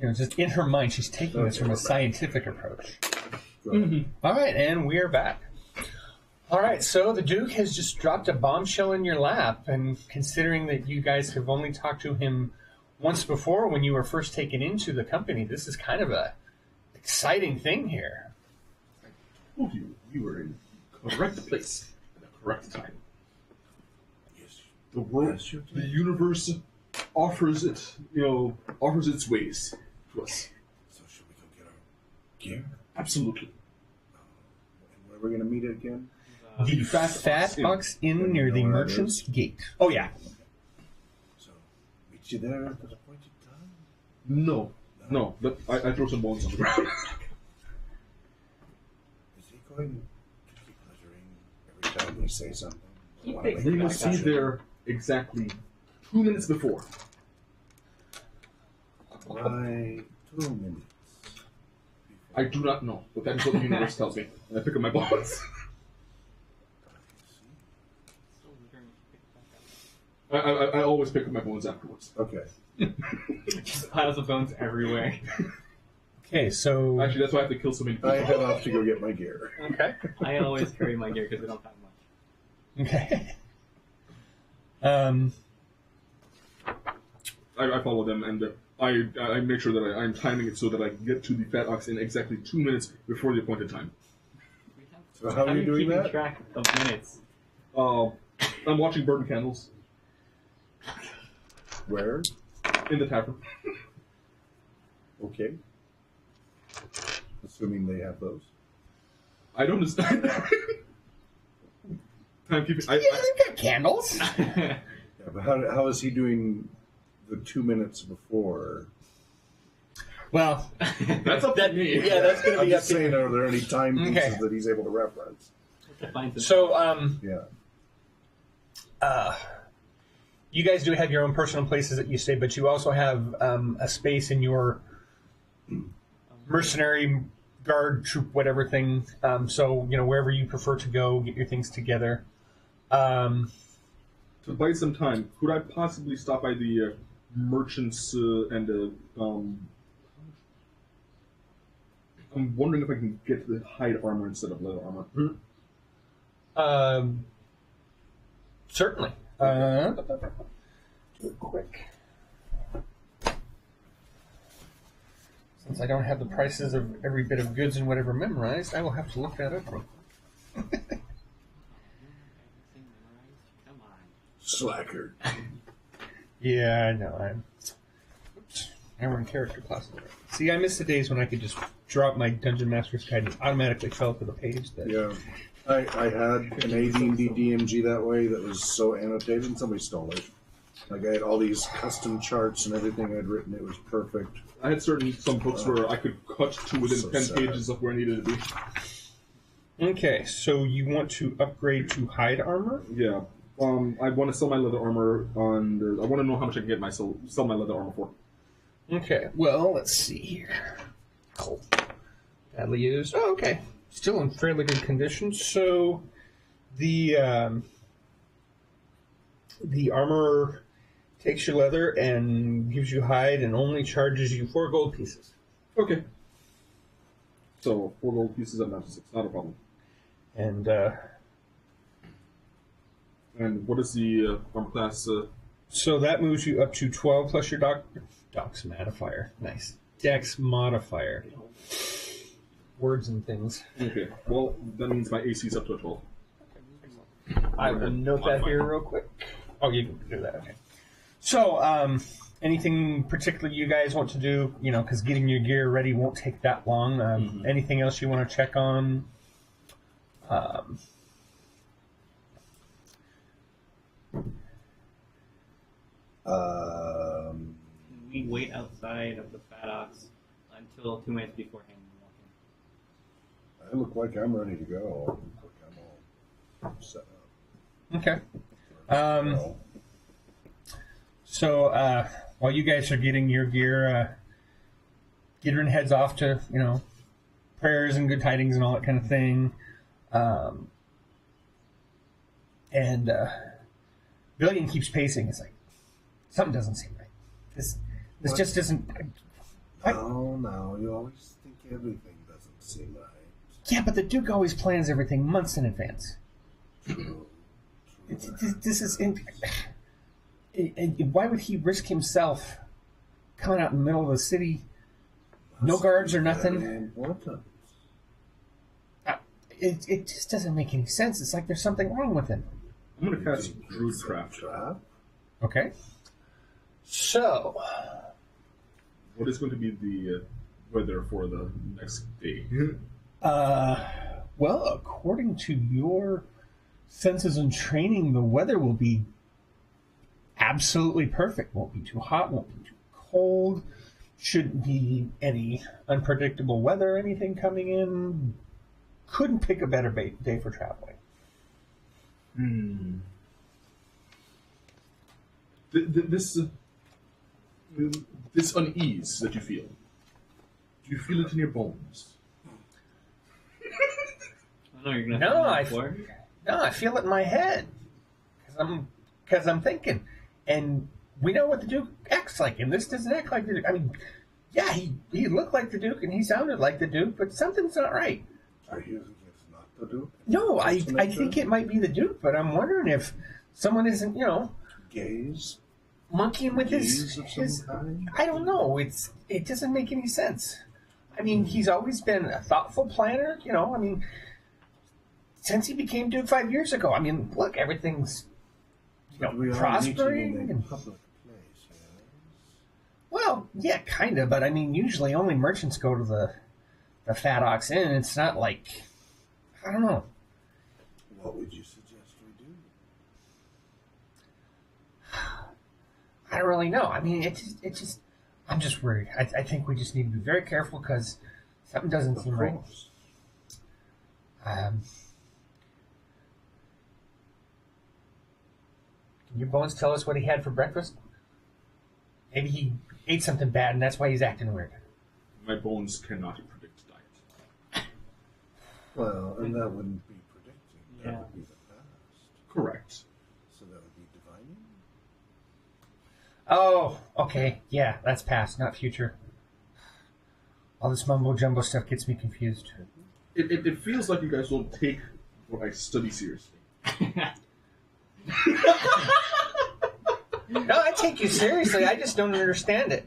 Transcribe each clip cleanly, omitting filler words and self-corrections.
just in her mind, she's taking this from a scientific approach. All right, and we're back. All right, so the Duke has just dropped a bombshell in your lap, and considering that you guys have only talked to him once before when you were first taken into the company, this is kind of a exciting thing here. I told you were in the correct place at the correct time. Yes, the world, the universe offers its ways to us. So should we go get our gear? Absolutely. And where are we going to meet it again? The Fat Ox Inn near the Merchant's Gate. Oh, yeah. So, meet you there at the appointed time? No, but I throw some bones on the ground. Is he going to keep lettering every time we say something? We must be there exactly 2 minutes before. Why 2 minutes? I do not know, but that is what the universe tells me. And I pick up my bones. I always pick up my bones afterwards. Okay. Just piles of bones everywhere. Okay, so... Actually, that's why I have to kill so many people. I head off to go get my gear. Okay. I always carry my gear because I don't have much. Okay. I follow them, and I make sure that I'm timing it so that I get to the Fat Ox in exactly 2 minutes before the appointed time. So how are you doing keeping that? track of minutes? I'm watching Burn Candles Where? in the tavern. Okay. Assuming they have those. I don't understand that. Timekeeping. They got candles. Yeah, but how is he doing the 2 minutes before? Well, That's up to me. yeah, that's going to I'm be up just to saying, you. are there any time pieces Okay. that he's able to reference? So, Yeah. you guys do have your own personal places that you stay, but you also have a space in your mercenary guard troop, whatever thing. So, wherever you prefer to go, get your things together. To buy some time, could I possibly stop by the merchants I'm wondering if I can get the hide armor instead of leather armor. Certainly. Do it quick. Since I don't have the prices of every bit of goods and whatever memorized, I will have to look that up real quick. Slacker. Yeah, I know. Oops. Now we're in character class. See, I miss the days when I could just drop my Dungeon Master's Guide and it automatically fell to the page. Yeah. I had an AD&D DMG that way that was so annotated and somebody stole it. Like I had all these custom charts and everything I'd written. It was perfect. I had some books where I could cut to within So 10 sad. pages of where I needed to be. Okay, so you want to upgrade to hide armor? Yeah. I want to sell my leather armor on. I want to know how much I can get sell my leather armor for. Okay, well, let's see here. Cool. Badly used. Oh, okay. Still in fairly good condition. So the armor takes your leather and gives you hide and only charges you 4 gold pieces. Okay. So 4 gold pieces at 96, not a problem. And what is the armor class? So that moves you up to 12 plus your Dex modifier. Nice. Dex modifier. Words and things. Okay. Well, that means my AC is up to a 12. I will note that here real quick. Oh, you can do that. Okay. So, anything particular you guys want to do? Because getting your gear ready won't take that long. Anything else you want to check on? We wait outside of the Fat Ox until 2 minutes beforehand. I look like I'm ready to go. I look like I'm all set up. Okay. So, while you guys are getting your gear, Gidrin heads off to, prayers and good tidings and all that kind of thing. And Billion keeps pacing. It's like, something doesn't seem right. This just isn't... Oh, no, you always think everything doesn't seem right. Yeah, but the Duke always plans everything months in advance. True. This is... Why would he risk himself coming out in the middle of the city? No guards or nothing? Very important. It just doesn't make any sense. It's like there's something wrong with him. I'm going to cast Druid Craft. Trap? Okay. So... What is going to be the weather for the next day? Well, according to your senses and training, the weather will be absolutely perfect. Won't be too hot, won't be too cold. Shouldn't be any unpredictable weather or anything coming in. Couldn't pick a better day for traveling. This unease that you feel, do you feel it in your bones? I know you're gonna. No, I floor. feel it in my head because I'm thinking, and we know what the Duke acts like, and this doesn't act like the Duke. I mean, yeah, he looked like the Duke and he sounded like the Duke, but something's not right. Are you thinking it's not the Duke? No, I think it might be the Duke, but I'm wondering if someone isn't, Gaze? monkeying with Gaze of his some kind? I don't know. It doesn't make any sense. I mean, he's always been a thoughtful planner, I mean, since he became Duke 5 years ago. I mean, look, everything's We are meeting prospering. in a And, public place, yes? well, yeah, kind of, but I mean, usually only merchants go to the Fat Ox Inn. It's not like, I don't know. What would you suggest we do? I don't really know. I mean, I'm just worried. I think we just need to be very careful because something doesn't Of seem right. course. Can your bones tell us what he had for breakfast? Maybe he ate something bad and that's why he's acting weird. My bones cannot predict diet. Well, and that wouldn't be predicting. That Yeah. would be the past. Correct. So that would be divining? Oh, okay. Yeah, that's past, not future. All this mumbo-jumbo stuff gets me confused. It feels like you guys don't take what I study seriously. No, I take you seriously. I just don't understand it.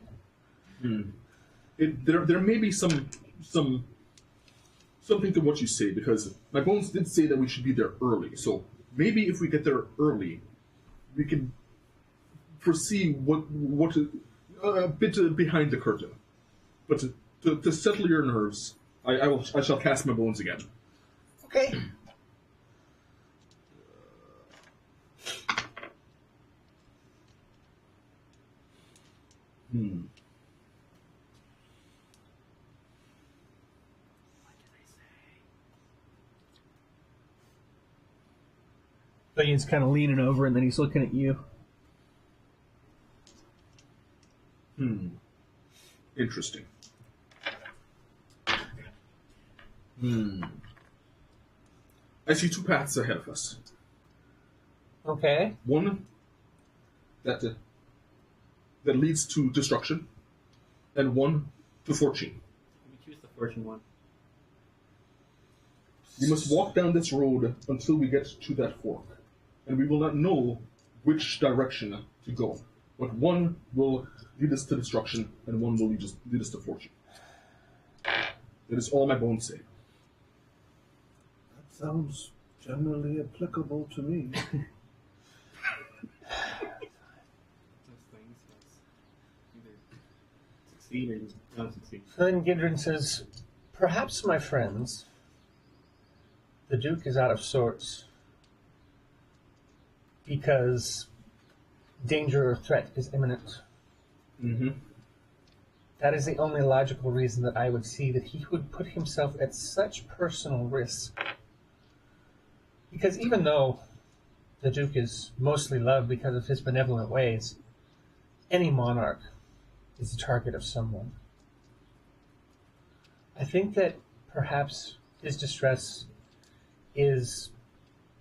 There may be something to what you say, because my bones did say that we should be there early. So maybe if we get there early, we can foresee what a bit behind the curtain. But to settle your nerves, I shall cast my bones again. Okay. Billions kind of leaning over, and then he's looking at you. Interesting. I see two paths ahead of us. Okay. One that leads to destruction, and one to fortune. Let me choose the fortune one. We must walk down this road until we get to that fork, and we will not know which direction to go. But one will lead us to destruction, and one will lead us to fortune. That is all my bones say. That sounds generally applicable to me. Those things must either succeed or not succeed. So then Gidrin says, perhaps, my friends, the Duke is out of sorts because danger or threat is imminent. That is the only logical reason that I would see that he would put himself at such personal risk. Because even though the Duke is mostly loved because of his benevolent ways, any monarch is the target of someone. I think that perhaps his distress is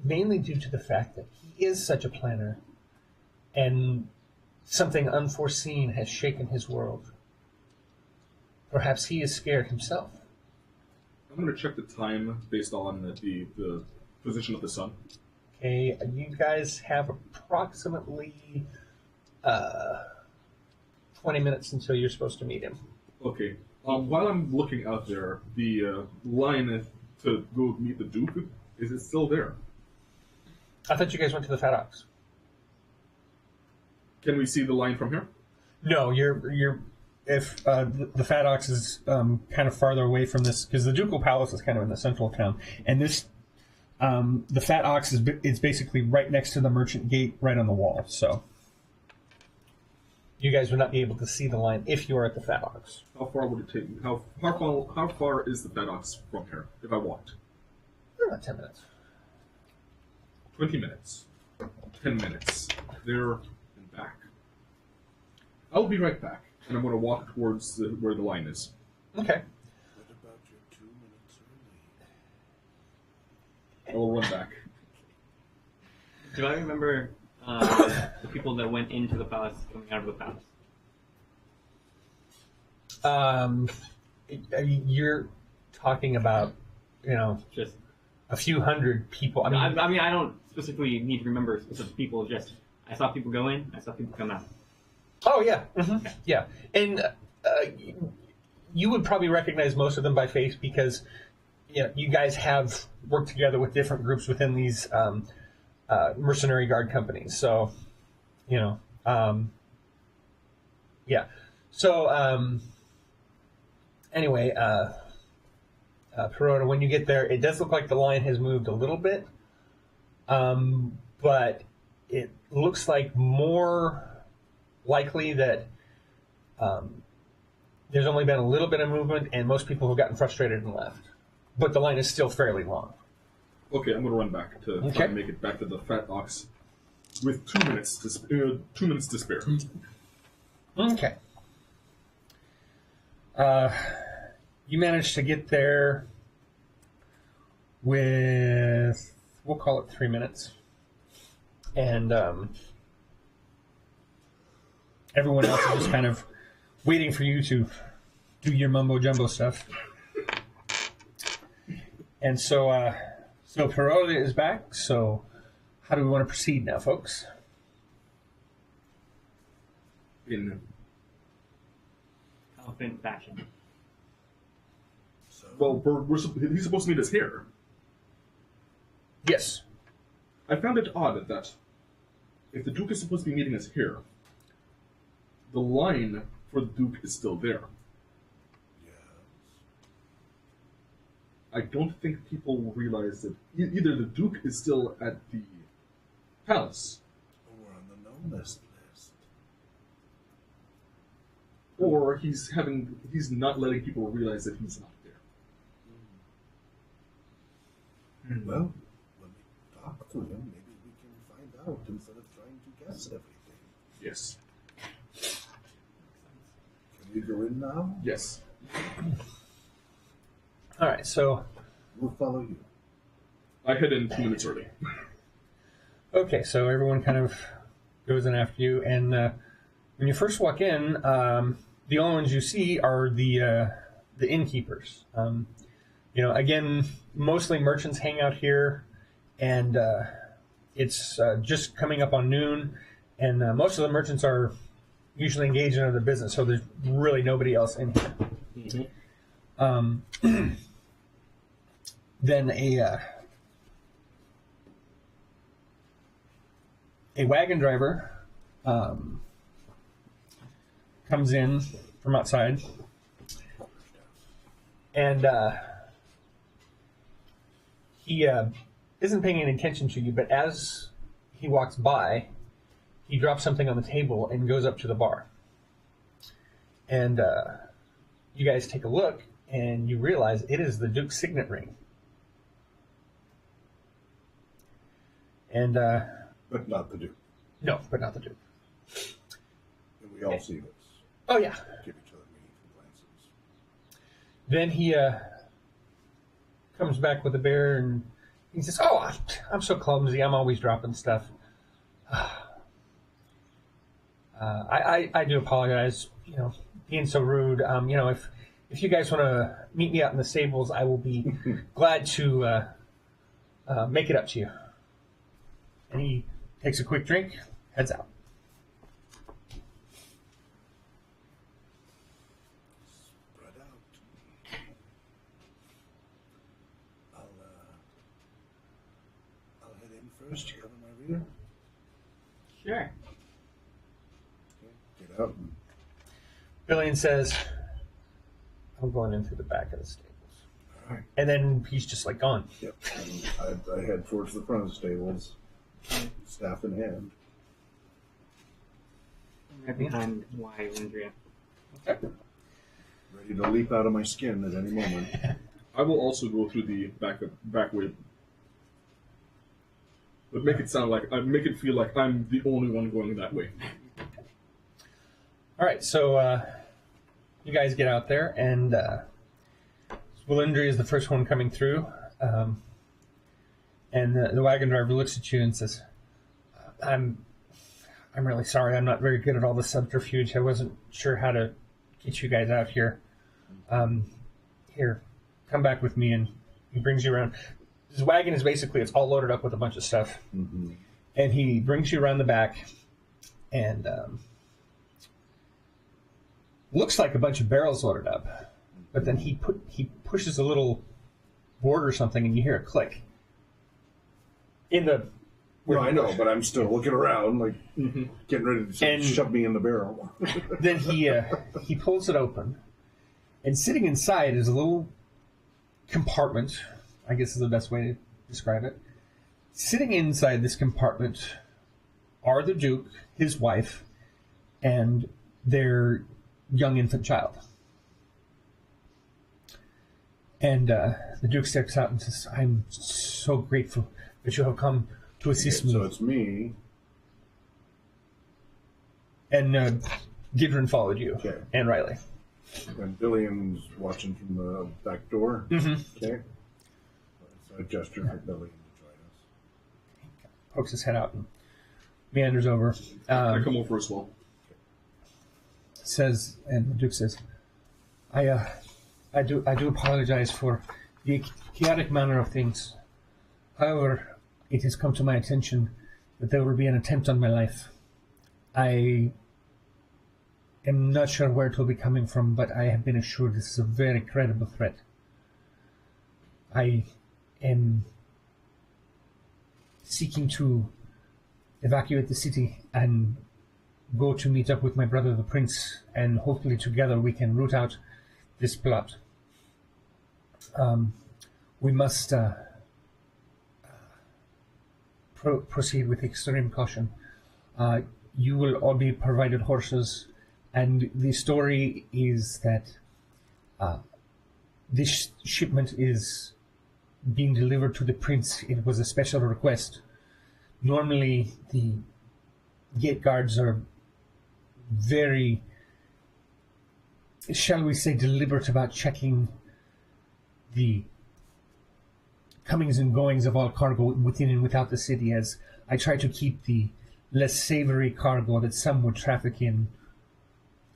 mainly due to the fact that he is such a planner and something unforeseen has shaken his world. Perhaps he is scared himself. I'm going to check the time based on the position of the sun. Okay, you guys have approximately 20 minutes until you're supposed to meet him. Okay. While I'm looking out there, the line to go meet the Duke, is it still there? I thought you guys went to the Fat Ox. Can we see the line from here? No, you're. If the Fat Ox is kind of farther away from this, because the Ducal Palace is kind of in the central of town, and this, the Fat Ox is basically right next to the Merchant Gate, right on the wall. So you guys would not be able to see the line if you are at the Fat Ox. How far would it take me? How far is the Fat Ox from here if I walked? About 10 minutes. 20 minutes. 10 minutes. There and back. I'll be right back, and I'm going to walk towards where the line is. Okay. What about your 2 minutes early? I will run back. Do I remember the people that went into the palace coming out of the palace? You're talking about, Just. a few hundred people. I mean, I don't specifically need to remember specific people. Just I saw people go in, I saw people come out. oh yeah, yeah, and you would probably recognize most of them by face because you guys have worked together with different groups within these mercenary guard companies. So, yeah. So anyway. Perota, when you get there, it does look like the line has moved a little bit, but it looks like more likely that there's only been a little bit of movement, and most people have gotten frustrated and left. But the line is still fairly long. Okay, I'm going to run back to try and make it back to the Fat Ox with 2 minutes to 2 minutes to spare. Okay. You managed to get there with, we'll call it 3 minutes. And everyone else is just kind of waiting for you to do your mumbo-jumbo stuff. And so Perota is back, so how do we want to proceed now, folks? In Confident fashion. Well, he's supposed to meet us here. Yes. I found it odd that if the Duke is supposed to be meeting us here, the line for the Duke is still there. Yes. I don't think people will realize that either the Duke is still at the palace, We're on the no-list list. or he's not letting people realize that he's not there. Well, when we talk to him, maybe we can find out instead of trying to guess everything. Yes. Can we go in now? Yes. All right, so We'll follow you. I head in 2 minutes early. okay, so everyone kind of goes in after you, and when you first walk in, the only ones you see are the innkeepers. Again, mostly merchants hang out here, and it's just coming up on noon, and most of the merchants are usually engaged in other business, so there's really nobody else in here. Mm-hmm. Then a wagon driver comes in from outside, and he isn't paying any attention to you, but as he walks by, he drops something on the table and goes up to the bar. And you guys take a look, and you realize it is the Duke's signet ring. And But not the Duke. no, but not the Duke. And we all see this. Oh yeah. Give each other meaningful glances. Then he comes back with a bear, and he says, "Oh, I'm so clumsy. I'm always dropping stuff. I do apologize. Being so rude. if you guys want to meet me out in the stables, I will be glad to make it up to you. And he takes a quick drink, heads out. Spread out. I'll head in first. You have my reader? Sure. Okay. Get out. Billion says, I'm going into the back of the stables. All right. And then he's just like gone. Yep. And I head towards the front of the stables, staff in hand. Right behind Y Lindria. Okay. Ready to leap out of my skin at any moment. I will also go through the back way. But make it feel like I'm the only one going that way. All right, so you guys get out there, and Willindri is the first one coming through. And the wagon driver looks at you and says, I'm really sorry. I'm not very good at all the subterfuge. I wasn't sure how to get you guys out here. Here, come back with me. And he brings you around. His wagon is basically, it's all loaded up with a bunch of stuff. Mm-hmm. And he brings you around the back and looks like a bunch of barrels loaded up. But then he pushes a little board or something and you hear a click. In the... No, I know, but I'm still looking around, like getting ready to shove me in the barrel. Then he pulls it open, and sitting inside is a little compartment, I guess is the best way to describe it. Sitting inside this compartment are the Duke, his wife, and their young infant child. And the Duke steps out and says, I'm so grateful that you have come to assist me. So it's me. And Gidron followed you, Okay. and Riley. And Billiam's watching from the back door. Mm-hmm. Okay. So I gesture for Billiam to join us. Pokes his head out and meanders over. I come over as well. Says, and the Duke says, I do apologize for the chaotic manner of things. However, it has come to my attention that there will be an attempt on my life. I am not sure where it will be coming from, but I have been assured this is a very credible threat. I am seeking to evacuate the city and go to meet up with my brother the prince, and hopefully together we can root out this plot. We must proceed with extreme caution. You will all be provided horses, and the story is that this shipment is being delivered to the prince. It was a special request. Normally, the gate guards are very, shall we say, deliberate about checking the comings and goings of all cargo within and without the city, as I try to keep the less savory cargo that some would traffic in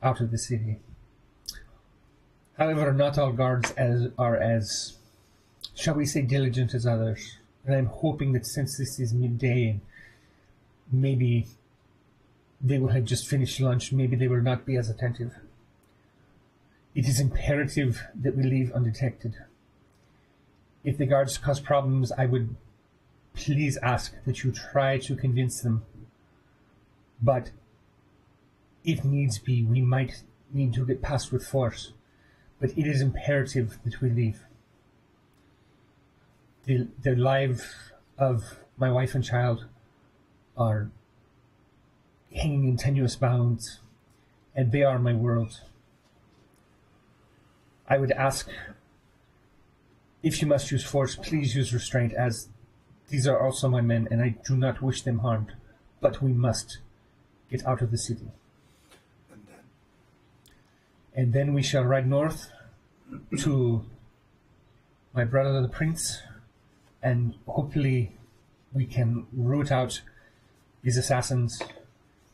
out of the city. However, not all guards are as, shall we say, diligent as others. And I'm hoping that since this is midday and maybe they will have just finished lunch, maybe they will not be as attentive. It is imperative that we leave undetected. If the guards cause problems, I would please ask that you try to convince them. But if needs be, we might need to get past with force. But it is imperative that we leave. The lives of my wife and child are hanging in tenuous bounds, and they are my world. I would ask, if you must use force, please use restraint, as these are also my men, and I do not wish them harmed. But we must get out of the city. And then we shall ride north to my brother the prince, and hopefully we can root out these assassins,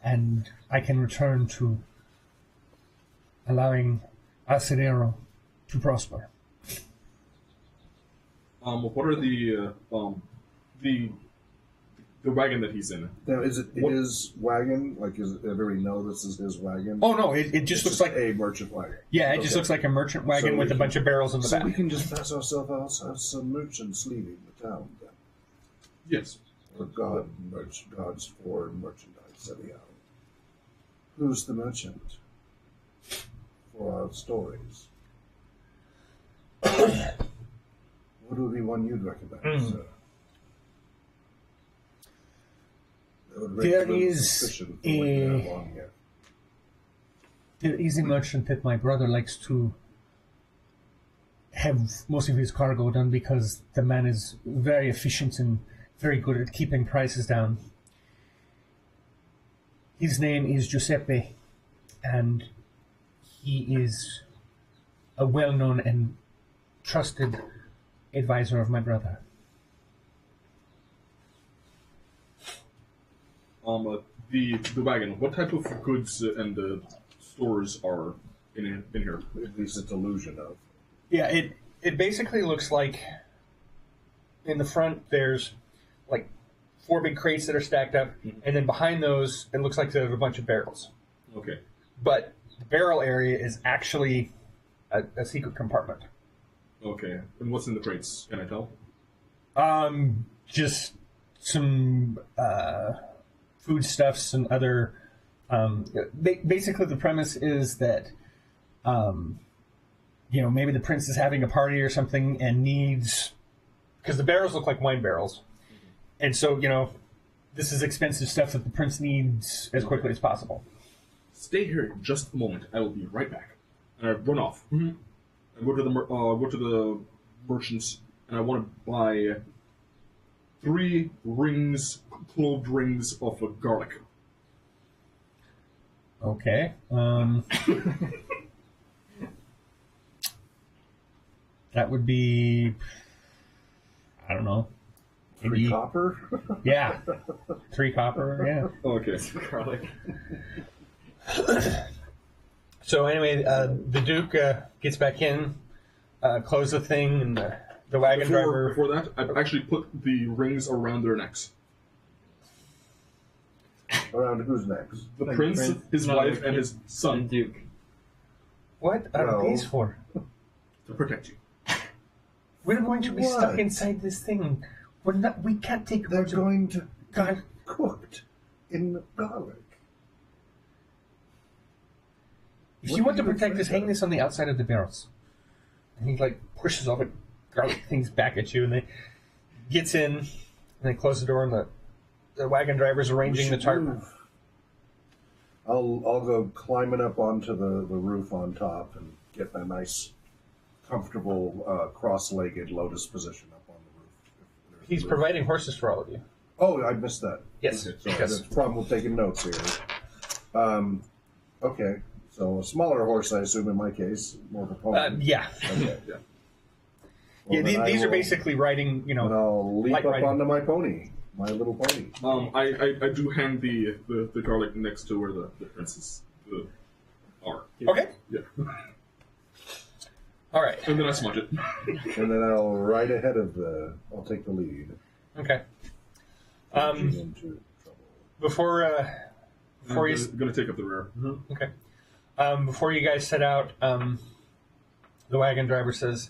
and I can return to allowing Acerero to prosper. What are the wagon that he's in? Now, is it his wagon? Like, does everybody know this is his wagon? Oh no, it just looks like a merchant wagon. Yeah, it just looks like a merchant wagon So with we a bunch of barrels in the So back. we can just pass ourselves out as some merchants leaving the town, then. Yes. Or gods for merchandise, anyhow. Who's the merchant for our stories? What would be one you'd recommend, sir? That would raise There a little is suspicion for what you have on here. There is a merchant that my brother likes to have most of his cargo done because the man is very efficient and very good at keeping prices down. His name is Giuseppe, and he is a well-known and trusted advisor of my brother. The wagon. What type of goods and stores are in here? At least it's illusion of. Yeah, it basically looks like in the front there's like 4 big crates that are stacked up, and then behind those it looks like there's a bunch of barrels. Okay. But the barrel area is actually a secret compartment. Okay. And what's in the crates? Can I tell? Just some foodstuffs and other. Basically, the premise is that, maybe the prince is having a party or something and needs, because the barrels look like wine barrels, and so this is expensive stuff that the prince needs as quickly as possible. Stay here just a moment. I will be right back. And I run off. Mm-hmm. I go to the merchants, and I want to buy 3 cloved rings of garlic. Okay. That would be, I don't know. 3 copper? Yeah. 3 copper, yeah. Okay. Garlic. So anyway, the Duke gets back in, closes the thing, and the wagon driver... Before that, I've actually put the rings around their necks. Around whose necks? The prince, his wife, and his son. And Duke. What are these for? To protect you. We're going to be stuck inside this thing. We can't take... They're going to God. be cooked in garlic. If you want to protect us, hang this on the outside of the barrels. And he pushes all the garlic things back at you, and they gets in, and they close the door, and the wagon driver's arranging the tarp. I'll go climbing up onto the roof on top and get a nice, comfortable, cross-legged lotus position up on the roof. He's providing horses for all of you. Oh, I missed that. Yes. Okay, so Yes. that's the problem with taking notes here. Okay. So a smaller horse, I assume, in my case, more of a pony. Yeah. Okay. Yeah. Well, Yeah, then these are will- basically riding, And I'll leap light up riding. onto my pony, my little pony. I do hang the garlic next to where the princes are. Okay. Yeah. All right. And then I smudge it. And then I'll ride ahead of I'll take the lead. Okay. Into trouble. Before I'm you... going to take up the rear. Okay. Before you guys set out, the wagon driver says,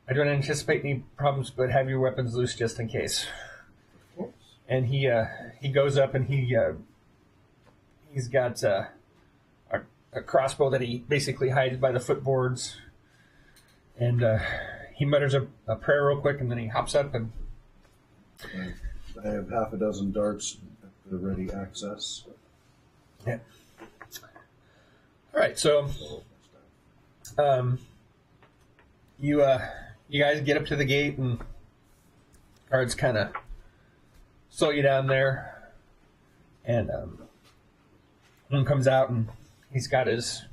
I don't anticipate any problems, but have your weapons loose just in case. Of course. And he goes up and he's got a crossbow that he basically hides by the footboards. And he mutters a prayer real quick, and then he hops up and... I have half a dozen darts at the ready access. Yeah. All right, so you guys get up to the gate, and guards kind of slow you down there, and one comes out, and he's got his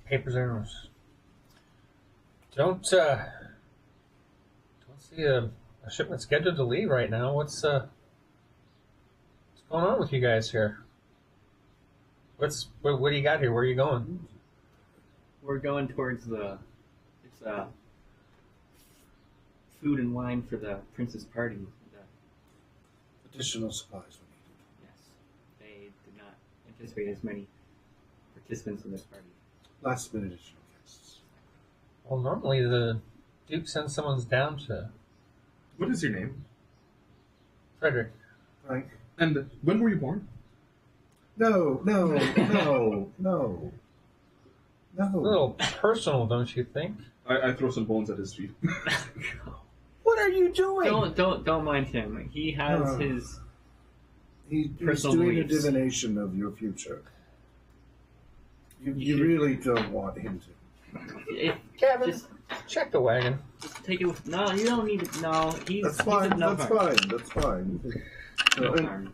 papers there. Don't see a shipment scheduled to leave right now. What's going on with you guys here? What do you got here? Where are you going? we're going towards it's food and wine for the prince's party. Additional supplies we needed. Yes, they did not anticipate as many participants in this party. Last minute additional guests. Well, normally the Duke sends someone down to What is your name? Frederick. Frank? And when were you born? No. A little personal, don't you think? I throw some bones at his feet. What are you doing? Don't mind him. He has his. He's Personal doing beliefs. a divination of your future. You really don't want him to. Gavin, Just check the wagon. take it with. No, you don't need it. No, That's fine. That's fine.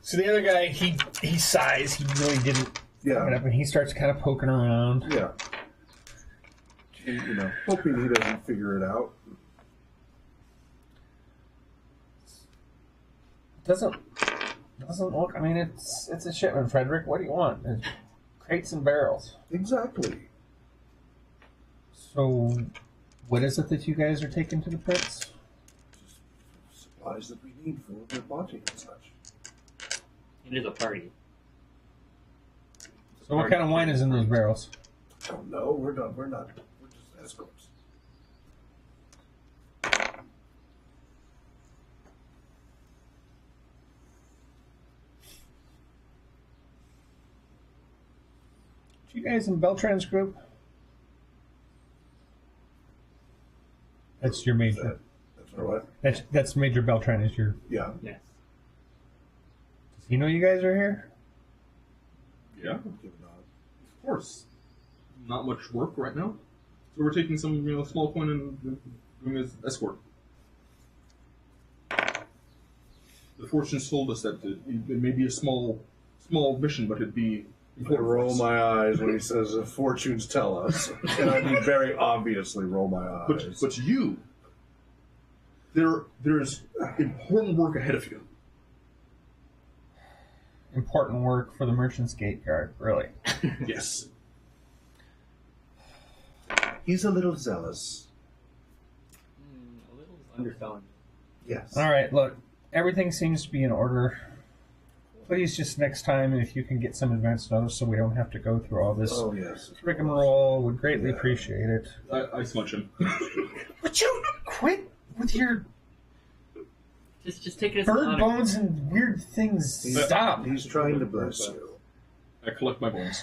So the other guy, he sighs. He really didn't. Yeah. And he starts kind of poking around. Yeah. You know, hoping he doesn't figure it out. Doesn't look. I mean, it's a shipment, Frederick. What do you want? It's crates and barrels. Exactly. So, what is it that you guys are taking to the prince? Just supplies that we need for the lodging and such. It is a party. So, what kind of wine is in those barrels? Oh no, we're not. We're just escorts. You guys in Beltran's group? That's your major. That's what? That's Major Beltran is your. Yeah. Yes. Does he know you guys are here? Yeah, Give a nod. of course. Not much work right now, so we're taking some small coin and doing as escort. The fortunes told us that it may be a small mission, but it'd be I important. for roll us. my eyes when he says the fortunes tell us. And I mean very obviously roll my eyes. But you, there's important work ahead of you. Important work for the Merchant's Gate Guard, really. Yes. He's a little zealous. A little underselling. Yes. All right, look, everything seems to be in order. Please, just next time, if you can get some advance notice so we don't have to go through all this Oh yes. rigmarole, would greatly appreciate it. I smudge him. Would you quit with your Just take it as an bird honor. bones and weird things? Stop! He's trying to bless you. I collect my bones.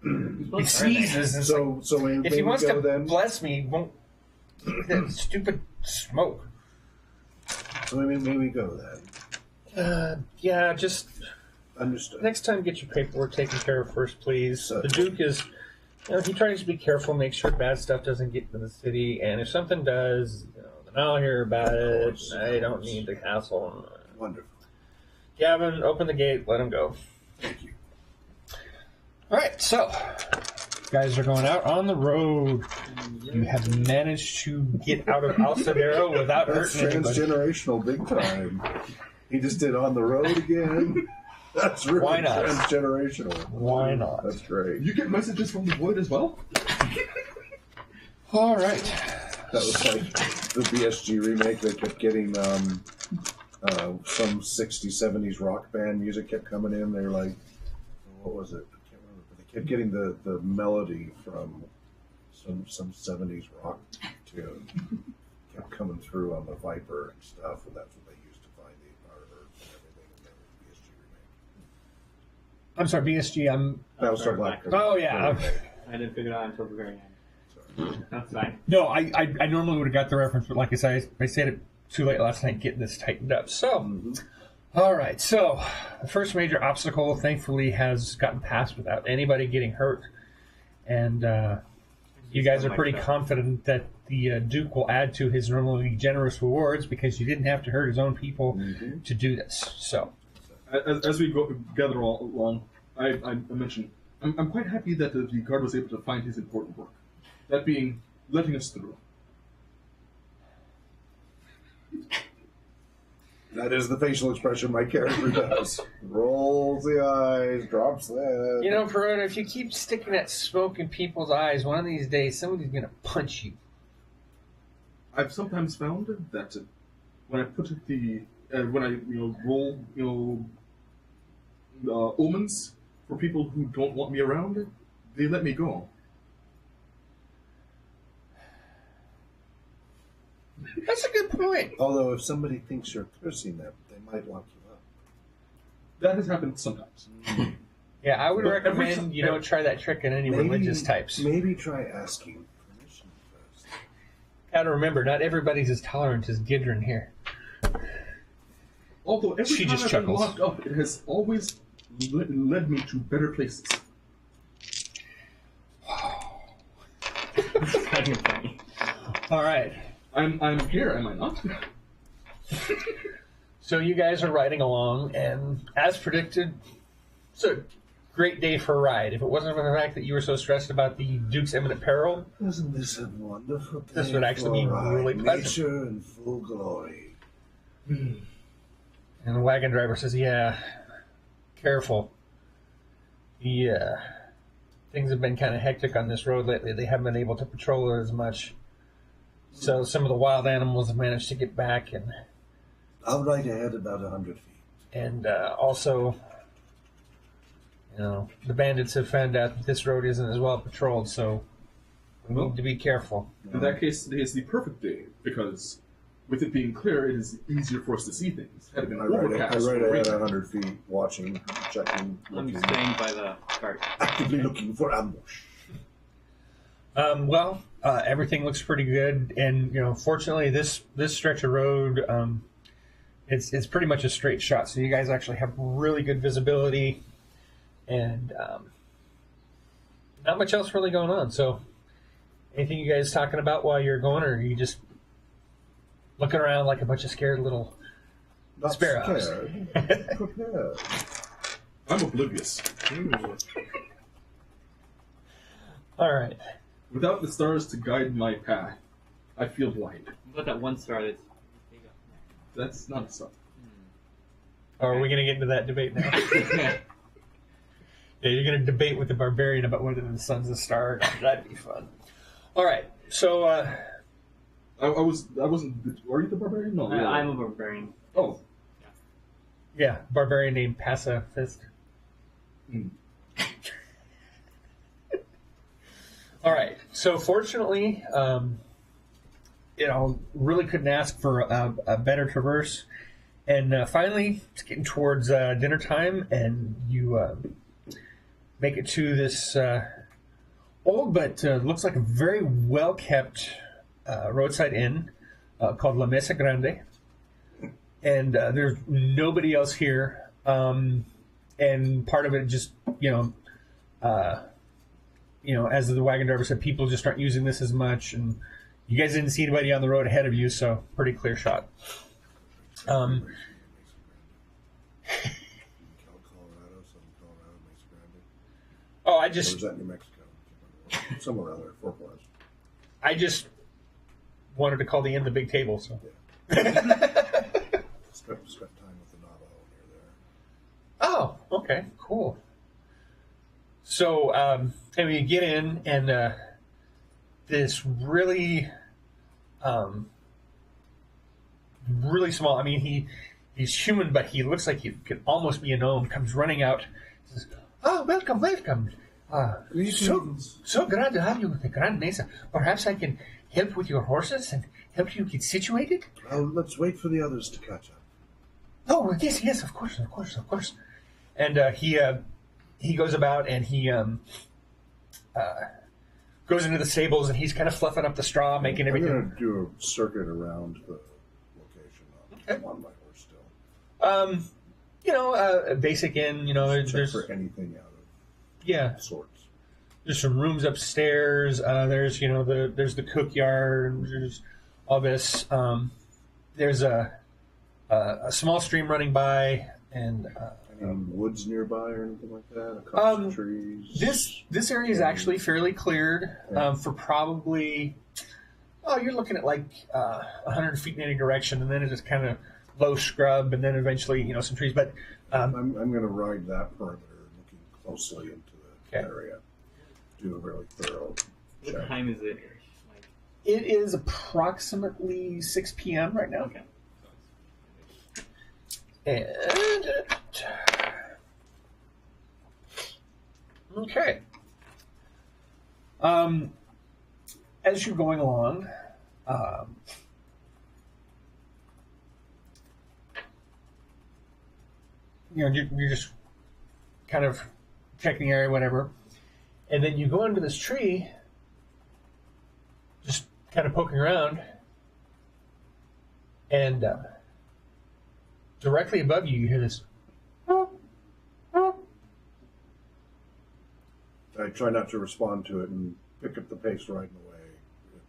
He sneezes. And So when if he wants go to then, bless me, he won't. That stupid smoke. so may we go then. Yeah, just Understood. next time get your paperwork taken care of first, please. So- The Duke is, he tries to be careful, make sure bad stuff doesn't get to the city, and if something does, then I'll hear about it. course, of I don't course. need the hassle. Wonderful. Gavin, open the gate, let him go. Thank you. All right, so you guys are going out on the road. You have managed to get out of Alcedero without That's hurting anybody. transgenerational big time. He just did on the road again. That's really Why not? transgenerational. Why not? That's great. You get messages from the void as well? All right. That was like the BSG remake. They kept getting some 60s, 70s rock band music kept coming in. They were like, what was it? I can't remember. But they kept getting the melody from some 70s rock tune. Kept coming through on the Viper and stuff, and that's what they used to find the artwork and everything in the BSG remake. I'm sorry, BSG. Battlestar Galactica. Oh, yeah. I didn't figure it out until the very end. That's fine. No, I normally would have got the reference, but like I said, I said it too late last night getting this tightened up. So, all right. So, the first major obstacle, thankfully, has gotten past without anybody getting hurt. And you guys are pretty confident that the Duke will add to his normally generous rewards because you didn't have to hurt his own people to do this. So, As we gather along, I mentioned, I'm quite happy that the guard was able to find his important work. That being, letting us through. That is the facial expression my character does. Rolls the eyes, drops the head. You know, Perona, if you keep sticking that smoke in people's eyes, one of these days somebody's going to punch you. I've sometimes found that when I put when I roll omens for people who don't want me around, they let me go. That's a good point. Although if somebody thinks you're cursing them, they might lock you up. That has happened sometimes. Yeah, I would But recommend you don't try that trick on any religious types. Maybe try asking permission first. Gotta remember, not everybody's as tolerant as Gidron here. Although every She time just I've been chuckles. locked up, it has always led me to better places. It's kind of funny. All right. I'm here, am I not? So you guys are riding along, and as predicted, it's a great day for a ride. If it wasn't for the fact that you were so stressed about the Duke's imminent peril, Isn't this a wonderful day? This would actually be for a really ride? pleasant. Nature in full glory. and the wagon driver says, yeah, careful. Things have been kind of hectic on this road lately. They haven't been able to patrol it as much. So some of the wild animals have managed to get back, and I'll ride ahead about 100 feet. Also, the bandits have found out that this road isn't as well patrolled, so we need to be careful. In that case, today is the perfect day, because with it being clear, it is easier for us to see things. Had it been I ride overcast, ahead or 100 feet, watching, checking, I'm looking, staying by the cart. actively looking for ambush. Everything looks pretty good, and fortunately, this stretch of road, it's pretty much a straight shot. So you guys actually have really good visibility, and not much else really going on. So, anything you guys talking about while you're going, or are you just looking around like a bunch of scared little Not sparrows? scared, prepared. I'm oblivious. All right. Without the stars to guide my path, I feel blind. What about that one star that's... That's not a star. Are we going to get into that debate now? Yeah, you're going to debate with the barbarian about whether the sun's a star. That'd be fun. All right. So, I wasn't. Are you the barbarian? No. I'm a barbarian. Oh. yeah, barbarian named Pacifist. Hmm. All right. So, fortunately, really couldn't ask for a better traverse. And finally, it's getting towards dinner time, and you make it to this old but looks like a very well-kept roadside inn called La Mesa Grande. And there's nobody else here. And part of it just, as the wagon driver said, people just aren't using this as much. And you guys didn't see anybody on the road ahead of you, so pretty clear shot. Colorado, Southern Colorado, Mesa Grande. Oh, Or is that New Mexico? Somewhere around there, Fort Worth. I just wanted to call the inn the big table, so. Spent time with the Navajo near there. Oh, okay, cool. So, and we get in, and this really, really small. I mean, he's human, but he looks like he could almost be a gnome. Comes running out, says, "Oh, welcome, welcome. So glad to have you with the Grand Mesa. Perhaps I can help with your horses and help you get situated." Well, let's wait for the others to catch up. Oh, yes, of course. And he goes about, and he goes into the stables, and he's kind of fluffing up the straw, making everything. I'm going to do a circuit around the location. I'm on my horse still. A basic inn. Check There's for anything out of sorts. There's some rooms upstairs. There's there's the cookyard. And there's all this. There's a small stream running by, and Any woods nearby or anything like that? A couple of trees? this area is actually fairly cleared for probably. Oh, you're looking at like 100 feet in any direction, and then it just kind of low scrub, and then eventually, some trees. But I'm going to ride that perimeter, looking closely into the Okay. area. Do a really thorough What check. time is it? Like, it is approximately 6 p.m. right now. okay. And okay. As you're going along, you're just kind of checking the area, whatever, and then you go under this tree, just kind of poking around, and directly above you, you hear this. I try not to respond to it and pick up the pace riding away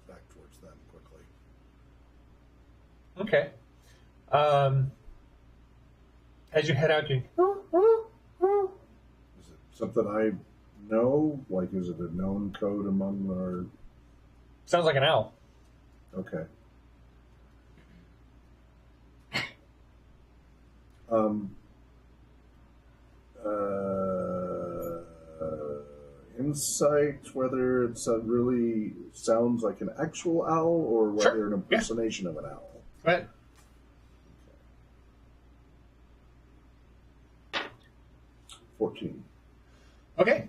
back towards them quickly. Okay. As you head out, you. Is it something I know? Like, is it a known code among our... Sounds like an owl. Okay. Insight, whether it's a really sounds like an actual owl or whether Sure. an impersonation of an owl. Go ahead. Okay. 14. Okay.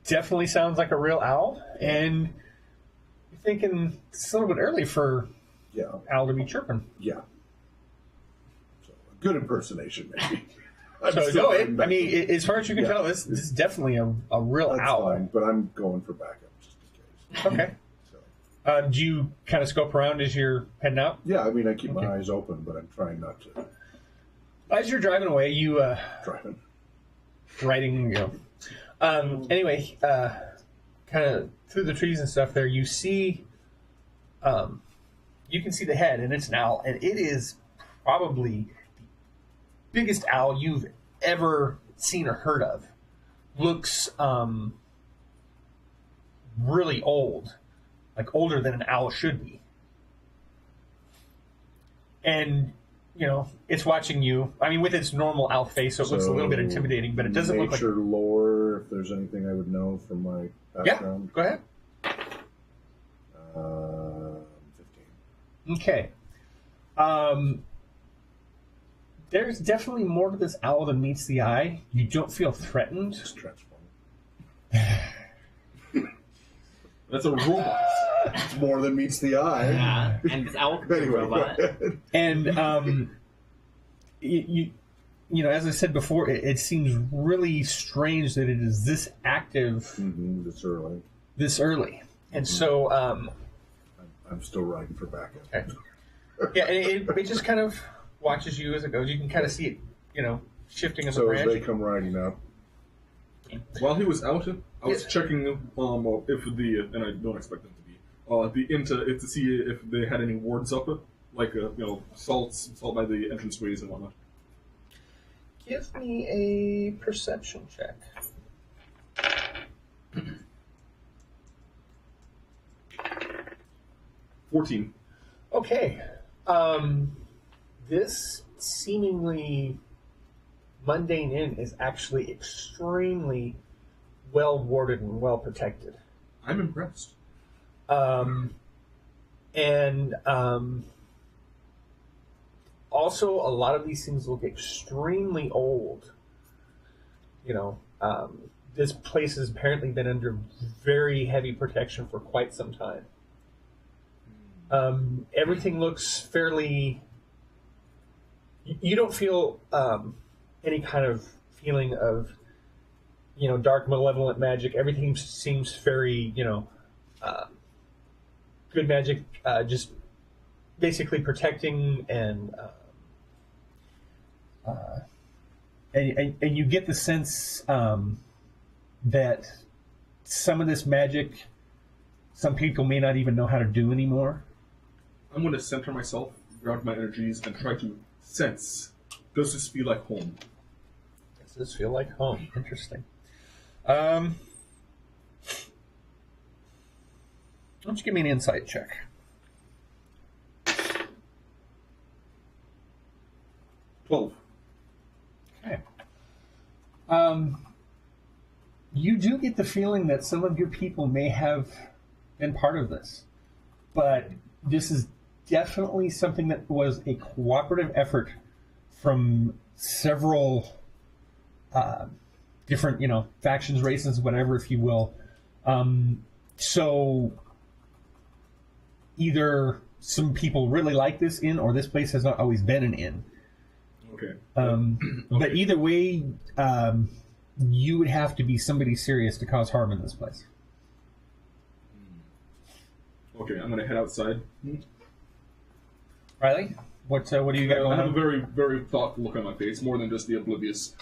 Definitely sounds like a real owl, and you're thinking it's a little bit early for Yeah, owl to be chirping. yeah. So, a good impersonation, maybe. So, no, as far as you can tell, this is definitely a real That's owl. fine, but I'm going for backup just in case. Okay. So, Do you kind of scope around as you're heading out? yeah, I mean, I keep Okay. my eyes open, but I'm trying not to As you're driving away, you drive in. riding, anyway, kind of through the trees and stuff there, you see, you can see the head, and it's an owl, and it is probably the biggest owl you've ever seen or heard of. Looks really old, like older than an owl should be. And, it's watching you. I mean, with its normal owl face, so it looks a little bit intimidating, but it doesn't look like... Nature lore, if there's anything I would know from my background. Go ahead. 15. Okay. There's definitely more to this owl than meets the eye. You don't feel threatened. Just transform. That's a robot. It's more than meets the eye. Yeah, and this owl could be a Anyway, robot. go ahead. And as I said before, it seems really strange that it is this active This early. this early. And so, I'm still riding for backup. okay. Yeah, and it just kind of watches you as it goes. You can kind of see it, shifting as a So as branch. they come riding up, While he was out, I was Yeah. checking if and I don't expect them to be, to see if they had any wards up, like salt by the entranceways and whatnot. Give me a perception check. 14. Okay. This seemingly mundane inn is actually extremely well warded and well protected. I'm impressed. Also, a lot of these things look extremely old. This place has apparently been under very heavy protection for quite some time. Everything looks fairly... You don't feel any kind of feeling of, dark, malevolent magic. Everything seems very, good magic, just basically protecting and you get the sense that some of this magic, some people may not even know how to do anymore. I'm going to center myself, ground my energies, and try to sense. Does this feel like home? Does this feel like home? Interesting. Why don't you give me an insight check? 12. Okay. You do get the feeling that some of your people may have been part of this, but this is definitely something that was a cooperative effort from several different, factions, races, whatever, if you will. So either some people really like this inn, or this place has not always been an inn. Okay. But either way, you would have to be somebody serious to cause harm in this place. Okay, I'm gonna head outside. Riley, what do you got I going have a on? very, very thoughtful look on my face, more than just the oblivious.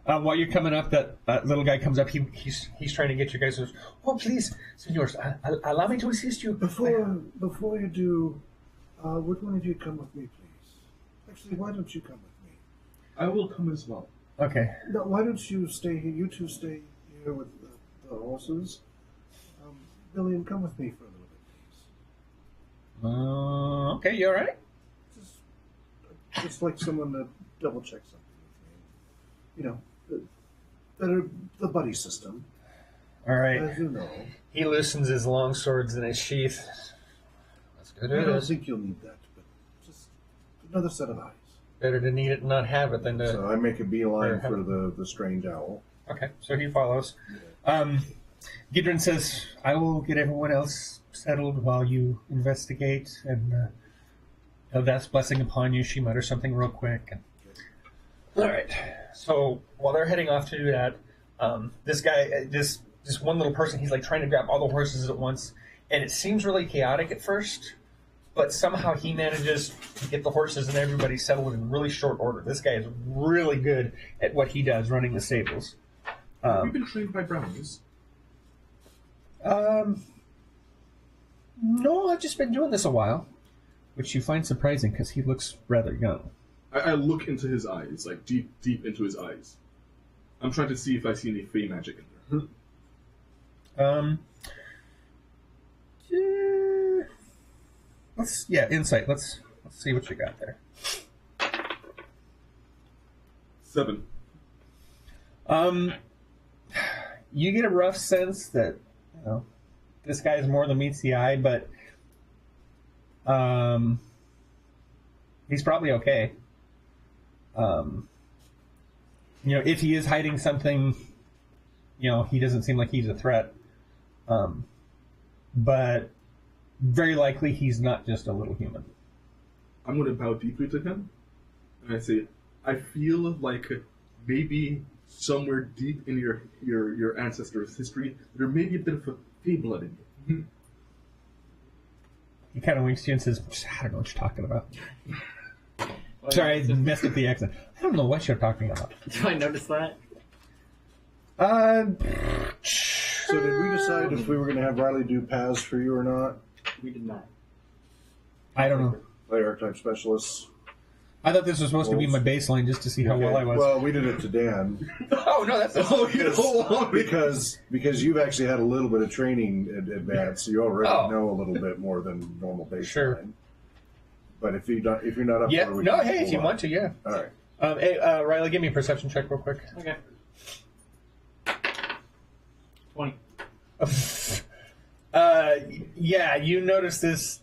While you're coming up, that little guy comes up. He's trying to get you guys. Oh, please, senors, allow me to assist you. Before you do, would one of you come with me, please? Actually, why don't you come with me? I will come as well. Okay. No, why don't you stay here? You two stay here with the horses. Billiam, come with me for a little bit, please. Okay, you all right? Just like someone to double check something with me. The buddy system. All right. As you know. He loosens his long swords in his sheath. Let's go I do don't this. think you'll need that, but just another set of eyes. Better to need it and not have it than to... So I make a beeline for the strange owl. Okay, so he follows. Gidron says, I will get everyone else settled while you investigate, and that's blessing upon you. She mutters something real quick. All right, so while they're heading off to do that, this guy, this one little person, he's like trying to grab all the horses at once, and it seems really chaotic at first, but somehow he manages to get the horses and everybody settled in really short order. This guy is really good at what he does, running the stables. We've been trained by brownies. No, I've just been doing this a while, which you find surprising because he looks rather young. I look into his eyes, like deep into his eyes. I'm trying to see if I see any fey magic in there. Insight. Let's see what you got there. 7. You get a rough sense that this guy's more than meets the eye, but he's probably okay. If he is hiding something, he doesn't seem like he's a threat. But very likely he's not just a little human. I'm going to bow deeply to him, and I say, I feel like maybe somewhere deep in your ancestors' history, there may be a bit of a fey blood in you. He kind of winks to you and says, I don't know what you're talking about. Sorry, I messed up the accent. I don't know what you're talking about. Do I notice that? So did we decide if we were going to have Riley do paths for you or not? We did not. I don't know. Play archetype specialists. I thought this was supposed to be my baseline just to see how well I was. Well, we did it to Dan. Oh, no, that's... Because you've actually had a little bit of training advance, so you already know a little bit more than normal baseline. Sure. But if you're not up for it, we can if you want to, yeah. All right. Hey, Riley, give me a perception check real quick. Okay. 20. You notice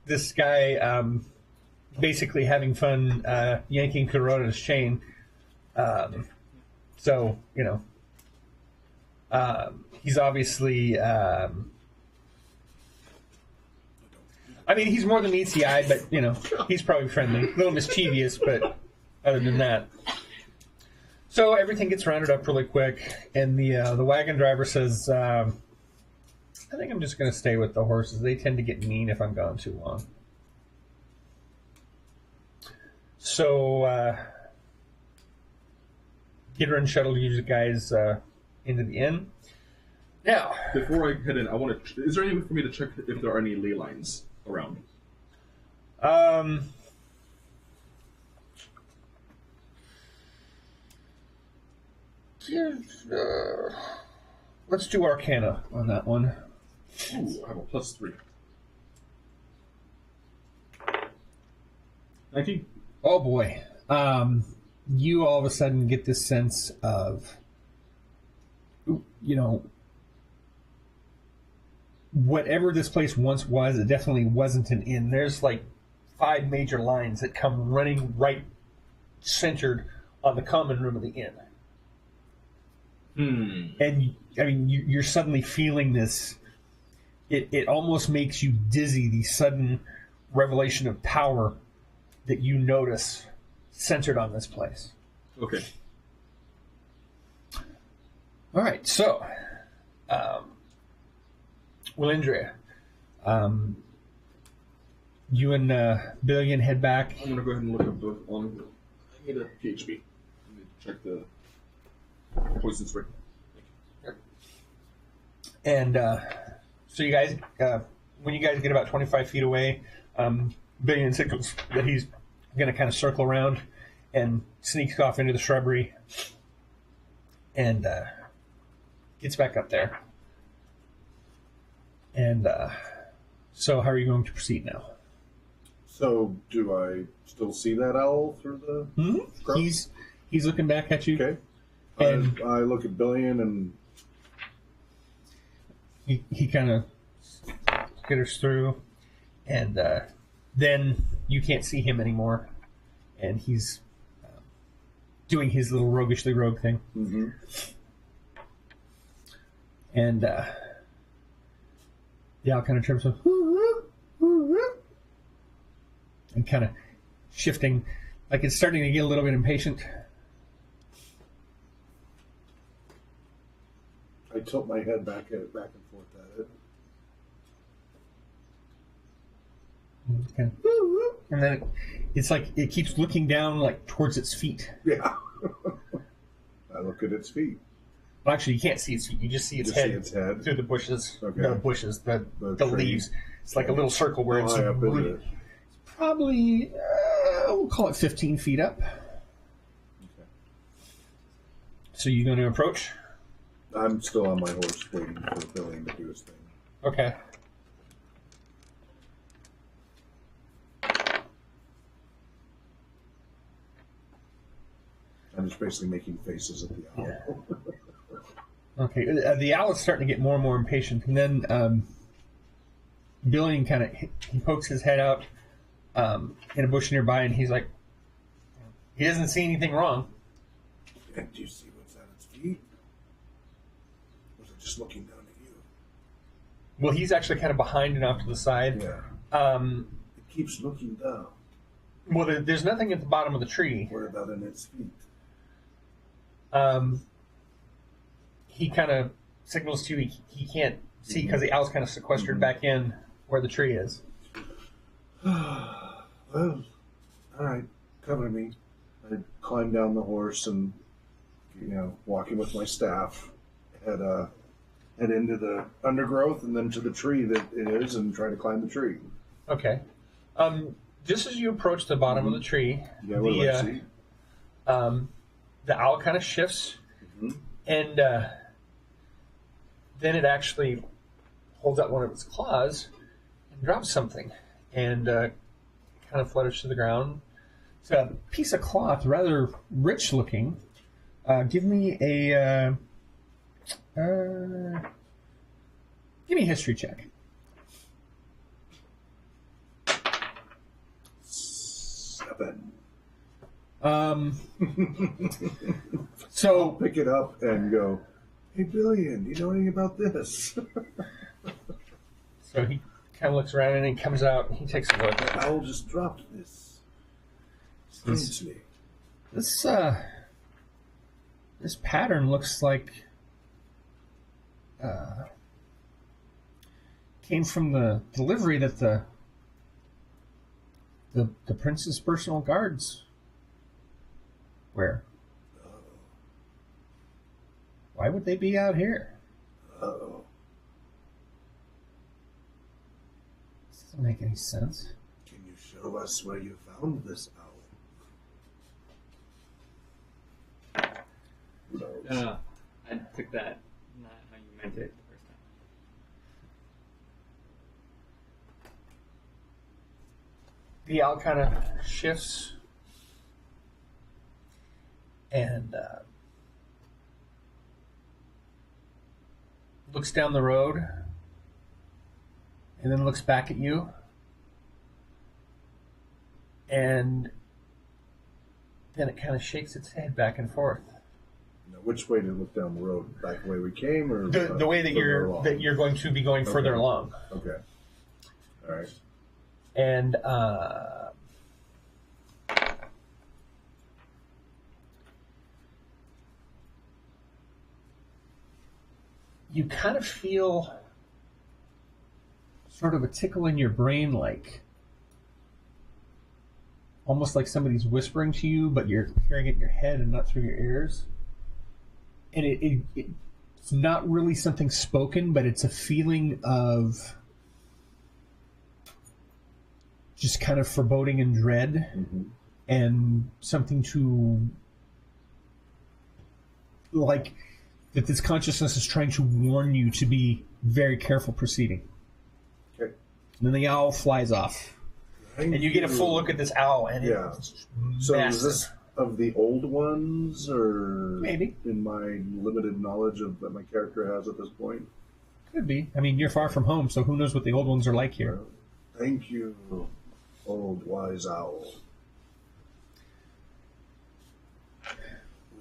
this guy basically having fun yanking Corona's chain. He's obviously... he's more than meets the eye, but, he's probably friendly. A little mischievous, but other than that. So everything gets rounded up really quick, and the wagon driver says, I think I'm just going to stay with the horses. They tend to get mean if I'm gone too long. So, Gidron shuttled you guys into the inn. Now, before I head in, I want to. Is there any way for me to check if there are any ley lines around? Let's do Arcana on that one. Ooh, I have a +3. 19. Oh boy. you all of a sudden get this sense of, you know, whatever this place once was, it definitely wasn't an inn. There's like 5 major lines that come running right centered on the common room of the inn. And I mean, you're suddenly feeling this. It almost makes you dizzy. The sudden revelation of power that you notice centered on this place. Okay. All right, so, Willindria, you and Billion head back. I'm gonna go ahead and look up the on. I need a PHB. I need to check the poison spray. And so you guys, when you guys get about 25 feet away, Billion signals that he's going to kind of circle around and sneaks off into the shrubbery and gets back up there. And so how are you going to proceed now? So, do I still see that owl through the scrub? He's looking back at you. Okay. And I look at Billion and he kind of skitters through, and then you can't see him anymore, and he's doing his little roguishly rogue thing. Mm-hmm. And the owl kind of trips him, and kind of shifting, like it's starting to get a little bit impatient. I tilt my head back and forth at it. Okay. And then it's like it keeps looking down, like towards its feet. Yeah. I look at its feet. Well, actually, you can't see its feet. You just see its head through the bushes. Okay. The bushes, the tree. leaves. It's like a little circle where it's high up, is really, it? probably, we'll call it 15 feet up. Okay. So you're going to approach? I'm still on my horse waiting for Billion to do his thing. Okay. I'm just basically making faces at the owl. Yeah. Okay. The owl is starting to get more and more impatient, and then Billion kind of he pokes his head out in a bush nearby, and he's like, he doesn't see anything wrong. And do you see what's at its feet? Or is it just looking down at you? Well, he's actually kind of behind and off to the side. Yeah. It keeps looking down. Well, there's nothing at the bottom of the tree. Where about in its feet? He kind of signals to you he can't see because the owl's kind of sequestered back in where the tree is. Well, all right, cover me. I climb down the horse and, walking with my staff, head into the undergrowth and then to the tree that it is and try to climb the tree. Okay. Just as you approach the bottom of the tree, Yeah, what do I see? The owl kind of shifts, and then it actually holds out one of its claws and drops something, and kind of flutters to the ground. It's a piece of cloth, rather rich looking. Give me a history check. 7. So Pick it up and go, hey, Billion, do you know anything about this? So he kind of looks around and he comes out and he takes a look. The owl just dropped this. Strangely. This pattern looks like came from the delivery that the prince's personal guards wear. Why would they be out here? Uh-oh. This doesn't make any sense. Can you show us where you found this owl? Who knows? I took that not how you meant it the first time. The owl kind of shifts and looks down the road, and then looks back at you, and then it kind of shakes its head back and forth. Now, which way to look down the road? Back the way we came, or The way that you're going to be going further along. Okay. All right. And you kind of feel sort of a tickle in your brain, like almost like somebody's whispering to you, but you're hearing it in your head and not through your ears. And it's not really something spoken, but it's a feeling of just kind of foreboding and dread, and something to, like, that this consciousness is trying to warn you to be very careful proceeding. Okay. And then the owl flies off. And you get a full look at this owl, and it's So massive. is this of the old ones, or Maybe. in my limited knowledge of that my character has at this point? Could be. I mean, you're far from home, so who knows what the old ones are like here. Thank you, old wise owl.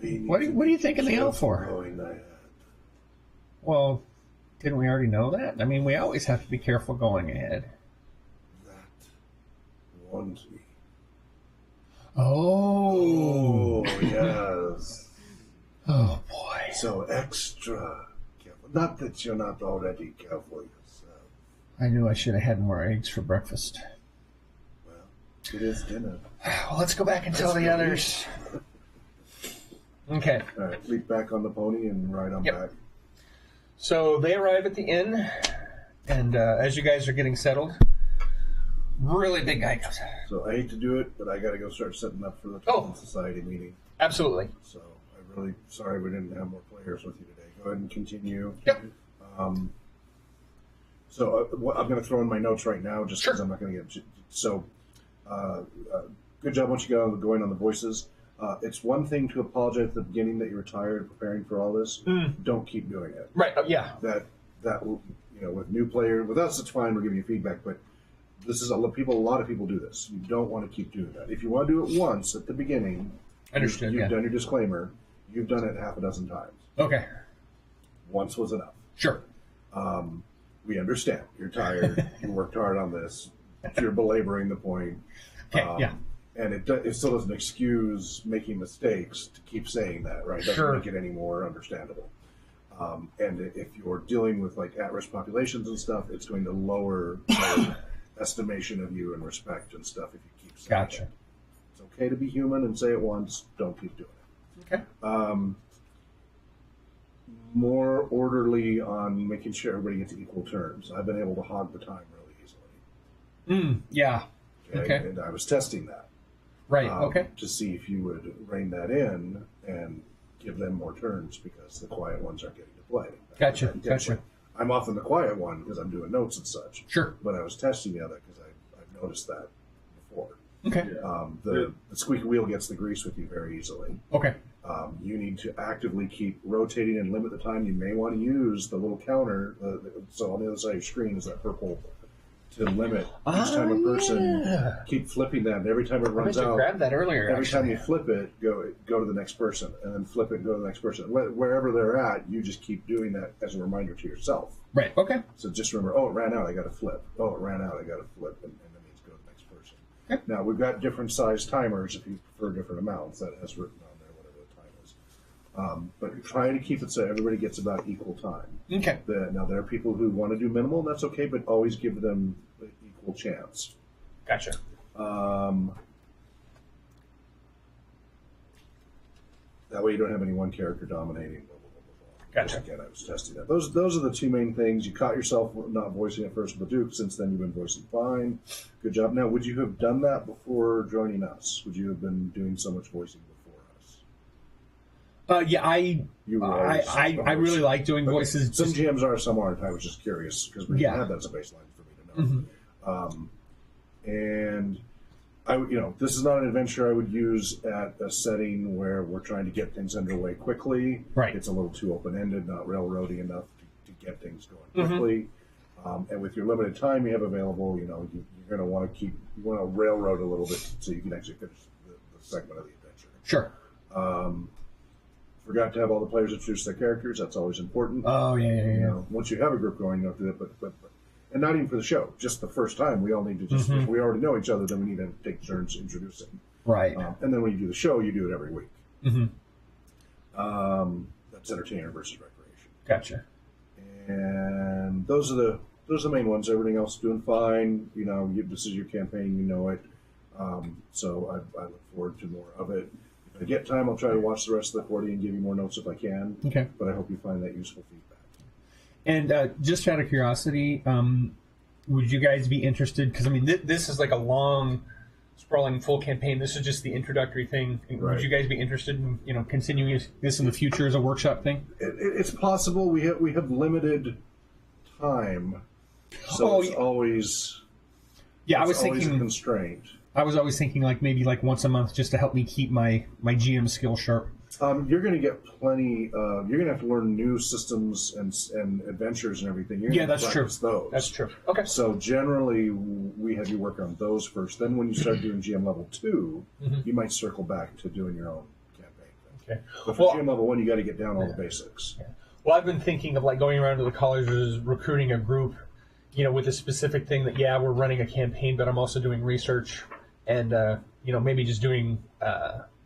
What are you thinking the owl for? Well, didn't we already know that? I mean, we always have to be careful going ahead. That warned me. Oh. Yes. Oh, boy. So extra careful. Not that you're not already careful yourself. I knew I should have had more eggs for breakfast. Well, it is dinner. Well, let's go back and tell the others. Okay. All right, leap back on the pony and ride on back. So they arrive at the inn, and as you guys are getting settled, really big guy comes. So I hate to do it, but I got to go start setting up for the Society meeting. Absolutely. So I'm really sorry we didn't have more players with you today. Go ahead and continue. Yep. So I'm going to throw in my notes right now, just because I'm not going to get. So, good job once you got going on the voices. It's one thing to apologize at the beginning that you were tired preparing for all this. Don't keep doing it. Right. Yeah. That will, with new players, with us it's fine. We're giving you feedback, but this is a lot of people do this. You don't want to keep doing that. If you want to do it once at the beginning, understood. You've done your disclaimer. You've done it half a dozen times. Okay. Once was enough. Sure. We understand. You're tired. You worked hard on this. You're belaboring the point. Okay. And it still doesn't excuse making mistakes to keep saying that, right? It doesn't make it any more understandable. And if you're dealing with like at-risk populations and stuff, it's going to lower their estimation of you and respect and stuff if you keep saying it. It's okay to be human and say it once. Don't keep doing it. Okay. More orderly on making sure everybody gets equal turns. I've been able to hog the time really easily. Yeah. Okay. And I was testing that. Right. Okay. To see if you would rein that in and give them more turns because the quiet ones aren't getting to play. Gotcha. I'm often the quiet one because I'm doing notes and such. Sure. But I was testing the other because I've noticed that before. Okay. The squeaky wheel gets the grease with you very easily. Okay. You need to actively keep rotating and limit the time. You may want to use the little counter. So on the other side of your screen is that purple to limit each time a person. Keep flipping that, and every time it runs out, grabbed that earlier. Every time you flip it, go to the next person, and then flip it and go to the next person. Wherever they're at, you just keep doing that as a reminder to yourself. Right. Okay. So just remember, oh, it ran out, I got to flip. Oh, it ran out, I got to flip, and that means go to the next person. Okay. Now we've got different size timers if you prefer different amounts. That has written on there whatever the time is. But try to keep it so everybody gets about equal time. Okay. Now there are people who want to do minimal, and that's okay, but always give them an equal chance. Gotcha. That way you don't have any one character dominating. Blah, blah, blah, blah. Gotcha. Again, I was testing that. Those are the two main things. You caught yourself not voicing at first with the Duke. Since then, you've been voicing fine. Good job. Now, would you have done that before joining us? Would you have been doing so much voicing before us? Yeah, I really like doing voices. Some GMs are, some aren't. I was just curious because we had that as a baseline for me to know. And this is not an adventure I would use at a setting where we're trying to get things underway quickly. Right. It's a little too open-ended, not railroady enough to get things going quickly. And with your limited time you have available, you're going to want to railroad a little bit so you can actually finish the segment of the adventure. Sure. Forgot to have all the players introduce their characters. That's always important. Oh, yeah. Once you have a group going, you don't do that, but and not even for the show. Just the first time, we all need to just, if we already know each other, then we need to take turns introducing. Right. And then when you do the show, you do it every week. That's entertainer versus recreation. Gotcha. And those are the main ones. Everything else is doing fine. This is your campaign. You know it. So I look forward to more of it. If I get time, I'll try to watch the rest of the 40 and give you more notes if I can. Okay. But I hope you find that useful feedback. And just out of curiosity, would you guys be interested? Because this is like a long, sprawling full campaign. This is just the introductory thing. Right. Would you guys be interested in continuing this in the future as a workshop thing? It's possible. We have limited time, so it's always I was always thinking a constraint. I was always thinking maybe once a month just to help me keep my GM skill sharp. You're going to get plenty. You're going to have to learn new systems and adventures and everything. You're That's true. those. That's true. Okay. So generally, we have you work on those first. Then when you start doing GM level 2, you might circle back to doing your own campaign. Okay. But for GM level 1, you got to get down all the basics. Yeah. Well, I've been thinking of going around to the colleges, recruiting a group, with a specific thing that we're running a campaign, but I'm also doing research, and maybe just doing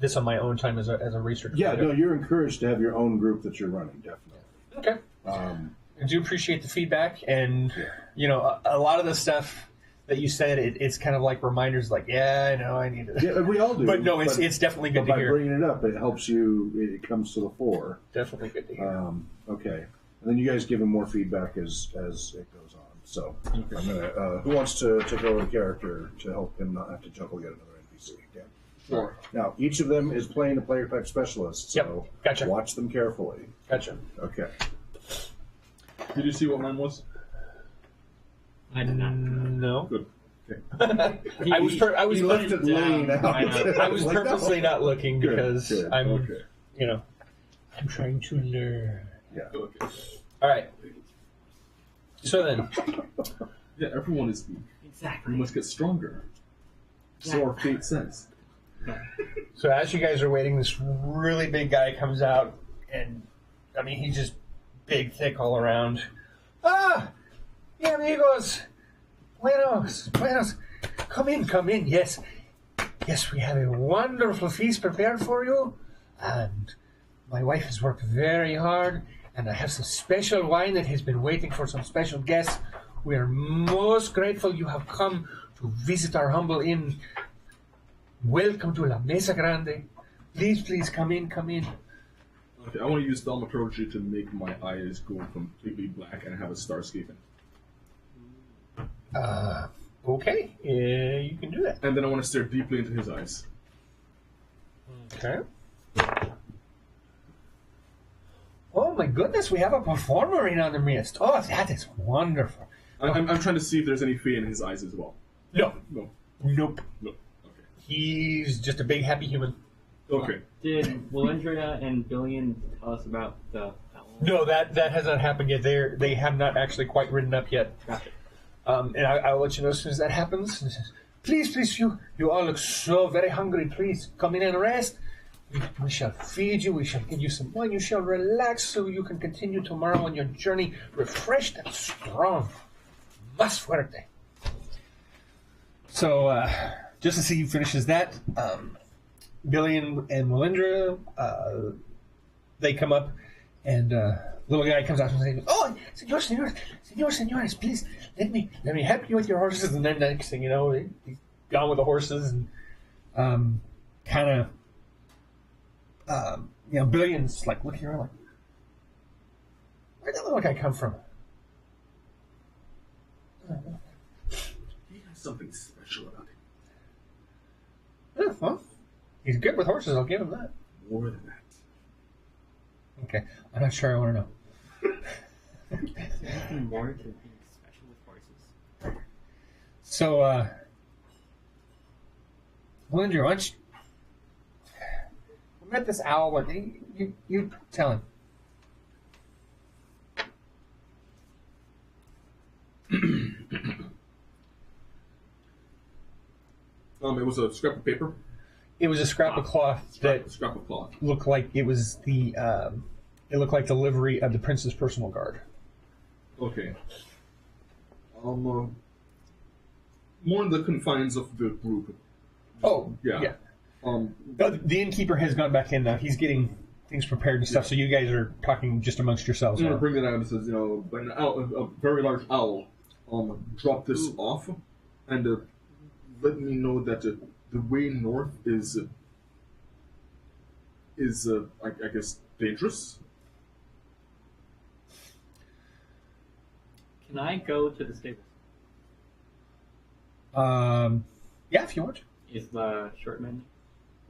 this on my own time as a researcher. Yeah, no, you're encouraged to have your own group that you're running, definitely. Okay. I do appreciate the feedback, and a lot of the stuff that you said, it's kind of like reminders, I know I need to. Yeah, we all do. But no, it's definitely good to hear. By bringing it up, it helps you. It comes to the fore. Definitely good to hear. Okay, and then you guys give him more feedback as it goes on. So I'm gonna. Who wants to take over the character to help him not have to juggle yet another NPC? Yeah. Sure. Now each of them is playing a player type specialist. So Gotcha. Watch them carefully. Gotcha. Okay. Did you see what mine was? I did not. No. Good. Okay. I was He left it laying out. I was like, purposely not looking because Good. I'm Okay. I'm trying to learn. Yeah. Okay. All right. So then, Yeah, everyone is weak. Exactly. We must get stronger. So our fate says. so as you guys are waiting, this really big guy comes out, and he's just big, thick all around. Yeah, amigos. Buenos. Come in. Yes, we have a wonderful feast prepared for you, and my wife has worked very hard, and I have some special wine that has been waiting for some special guests. We are most grateful you have come to visit our humble inn. Welcome to La Mesa Grande. Please come in. Okay, I want to use thaumaturgy to make my eyes go completely black and have a starscape in it. Okay, you can do that. And then I want to stare deeply into his eyes. Okay. Oh my goodness, we have a performer in on the mist. Oh, that is wonderful. I'm trying to see if there's any fear in his eyes as well. No. No. Nope. No. Okay. He's just a big happy human. Okay. Did Walendria and Billion tell us about the owl? No, that has not happened yet. They have not actually quite ridden up yet. Gotcha. And I'll let you know as soon as that happens. Please, you all look so very hungry. Please come in and rest. We shall feed you. We shall give you some wine. You shall relax so you can continue tomorrow on your journey refreshed and strong. Más fuerte. So, just as he finishes that, Billy and Walendra, they come up, and little guy comes out and says, "Oh, senores, please let me help you with your horses." And then next thing you know, he's gone with the horses, and kind of, Billion's like looking around, like, where'd that little guy come from? He has something special about him. Yeah, well, he's good with horses. I'll give him that. More than that. Okay, I'm not sure I want to know. Is there anything more to being special with horses? So, Blinder, why don't you... I met this owl one. You tell him. It was a scrap of paper. It was a scrap of cloth Scrap of cloth. looked like it was the. It looked like the livery of the prince's personal guard. Okay. More in the confines of the group. Oh, Yeah. yeah. The innkeeper has gone back in now. He's getting things prepared and stuff. So you guys are talking just amongst yourselves. I'm now. gonna bring it out and says, an owl, a very large owl, dropped this off, and let me know that the way north is I guess dangerous. Can I go to the stables? Yeah, if you want. Is the short man?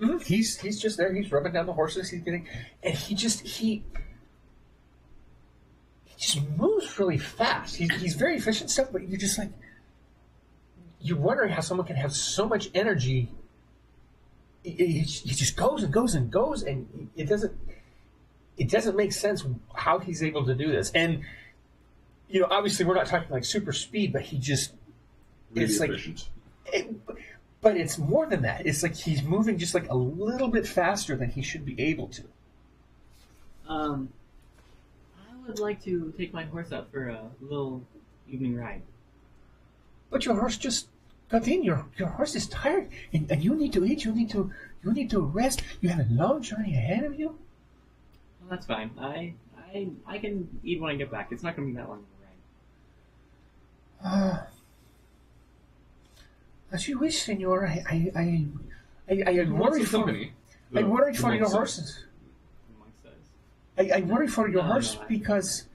Mm-hmm. He's just there. He's rubbing down the horses. He's getting, and he just moves really fast. He's very efficient stuff, but you're just like, you're wondering how someone can have so much energy. He just goes and goes and goes, and it doesn't make sense how he's able to do this. And obviously we're not talking like super speed, but he just Really it's efficient. But it's more than that. It's like he's moving just like a little bit faster than he should be able to. I would like to take my horse out for a little evening ride. But your horse just got in. Your horse is tired, and you need to eat. You need to rest. You have a long journey ahead of you. Well, that's fine. I can eat when I get back. It's not going to be that long of a ride. As you wish, Senor. I worry for company. I worry for the your monk horses. The monk says. I worry for your No, horse no, because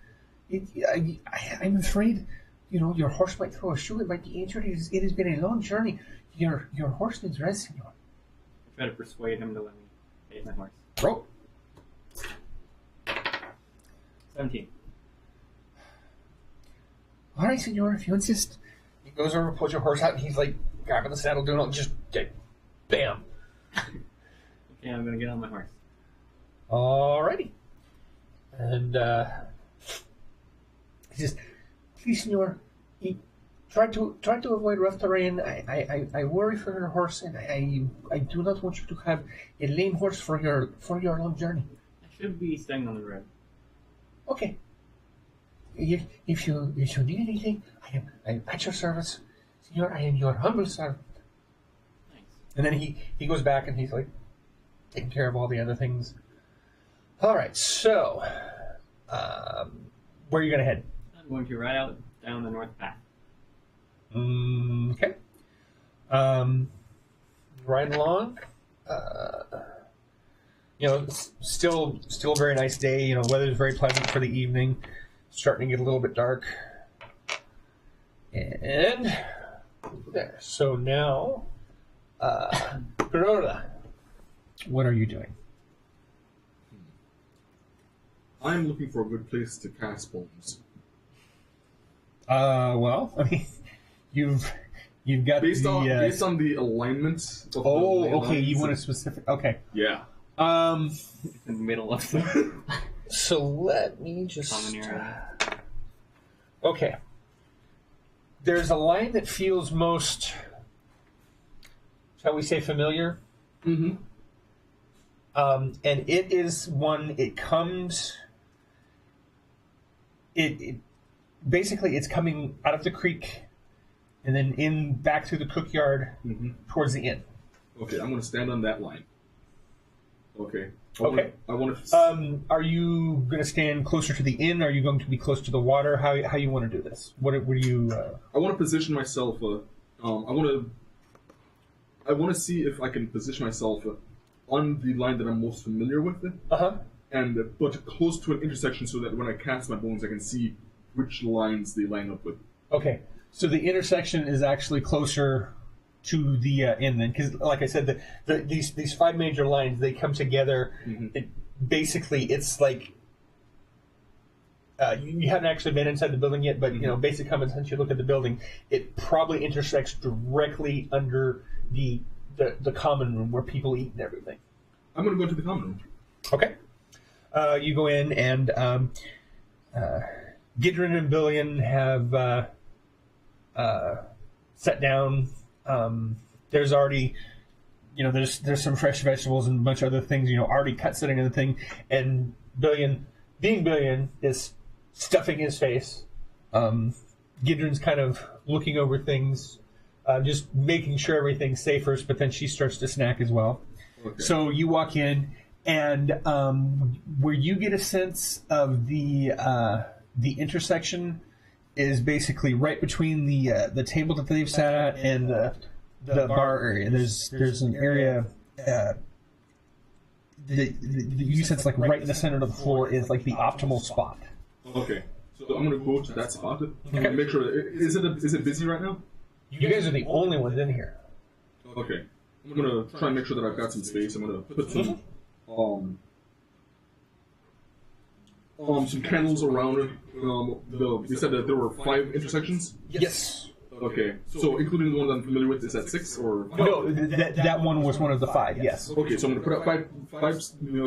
I'm afraid, your horse might throw a shoe. It might be injured. It has been a long journey. Your horse needs rest, Senor. I try to persuade him to let me take my horse. Rope. 17. All right, Senor, if you insist. He goes over, pulls your horse out, and he's like grabbing the saddle, doing all just bam. Okay, I'm going to get on my horse. Alrighty. And he says, please, Senor, try to avoid rough terrain. I worry for your horse, and I do not want you to have a lame horse for your long journey. I should be staying on the road. Okay. If you need anything, I am at your service. Senor, I am your humble servant. Thanks. And then he goes back and he's like taking care of all the other things. All right, so where are you going to head? I'm going to ride out down the north path. Okay. Riding along. Still a very nice day. Weather's very pleasant for the evening. Starting to get a little bit dark. And there. So now, Corona, what are you doing? I'm looking for a good place to cast bones. Well, I mean, you've got Based the on the alignment of the oh, ley okay. lines. You want a specific? Okay. Yeah. It's in the middle of the So let me just. common area. Okay. There's a line that feels most, shall we say, familiar. Mm-hmm. And it is one. It comes. It basically it's coming out of the creek, and then back through the cookyard towards the inn. Okay, I'm going to stand on that line. Okay. Okay. I want to. Are you going to stand closer to the inn? Are you going to be close to the water? How you want to do this? What do you? I want to position myself. I want to see if I can position myself on the line that I'm most familiar with, and but close to an intersection so that when I cast my bones, I can see which lines they line up with. Okay, so the intersection is actually closer to the inn then, because like I said, these five major lines, they come together. Basically, it's like you haven't actually been inside the building yet, but basic common sense, you look at the building, it probably intersects directly under the the common room where people eat and everything. I'm going to go into the common room. Okay. You go in, and Gidrin and Billion have sat down. There's already, there's some fresh vegetables and a bunch of other things, already cut sitting in the thing. And Billion, being Billion, is stuffing his face. Gidrin's kind of looking over things, just making sure everything's safe first, but then she starts to snack as well. Okay. So you walk in, and where you get a sense of the intersection is basically right between the table that they've sat at and the bar area. There's an area that you sense like right in the center of the floor is like the optimal spot. Okay. So I'm going to go to that spot. Okay. Make sure. Is it busy right now? You guys are the only ones in here. Okay. I'm going to try and make sure that I've got some space. I'm going to put some candles around it. You said that there were 5 intersections? Yes. Okay. So including the one that I'm familiar with, is that 6 or? No, that one was one of the 5. Yes. Okay, so I'm going to put up five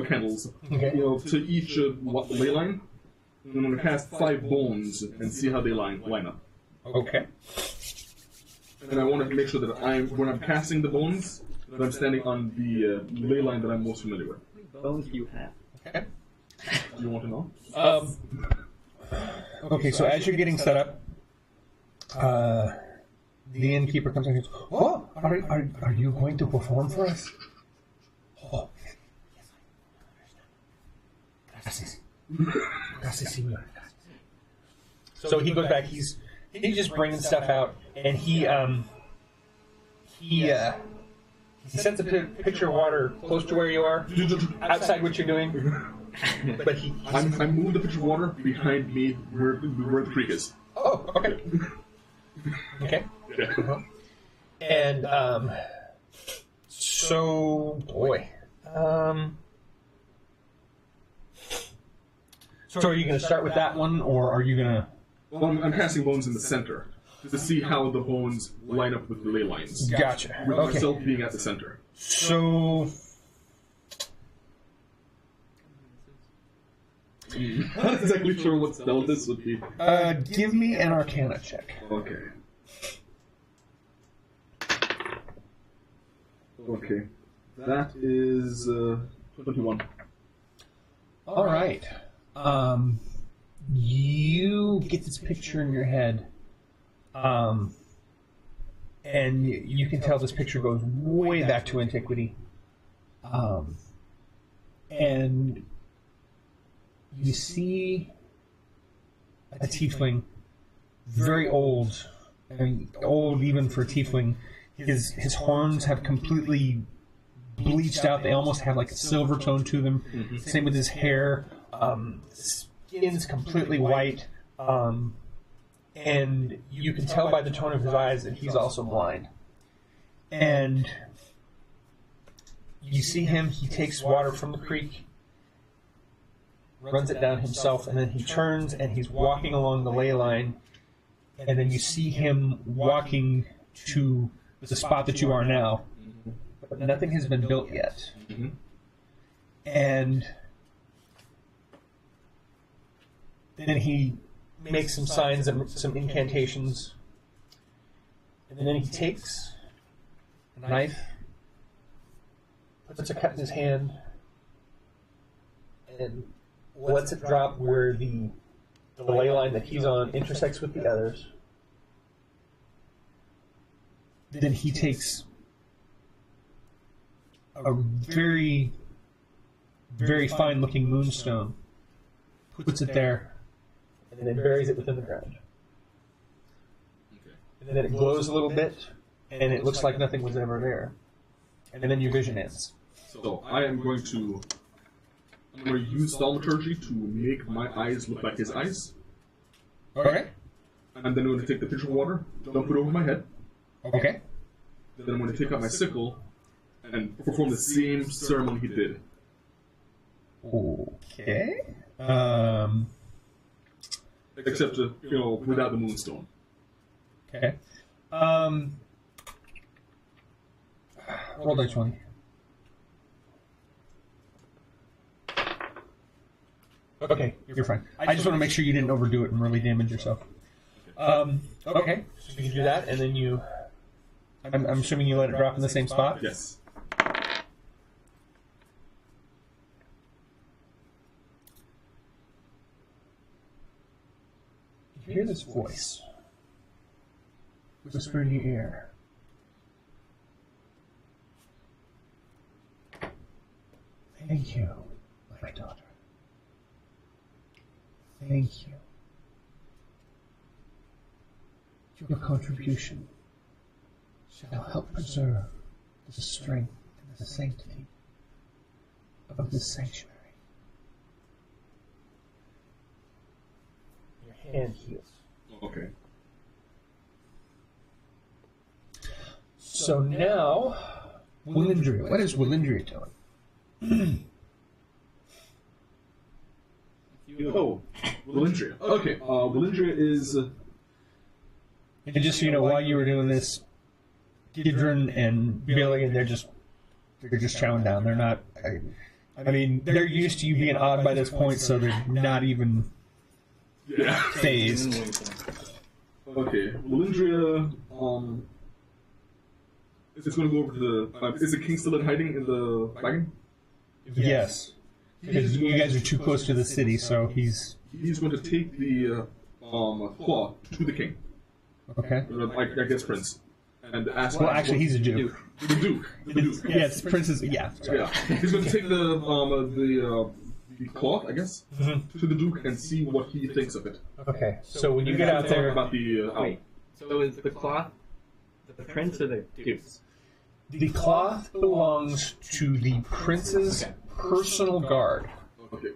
candles. Okay. To each ley line. And I'm going to cast 5 bones and see how they line up. Okay. And I want to make sure that when I'm casting the bones, that I'm standing on the ley line that I'm most familiar with. How many bones do you have? Okay. You want to know? Okay, so as you're getting set up, the innkeeper comes in and goes, "Oh, are you going to perform for us?" Oh, yes, I understand. Gracias, señor. So he goes back. He's just bringing stuff out, and he sets a picture of water close to where you are, outside what you're doing. But I moved the pitcher of water behind me where the creek is. Oh, okay. Okay. Yeah. And so boy. So are you going to start with that one, or are you going to? Well, I'm casting bones in the center to see how the bones line up with the ley lines. Gotcha. With Okay. myself being at the center. So. I'm not exactly sure what spell this would be. Give me an Arcana check. Okay. Okay. That is 21. All right. You get this picture in your head, and you can tell this picture goes way back to antiquity. And you see a tiefling, very old, and old even for a tiefling. His horns have completely bleached out. They almost have like a silver tone to them. Mm-hmm. Same with his hair. Skin's completely white. And you can tell by the tone of his eyes that he's also blind. And you see him, he takes water from the creek, runs it down himself, and then he turns and he's walking along the ley line, and then you see him walking to the spot that you are now, but nothing has been built yet. Mm-hmm. And then he makes some signs and some incantations, and then he takes a knife, puts a cut in his hand, and lets it drop where the ley line that he's on intersects with the others. Then he takes a very, very fine-looking moonstone, puts it there, and then buries it within the ground. Okay. And then it glows a little bit, and it looks like nothing was ever there. And then your vision ends. So I am going to use thaumaturgy to make my eyes look like his eyes. Okay. And then I'm going to take the pitcher of water, dump it over my head. Okay. Then I'm going to take out my sickle and perform the same ceremony he did. Okay. Except, without the moonstone. Okay. Roll dice 20. Okay, you're fine. I just want to make sure you didn't overdo it and really damage yourself. Okay, so you do that, and then you... I'm assuming you let it drop in the same spot? Yes. You hear this voice whisper in your ear. Thank you, my daughter. Thank you. Your contribution shall help preserve the strength and the sanctity of this sanctuary. Your hand heals. Okay. So now, Willindria. What is Willindria doing? Oh, Willindria. Okay, Willindria is... And just so you know, while you were doing this, Gidron and Billy, and they're just chowing down. They're not... I mean, they're used to you being odd by this point, so they're not even phased. Okay, Willindria, is going to go over to the... is the king still in hiding in the wagon? Yes. Because you guys are too close to the city, so he's... He's going to take the claw to the king. Okay. I guess prince. And ask... Well, actually, he's a duke. The duke. The duke. Yeah, it's prince's... Yeah. Sorry. Yeah. He's going to take the cloth, I guess, to the duke and see what he thinks of it. Okay. So when you get out there... About the... Wait, so is the cloth the prince or the duke's? The cloth belongs to the prince's personal guard. Okay.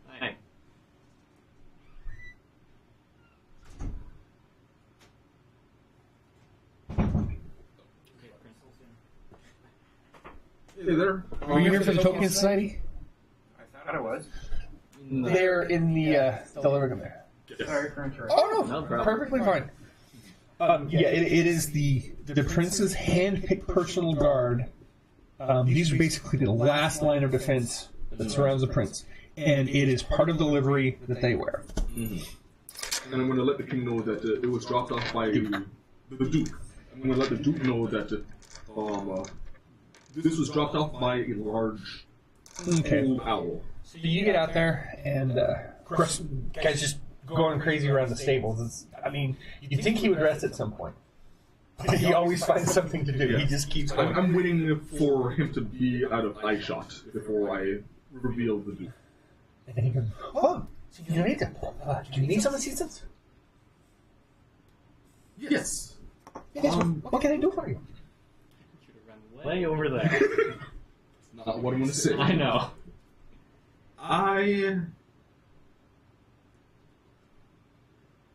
Hi. Hey there. Are you here for the Token Society? I thought it was. They're in the living room there. Sorry for interrupting. Oh, No no, problem. perfectly fine. Yeah, it is the prince's hand-picked personal guard. These are basically the last line of defense that surrounds the prince, and it is part of the livery that they wear. And I'm going to let the king know that it was dropped off by the duke. I'm going to let the duke know that this was dropped off by a large old owl. So you get out there, and of course, guys just going crazy around the stables. I mean, you'd think he would rest at some point. But he always finds something to do. Yeah. He just keeps going. I'm waiting for him to be out of eye shot before I reveal the duke. And then he goes, "Oh, so you need to, do you need some assistance? Yes. Yes, what can I do for you?" Way over there. That's not what I'm going to say. I know.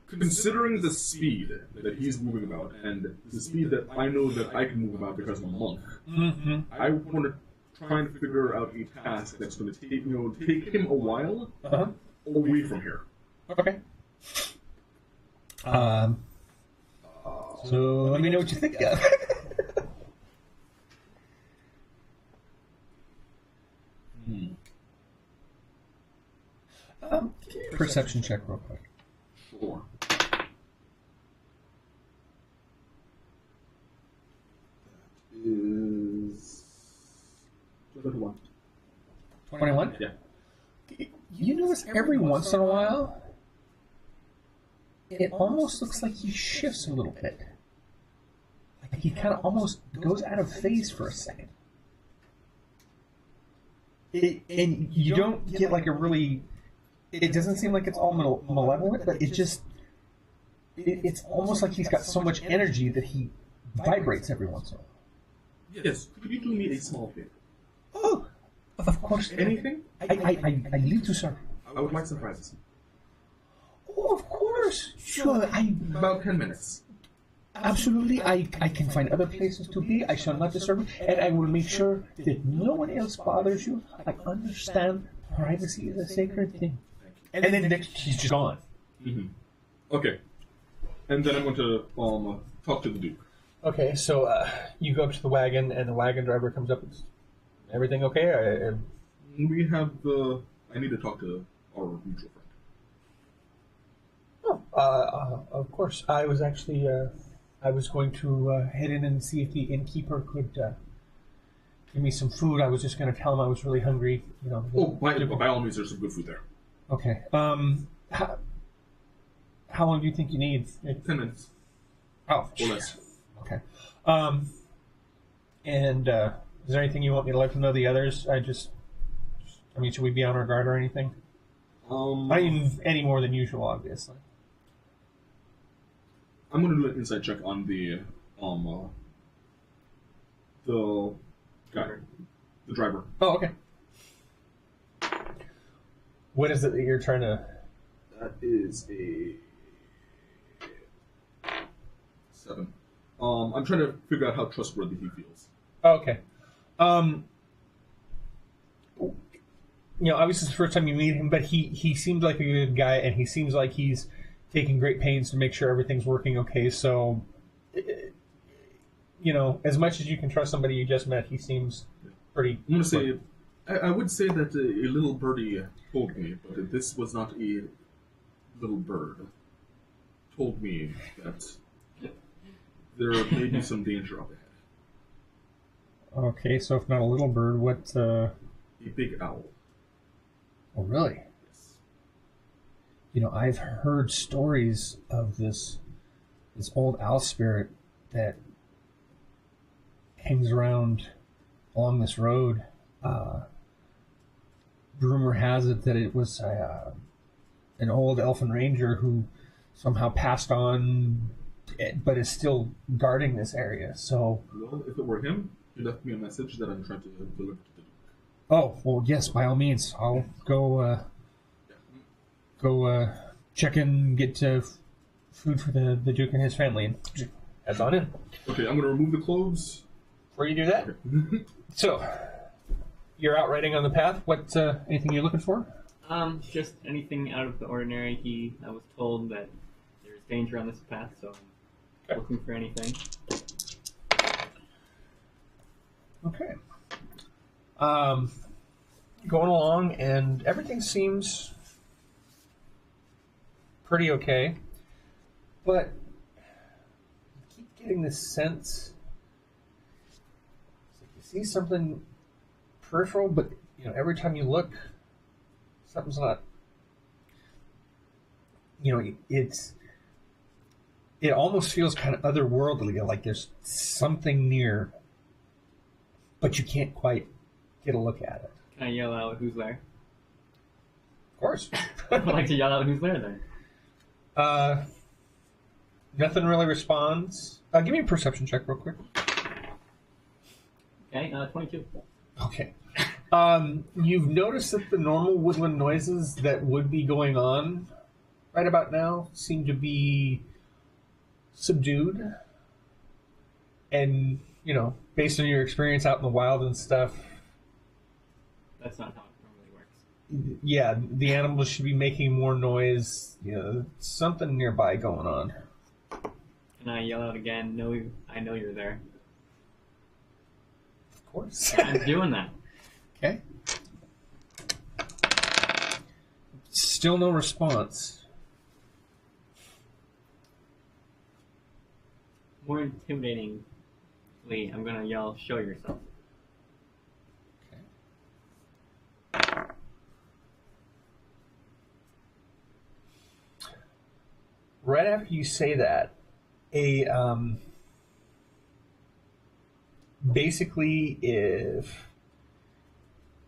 Considering the speed that he's moving about, and the speed that I know that I can move about because I'm a monk, I want to try and figure out a task that's going to take him a while away from here. Okay. So let me know what you think of. Perception check real quick. Sure. That is 21. 21? Yeah. You notice every once in a while, it almost looks like he shifts a little bit. Like he kind of almost goes out of phase for a second. And you don't get like a really... It doesn't seem like it's all malevolent, but it just... It's almost like he's got so much energy that he vibrates every once in a while. Yes. Could you do me a small favor? Oh, of course. Anything? I need to serve. I would like some prizes. Oh, of course. Sure, About 10 minutes. absolutely. I can find other places to be. I shall not disturb you, and I will make sure that no one else bothers you. I understand privacy is a sacred thing. And then next, he's just gone. Okay. And then I'm going to talk to the Duke. Okay, so you go up to the wagon, and the wagon driver comes up. Everything okay? We have I need to talk to our mutual friend. Of course. I was actually, I was going to head in and see if the innkeeper could give me some food. I was just going to tell him I was really hungry. You know. By all means, there's some good food there. Okay. How long do you think you need? 10 minutes. Oh, or less. Okay. And is there anything you want me to let them know the others? I mean, should we be on our guard or anything? I mean, any more than usual, obviously. I'm going to do an inside check on the guy, the driver. Oh, okay. What is it that you're trying to... That is a 7. I'm trying to figure out how trustworthy he feels. Okay. You know, obviously it's the first time you meet him, but he seems like a good guy, and he seems like he's taking great pains to make sure everything's working okay. So, you know, as much as you can trust somebody you just met, he seems pretty... I'm going to say, I would say that a little birdie told me, but this was not a little bird. Told me that there may be some danger up ahead. Okay, so if not a little bird, what... A big owl. Oh, really? Yes. You know, I've heard stories of this old owl spirit that hangs around along this road. Rumor has it that it was an old elfin ranger who somehow passed on, but is still guarding this area. So, Well, if it were him, he left me a message that I'm trying to deliver to the Duke. oh well, yes, by all means, I'll go check in, get food for the Duke and his family, and head on in. Okay, I'm going to remove the clothes. Before you do that, so you're out riding on the path. What anything you're looking for? Just anything out of the ordinary. I was told that there's danger on this path, so I'm looking for anything. Okay. Going along, and everything seems pretty okay, but I keep getting this sense it's like you see something peripheral, but you know every time you look, something's not. You know, it almost feels kind of otherworldly, like there's something near, but you can't quite get a look at it. Can I yell out who's there? Of course. I'd like to yell out who's there then. Nothing really responds. Give me a perception check real quick. Okay, 22. Okay. You've noticed that the normal woodland noises that would be going on right about now seem to be subdued. And, you know, based on your experience out in the wild and stuff, That's not how it normally works. yeah, the animals should be making more noise. You know, something nearby going on. Can I yell out again? No, I know you're there. Of course. I'm doing that. Okay. Still no response. More intimidatingly, I'm gonna yell, "Show yourself." Right after you say that, basically, if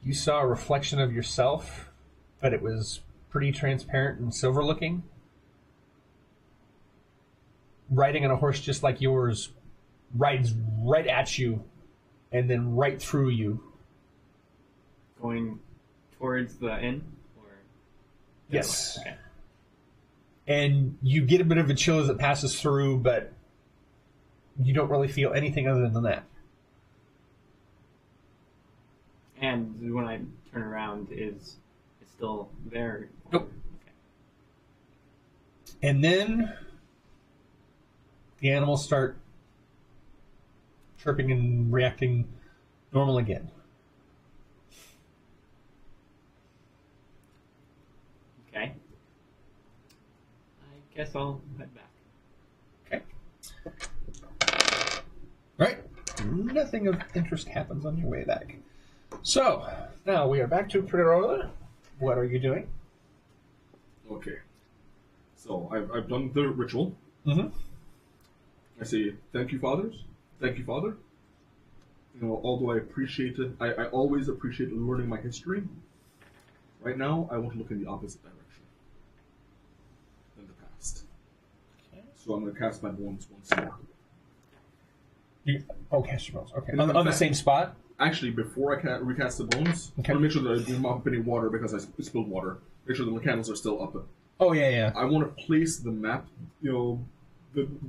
you saw a reflection of yourself, but it was pretty transparent and silver looking, riding on a horse just like yours, rides right at you and then right through you. Going towards the inn? Or Yes. Okay. And you get a bit of a chill as it passes through, but you don't really feel anything other than that. And when I turn around, is it still there? Nope. Okay. And then the animals start chirping and reacting normal again. Okay. I guess I'll head back. Okay. Right. Nothing of interest happens on your way back. So, now we are back to Prirola. What are you doing? Okay. So I've done the ritual. Mm-hmm. I say, thank you, fathers. Thank you, Father. You know, although I appreciate it, I always appreciate learning my history. Right now, I want to look in the opposite direction than the past. Okay. So I'm going to cast my bones once more. Cast your bones. Okay. In On the fact- same spot? Actually, before I recast the bones, Okay. I want to make sure that I didn't mop up any water because I spilled water. Make sure the candles are still up. Oh, yeah. I want to place the map. You know,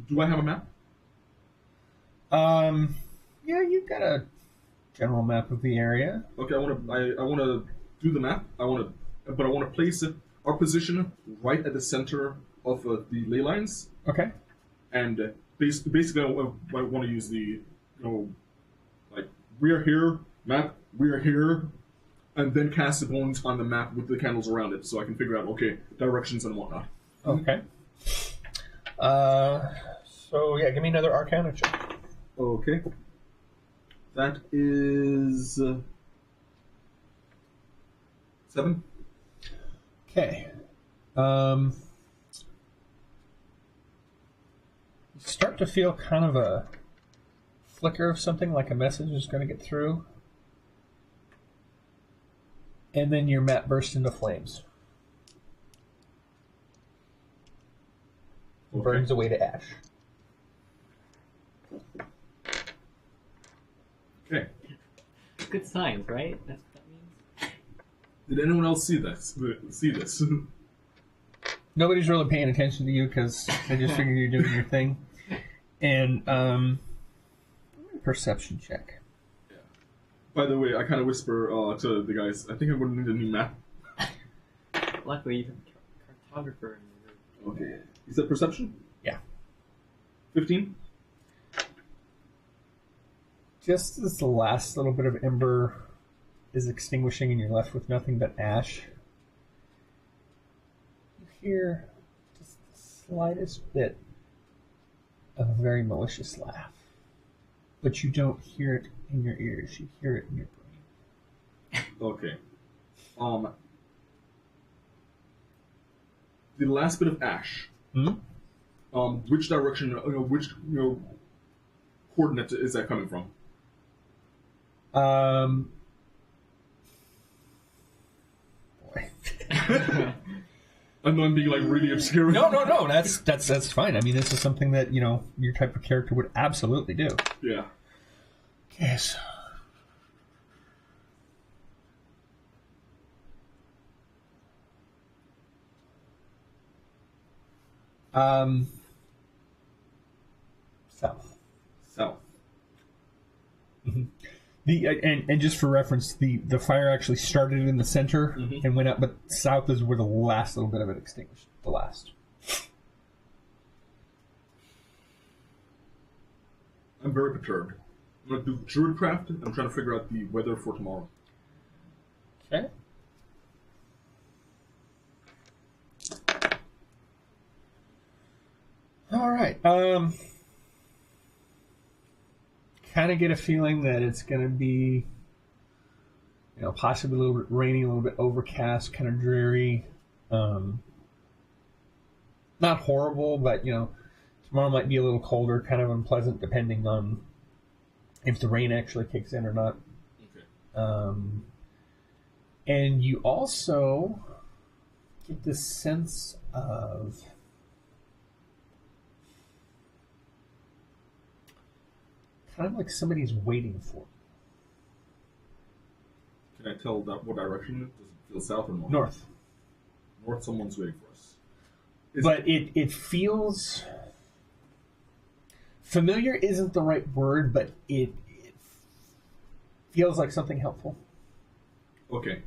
do I have a map? Yeah, you've got a general map of the area. Okay, I want to do the map. but I want to place our position right at the center of the ley lines, Okay. and basically I want to use the like we are here map. We are here, and then cast the bones on the map with the candles around it, so I can figure out directions and whatnot. Okay. So yeah, give me another Arcana check. Okay. That is 7. Okay. You start to feel kind of a flicker of something, like a message is going to get through. And then your map bursts into flames. Okay. Burns away to ash. Okay. Good signs, right? That's what that means. Did anyone else see this? Nobody's really paying attention to you because they just figure you're doing your thing. And perception check. By the way, I kind of whisper to the guys, I think I'm going to need a new map. Luckily, you have a cartographer in the group. Okay. Is that perception? Yeah. 15? Just as the last little bit of ember is extinguishing and you're left with nothing but ash, you hear just the slightest bit of a very malicious laugh. But you don't hear it in your ears, you hear it in your brain. Okay. The last bit of ash. Hmm? Which direction, which coordinate is that coming from? Boy. I know I'm being like really obscure. No. That's fine. I mean, this is something that your type of character would absolutely do. Yeah. Yes. South. South. Mm-hmm. And just for reference, the fire actually started in the center and went up, but south is where the last little bit of it extinguished. The last. I'm very perturbed. I'm going to do Druidcraft. I'm trying to figure out the weather for tomorrow. Okay. All right. Kind of get a feeling that it's going to be, possibly a little bit rainy, a little bit overcast, kind of dreary. Not horrible, but tomorrow might be a little colder, kind of unpleasant, depending on if the rain actually kicks in or not. Okay. And you also get this sense of kind of like somebody's waiting for you. Can I tell that what direction? Does it feel south or north? North. North, someone's waiting for us. But it feels familiar isn't the right word, but it feels like something helpful. Okay.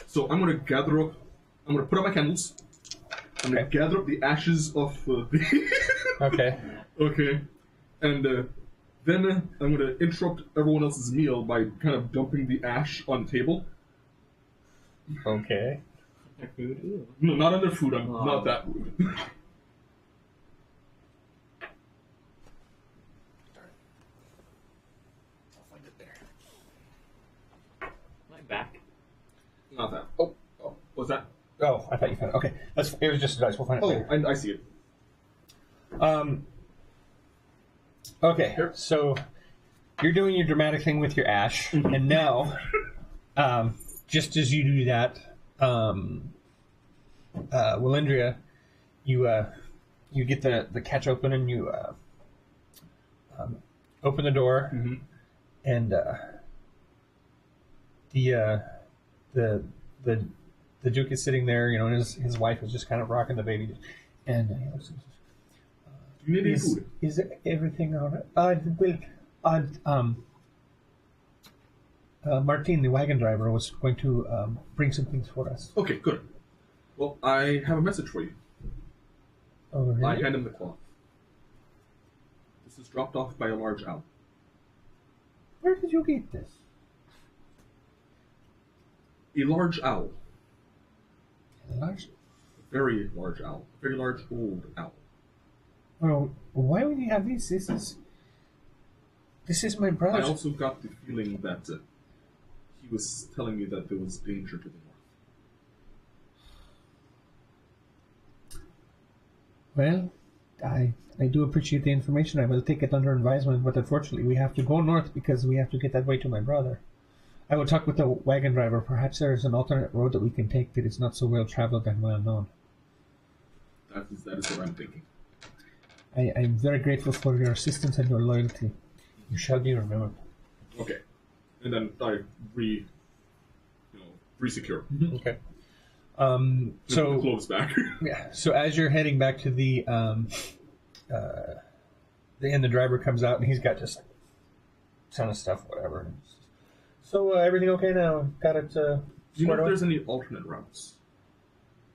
So I'm going to gather up. I'm going to put up my candles. I'm going to gather up the ashes of the. Okay. Okay. And Then I'm going to interrupt everyone else's meal by kind of dumping the ash on the table. Okay. Their food? Ew. No, not on their food. I'm not that rude. I'll find it there. My back. Not that. Oh, what's that? Oh, I thought you found it. Okay, it was just a dice. We'll find it later. I see it. Okay, so you're doing your dramatic thing with your ash, and now, just as you do that, Willendria, you get the catch open and you open the door, and the Duke is sitting there, and his wife is just kind of rocking the baby, and he looks. Do you need any food? Is everything all right? Martin, the wagon driver, was going to bring some things for us. Okay, good. Well, I have a message for you. Oh, really? I hand him the cloth. This is dropped off by a large owl. Where did you get this? A large owl. A large. A very large owl. A very large old owl. Well, why would you have this? This is my brother. I also got the feeling that he was telling me that there was danger to the north. Well, I do appreciate the information. I will take it under advisement, but unfortunately we have to go north because we have to get that way to my brother. I will talk with the wagon driver. Perhaps there is an alternate road that we can take that is not so well traveled and well known. That is what I'm thinking. I'm very grateful for your assistance and your loyalty. You shall be remembered. Okay. And then I re-secure. Okay. Put the So clothes back. yeah. So as you're heading back to the driver comes out and he's got just like a ton of stuff, whatever. So everything okay now? Got it. Do you know squared if away? there's any alternate routes?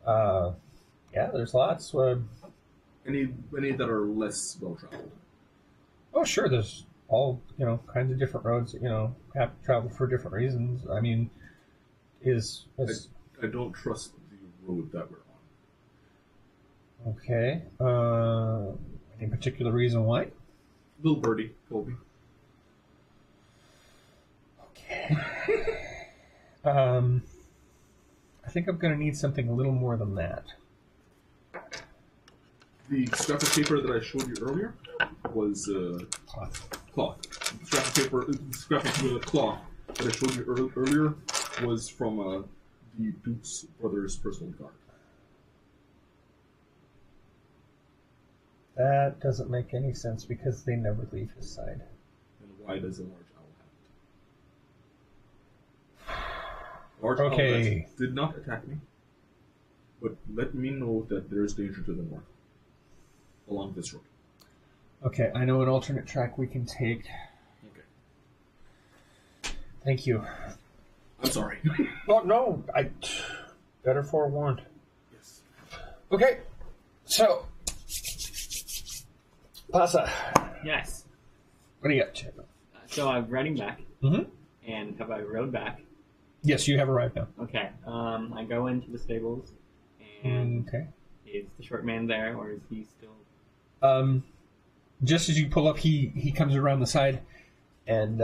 Yeah, there's lots. Any that are less well traveled? Oh, sure. There's all kinds of different roads that have to travel for different reasons. I mean, I don't trust the road that we're on. okay. Any particular reason why? Little birdie told me. Okay. I think I'm going to need something a little more than that. The scrap of paper that I showed you earlier was cloth. The scrap of cloth that I showed you earlier was from the Duke's brother's personal guard. That doesn't make any sense because they never leave his side. And why does a large owl have it? Large owl Okay. that did not attack me, but let me know that there is danger to the north along this road. Okay, I know an alternate track we can take. Okay. Thank you. I'm sorry. Oh, no, I better forewarned. Yes. Okay, so Pasa, Yes. what do you got, Chip? So I'm riding back, Mm-hmm. and have I rode back? Yes, you have arrived now. Okay. I go into the stables, and Okay. is the short man there, or is he still? Just as you pull up, he comes around the side, and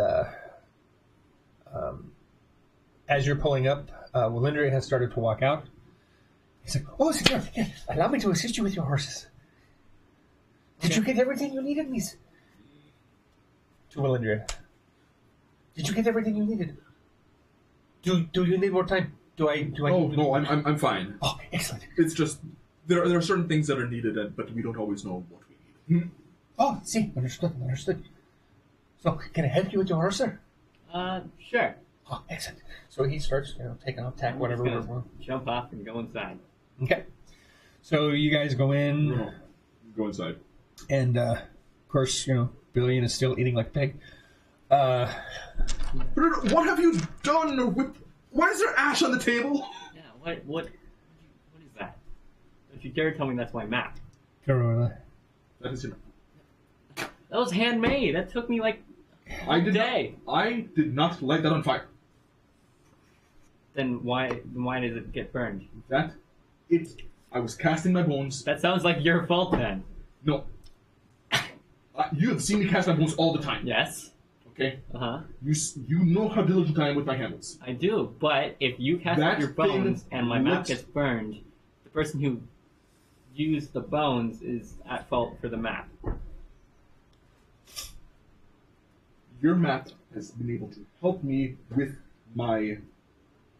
as you're pulling up, Willendria has started to walk out. He's like, "Oh, senor, allow me to assist you with your horses. Did you get everything you needed, miss?" To Willendria. Did you get everything you needed? Do you need more time? Do I? Oh no, I'm fine. Oh, excellent. It's just there are certain things that are needed, but we don't always know what we need. Oh, see, understood. So, can I help you with your horse, sir? Sure. Oh, excellent. So he starts, taking off tack, whatever. I'm just gonna jump off and go inside. Okay. So you guys go in, No, go inside. and of course, Billion is still eating like a pig. But what have you done with? Why is there ash on the table? Yeah. What is that? Don't you dare tell me that's my map. Corona. That is That was handmade. That took me like I a did day. I did not light that on fire. Then why does it get burned? I was casting my bones. That sounds like your fault then. No. You have seen me cast my bones all the time. Yes. Okay? Uh-huh. You know how diligent I am with my handles. I do, but if you cast That your bones thing and my map lit- gets burned, the person who used the bones is at fault for the map. Your map has been able to help me with my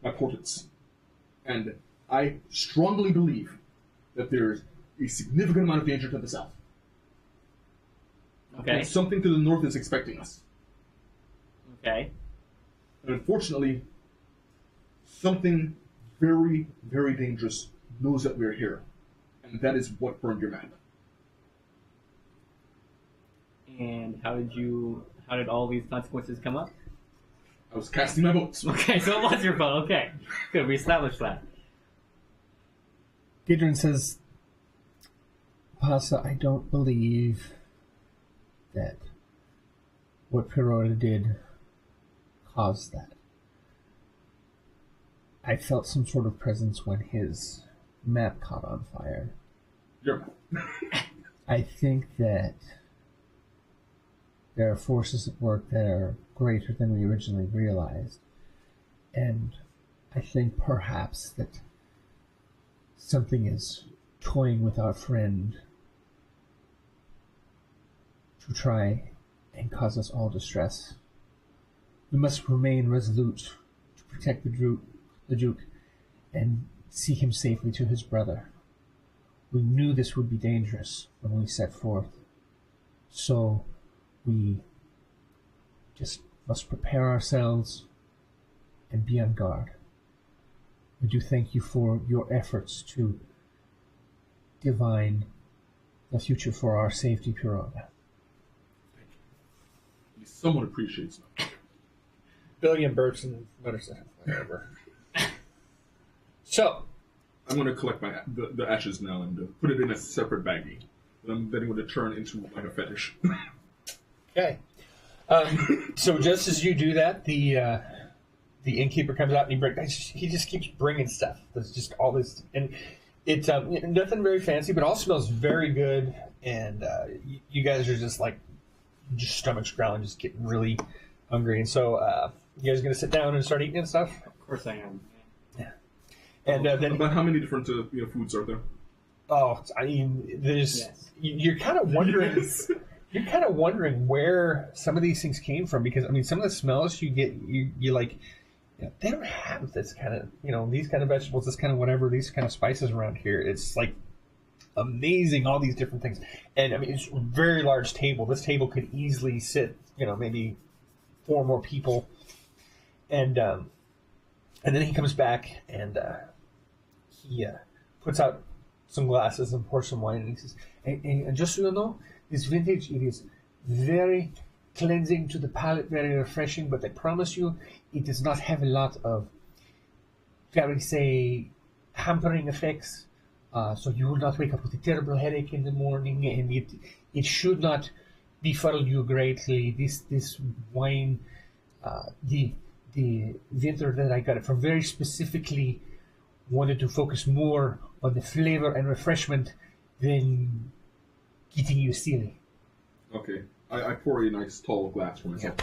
portraits. And I strongly believe that there's a significant amount of danger to the south. Okay. And something to the north is expecting us. Okay. And unfortunately, something very, very dangerous knows that we're here. And that is what burned your map. And how did all these consequences come up? I was casting my bones. Okay, so it was your fault. Okay. Good, we established that. Gidron says, Pasa, I don't believe that what Pirora did caused that. I felt some sort of presence when his map caught on fire. Your map. I think that there are forces at work that are greater than we originally realized. And I think perhaps that something is toying with our friend to try and cause us all distress. We must remain resolute to protect the Duke, and see him safely to his brother. We knew this would be dangerous when we set forth, so we just must prepare ourselves and be on guard. We do thank you for your efforts to divine the future for our safety, Pirona. Someone appreciates me. Billion burps and mutters whatever. So, I'm going to collect the ashes now and put it in a separate baggie. And I'm then going to turn into like a fetish. okay. So just as you do that, the innkeeper comes out and he just keeps bringing stuff. There's just all this, and it's nothing very fancy, but all smells very good. And you guys are just like, your stomach's growling, just getting really hungry. And so you guys are gonna sit down and start eating and stuff. Of course I am. Yeah. And then about how many different foods are there? Oh, I mean, there's. Yes. You're kind of wondering. You're kind of wondering where some of these things came from, because I mean, some of the smells you get, you like, they don't have this kind of, these kind of vegetables, this kind of whatever, these kind of spices around here. It's like amazing, all these different things. And I mean, it's a very large table. This table could easily sit, maybe 4 more people. And then he comes back and he puts out some glasses and pours some wine, and he says, and just so you know, this vintage, it is very cleansing to the palate, very refreshing, but I promise you, it does not have a lot of, shall we say, hampering effects. So you will not wake up with a terrible headache in the morning, and it should not befuddle you greatly. This wine, the winter that I got it from, very specifically wanted to focus more on the flavor and refreshment than getting you silly. Okay, I pour a nice tall glass for myself.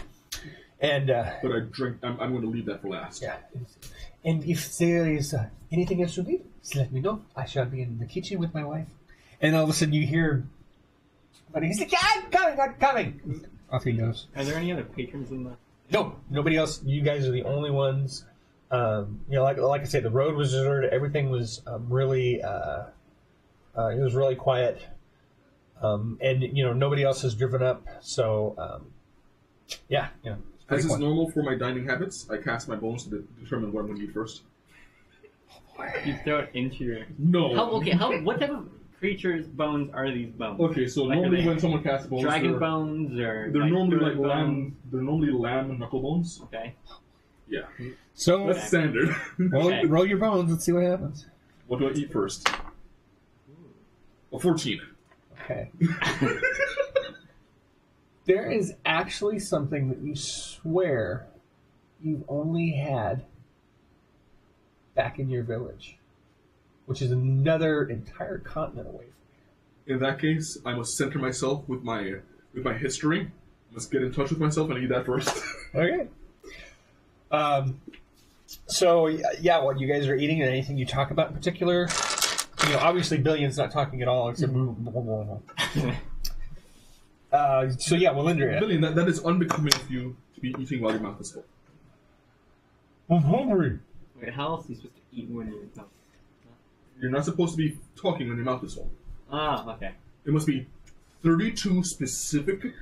And but I drink. I'm going to leave that for last. yeah. And if there is anything else you need, just let me know. I shall be in the kitchen with my wife. And all of a sudden you hear, but he's like, "Yeah, I'm coming." Off he goes. Are there any other patrons in the? No, nobody else. You guys are the only ones. Like I said, the road was deserted. Everything was really, it was really quiet. And nobody else has driven up. So, yeah, As is quiet. normal for my dining habits, I cast my bones to determine what I'm going to eat first. You throw it into your. No. What type of creatures' bones are these bones? Okay, so Like, are normally they when someone casts bones, Dragon bones or they're normally like bird bones? lamb. They're normally lamb and knuckle bones. Okay. Yeah, So, that's standard. roll your bones. Let's see what happens. What do I eat first? A 14. Okay. There is actually something that you swear you've only had back in your village, which is another entire continent away from In that case, I must center myself with my history. I must get in touch with myself and eat that first. here. Okay. So, yeah, what you guys are eating and anything you talk about in particular? You know, obviously Billion's not talking at all, except... so, yeah, Walindria. Billion, that is unbecoming of you to be eating while your mouth is full. I'm hungry. Wait, how else are you supposed to eat when you're not? You're not supposed to be talking when your mouth is full. Ah, okay. It must be 32 specific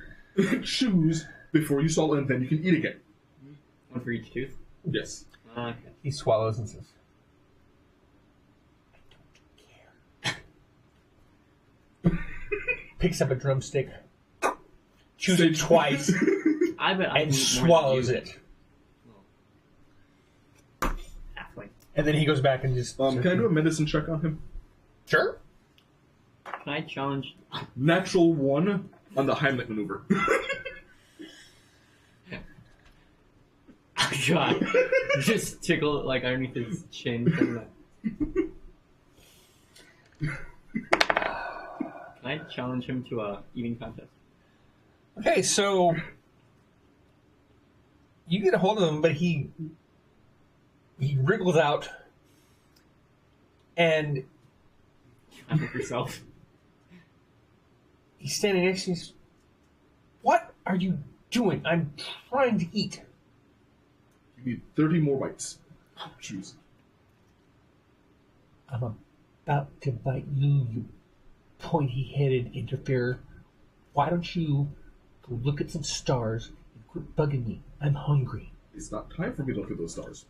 chews before you swallow, and then you can eat again. One for each tooth? Yes. Okay. He swallows and says, I don't care. Picks up a drumstick, chews it twice, I bet I and can eat more than swallows you. it. Halfway. And then he goes back and just... Can I do a medicine check on him? Sure. Can I challenge? Natural 1 on the Heimlich maneuver. Oh god! Just tickle it like underneath his chin. Can I challenge him to a eating contest? Okay, so you get a hold of him, but he wriggles out, and Handle yourself. he's standing next to you. What are you doing? I'm trying to eat. You need 30 more bites. Choose. I'm about to bite you, you pointy-headed interferer. Why don't you go look at some stars and quit bugging me? I'm hungry. It's not time for me to look at those stars.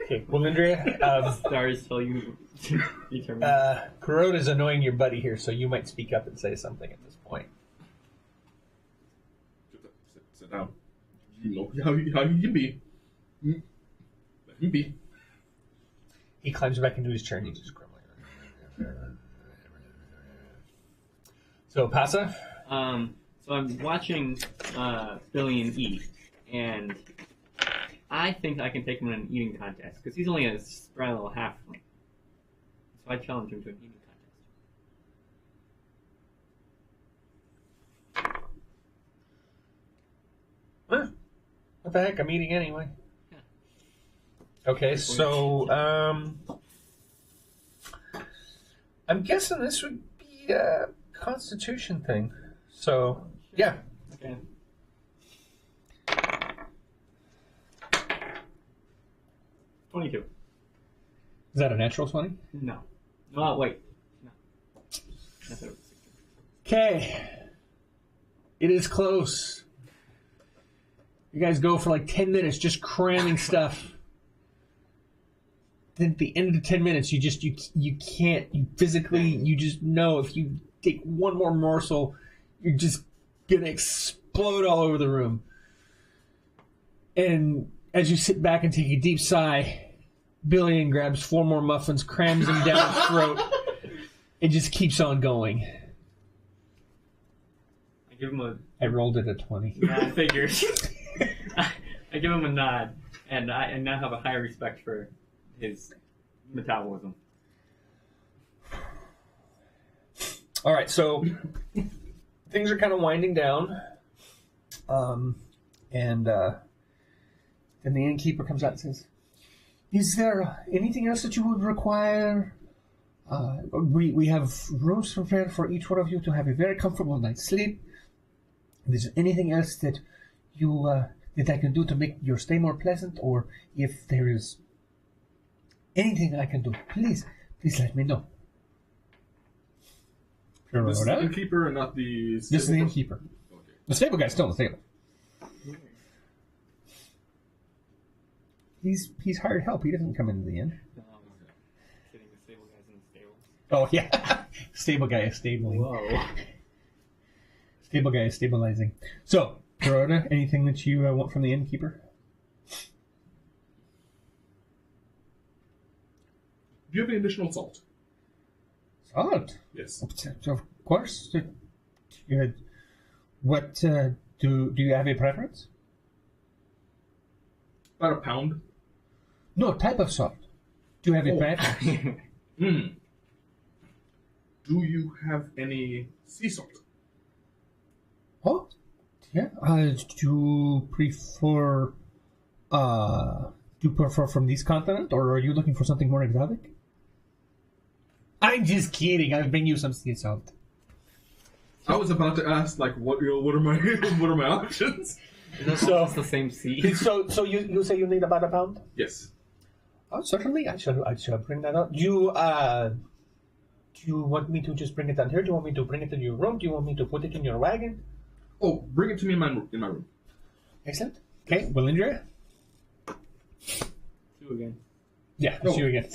Okay, well, Andrea, Stars tell you to determine. Kuroda's annoying your buddy here, so you might speak up and say something at this point. Sit down. You know how you can be. Let him be. He climbs back into his chair and he's just grumbling. So, Pasa? So I'm watching Billion eat, and I think I can take him in an eating contest because he's only a spry little halfling. So I challenge him to an eating contest. Huh. What the heck? I'm eating anyway. Okay, so I'm guessing this would be a Constitution thing. So yeah. Okay. $22. Is that a natural 20? No. Oh wait. No. I thought it was 16. Okay. It is close. You guys go for like 10 minutes just cramming stuff. Then at the end of the 10 minutes, you just know if you take one more morsel, you're just gonna explode all over the room. And as you sit back and take a deep sigh, Billion grabs 4 more muffins, crams them down his throat, and just keeps on going. I give him a. I rolled it at 20. Yeah, I figured. I give him a nod, and I now have a higher respect for his metabolism. All right, so things are kind of winding down, and then the innkeeper comes out and says, "Is there anything else that you would require? We have rooms prepared for each one of you to have a very comfortable night's sleep. Is there anything else that you that I can do to make your stay more pleasant, or if there is anything I can do, please let me know." This is the innkeeper and not the... This is the innkeeper. Okay. The stable guy's still on the table. He's hired help. He doesn't come into the inn. Kidding, the stable guy's in the stable. Oh, yeah. Stable guy is stabling. Whoa. Stable guy is stabilizing. So, Kuroda, anything that you want from the innkeeper? Do you have any additional salt? Salt. Yes. Of course. You had What do you have a preference? About a pound. No, type of salt. Do you have a preference? Do you have any sea salt? Oh, yeah. Do you prefer from this continent, or are you looking for something more exotic? I'm just kidding. I'll bring you some sea salt. I was about to ask, like, what are my what are my options? So it's the same seed. So you say you need about a pound? Yes. Oh, certainly. I shall bring that up. Do you want me to just bring it down here? Do you want me to bring it to your room? Do you want me to put it in your wagon? Oh, bring it to me in my room. Excellent. Okay, well, Indra? 2 again. Yeah, it's you again.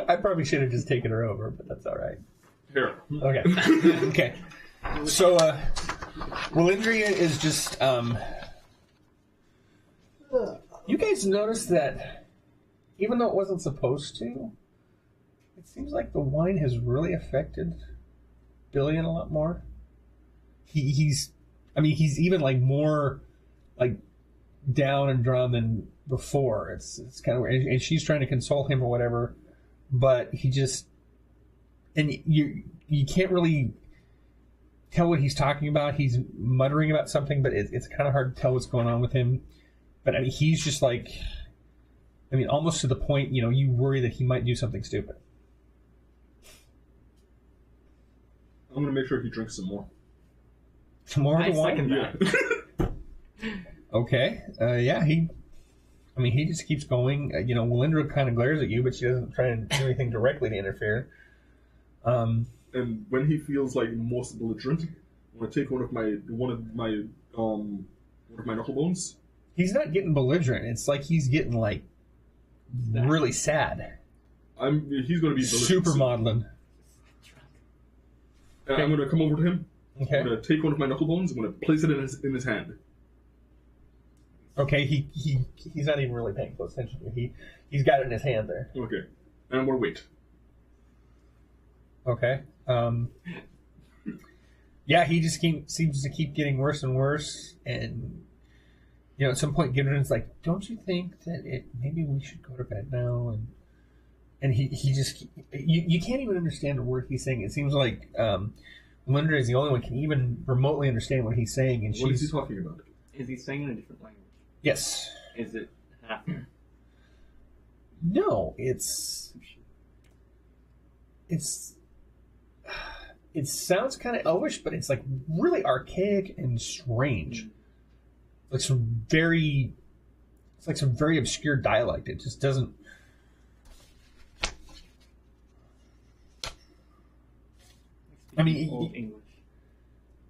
I probably should have just taken her over, but that's all right. Here. Okay. Okay. So, Wilindria is just, you guys notice that even though it wasn't supposed to, it seems like the wine has really affected Billion a lot more. He's even like more like down and drawn than before. It's kind of weird. And she's trying to console him or whatever, but he just, and you can't really tell what he's talking about. He's muttering about something, but it's kind of hard to tell what's going on with him. But I mean, he's just like, almost to the point, you worry that he might do something stupid. I'm gonna make sure he drinks some more. Some more of I the wine? second that. Okay. Yeah, he just keeps going. Walindra kind of glares at you, but she doesn't try and do anything directly to interfere. And when he feels like most belligerent, I'm gonna take one of my knuckle bones. He's not getting belligerent. It's like he's getting like really sad. He's gonna be belligerent. Super maudlin. And I'm gonna come over to him. Okay. I'm gonna take one of my knuckle bones. I'm gonna place it in his hand. Okay. He's not even really paying close attention to you. He's got it in his hand there. Okay. And I'm gonna wait. Okay. Yeah, he just seems to keep getting worse and worse, and at some point, Gidron's like, "Don't you think that maybe we should go to bed now?" And he just you can't even understand a word he's saying. It seems like Linda is the only one who can even remotely understand what he's saying, and what is he talking about? Is he saying in a different language? Yes. Is it half? No, it sounds kind of elvish, but it's like really archaic and strange. Like some very obscure dialect. It just doesn't. Old English.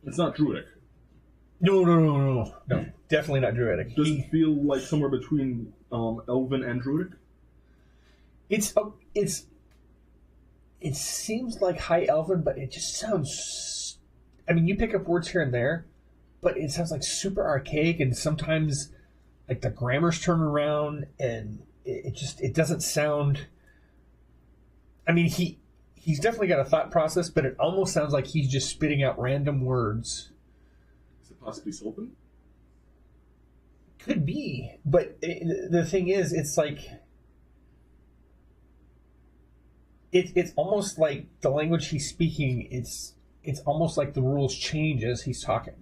It's not Druidic. No. Definitely not Druidic. Does it feel like somewhere between Elven and Druidic? It seems like High Elven, but it just sounds. You pick up words here and there, but it sounds like super archaic, and sometimes like the grammar's turn around, and it doesn't sound. He's definitely got a thought process, but it almost sounds like he's just spitting out random words. Is it possibly Sylvan? Could be, but the thing is, it's like it's almost like the language he's speaking. It's almost like the rules change as he's talking.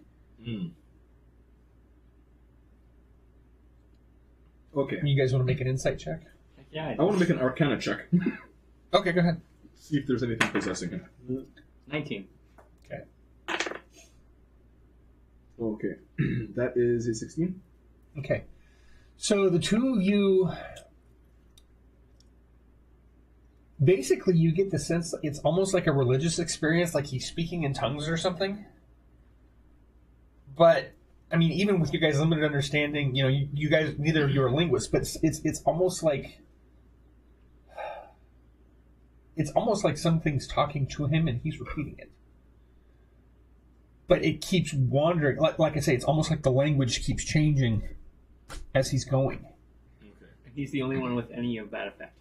Okay. You guys want to make an insight check? Yeah. I want to make an Arcana check. Okay, go ahead. See if there's anything possessing him. 19. Okay. Okay. That is a 16. Okay. So the two of you, basically you get the sense it's almost like a religious experience, like he's speaking in tongues or something. But, even with you guys' limited understanding, you guys, neither of you are linguists, but it's almost like something's talking to him and he's repeating it. But it keeps wandering. Like I say, it's almost like the language keeps changing as he's going. Okay. He's the only one with any of that effect.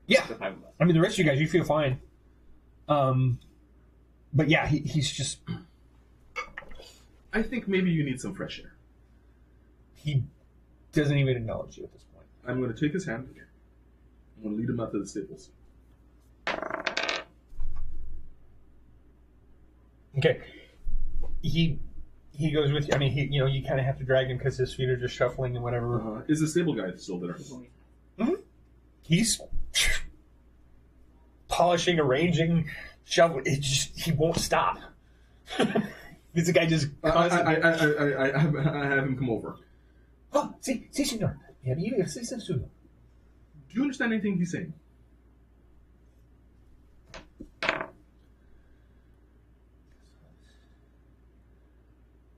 Yeah. The 5 of us. The rest of you guys, you feel fine. But yeah, he's just. I think maybe you need some fresh air. He doesn't even acknowledge you at this point. I'm going to take his hand. I'm going to lead him out to the stables. Okay. He goes with you. I mean, you kind of have to drag him because his feet are just shuffling and whatever. Is the stable guy still there? Mm-hmm. He's polishing, arranging, shoveling. He won't stop. This guy just. I have him come over. Oh, sí, señor. Do you understand anything he's saying?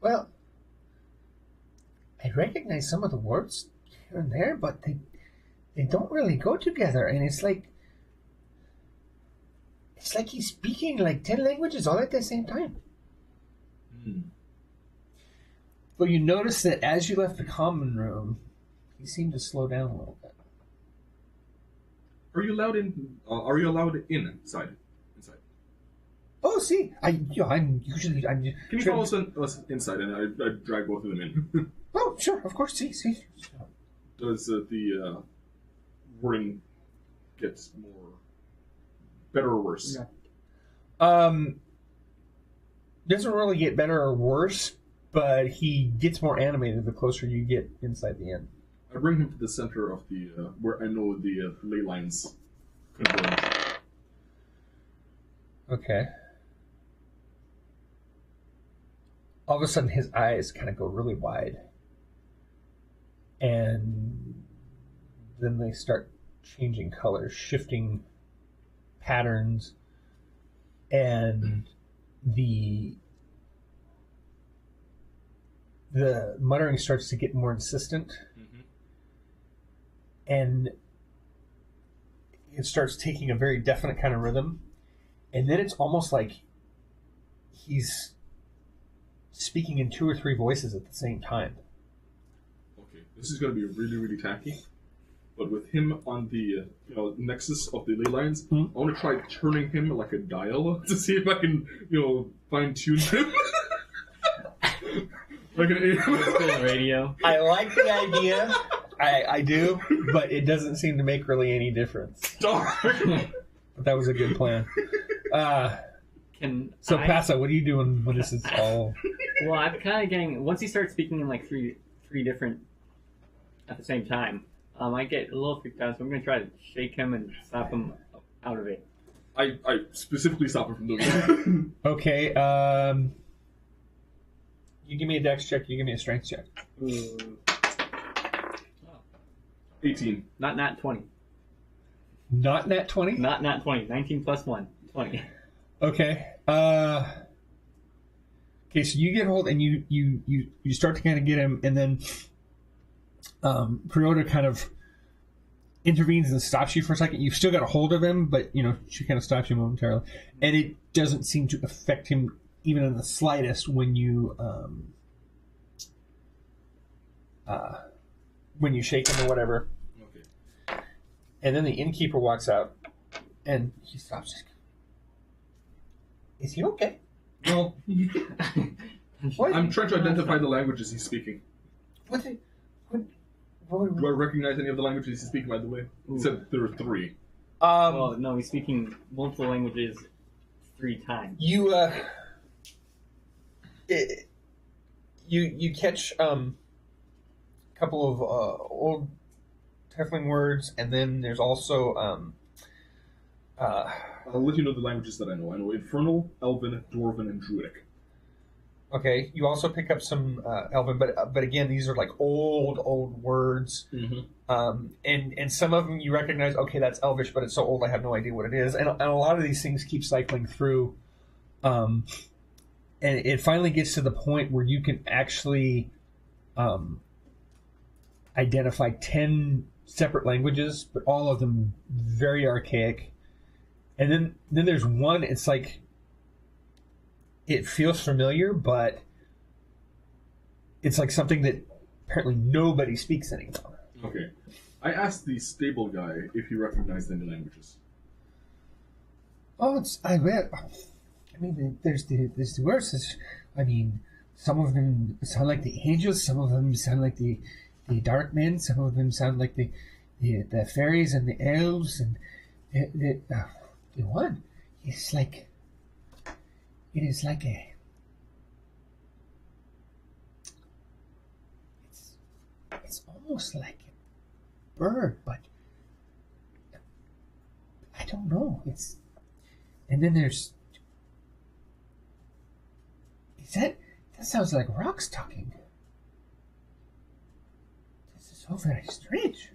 Well, I recognize some of the words here and there, but they don't really go together, and it's like he's speaking like 10 languages all at the same time. But you notice that as you left the common room, he seemed to slow down a little bit. Are you allowed in? Are you allowed inside? Oh, see, I'm usually. Can you follow us inside, and I drag both of them in? Oh, sure, of course. See. Does the wording get better or worse? Doesn't really get better or worse, but he gets more animated the closer you get inside the inn. I bring him to the center of the where I know the ley lines converge. Okay. All of a sudden, his eyes kind of go really wide, and then they start changing colors, shifting patterns, and the muttering starts to get more insistent, and it starts taking a very definite kind of rhythm, and then it's almost like he's speaking in 2 or 3 voices at the same time. Okay, this is going to be really, really tacky. But with him on the nexus of the ley lines, I want to try turning him like a dial to see if I can fine tune him. Like an radio. I like the idea. I do, but it doesn't seem to make really any difference. Darn. But that was a good plan. Passa, what are you doing when this is all? Well, I'm kind of getting. Once he starts speaking in like three different at the same time, I get a little freaked out. So I'm going to try to shake him and stop him out of it. I specifically stop him from doing that. Okay. You give me a dex check. You give me a strength check. 18. Not nat 20. Not nat 20. Not nat 20. 19 plus 1. 20. Okay. Okay, so you get hold and you start to kind of get him, and then Perota kind of intervenes and stops you for a second. You've still got a hold of him, but she kind of stops you momentarily, and it doesn't seem to affect him even in the slightest when you shake him or whatever. Okay. And then the innkeeper walks out, and he stops. Is he okay? No. What? I'm trying to identify the languages he's speaking. What? Do I recognize any of the languages he's speaking, by the way? He said there were 3. Well, no, he's speaking multiple languages 3 times. You catch a couple of old Tiefling words, and then there's also I'll let you know the languages that I know. I know Infernal, Elven, Dwarven, and Druidic. Okay, you also pick up some Elven, but again, these are like old words, and some of them you recognize. Okay, that's Elvish, but it's so old I have no idea what it is. And a lot of these things keep cycling through, and it finally gets to the point where you can actually identify 10 separate languages, but all of them very archaic. And then there's one. It's like it feels familiar, but it's like something that apparently nobody speaks anymore. Okay. I asked the stable guy if he recognized any languages. Oh, I mean, there's the words. I mean, some of them sound like the angels, some of them sound like the dark men, some of them sound like the fairies and the elves, and the one is like, it is like it's almost like a bird, but I don't know. And then there's, that sounds like rocks talking. This is so very strange.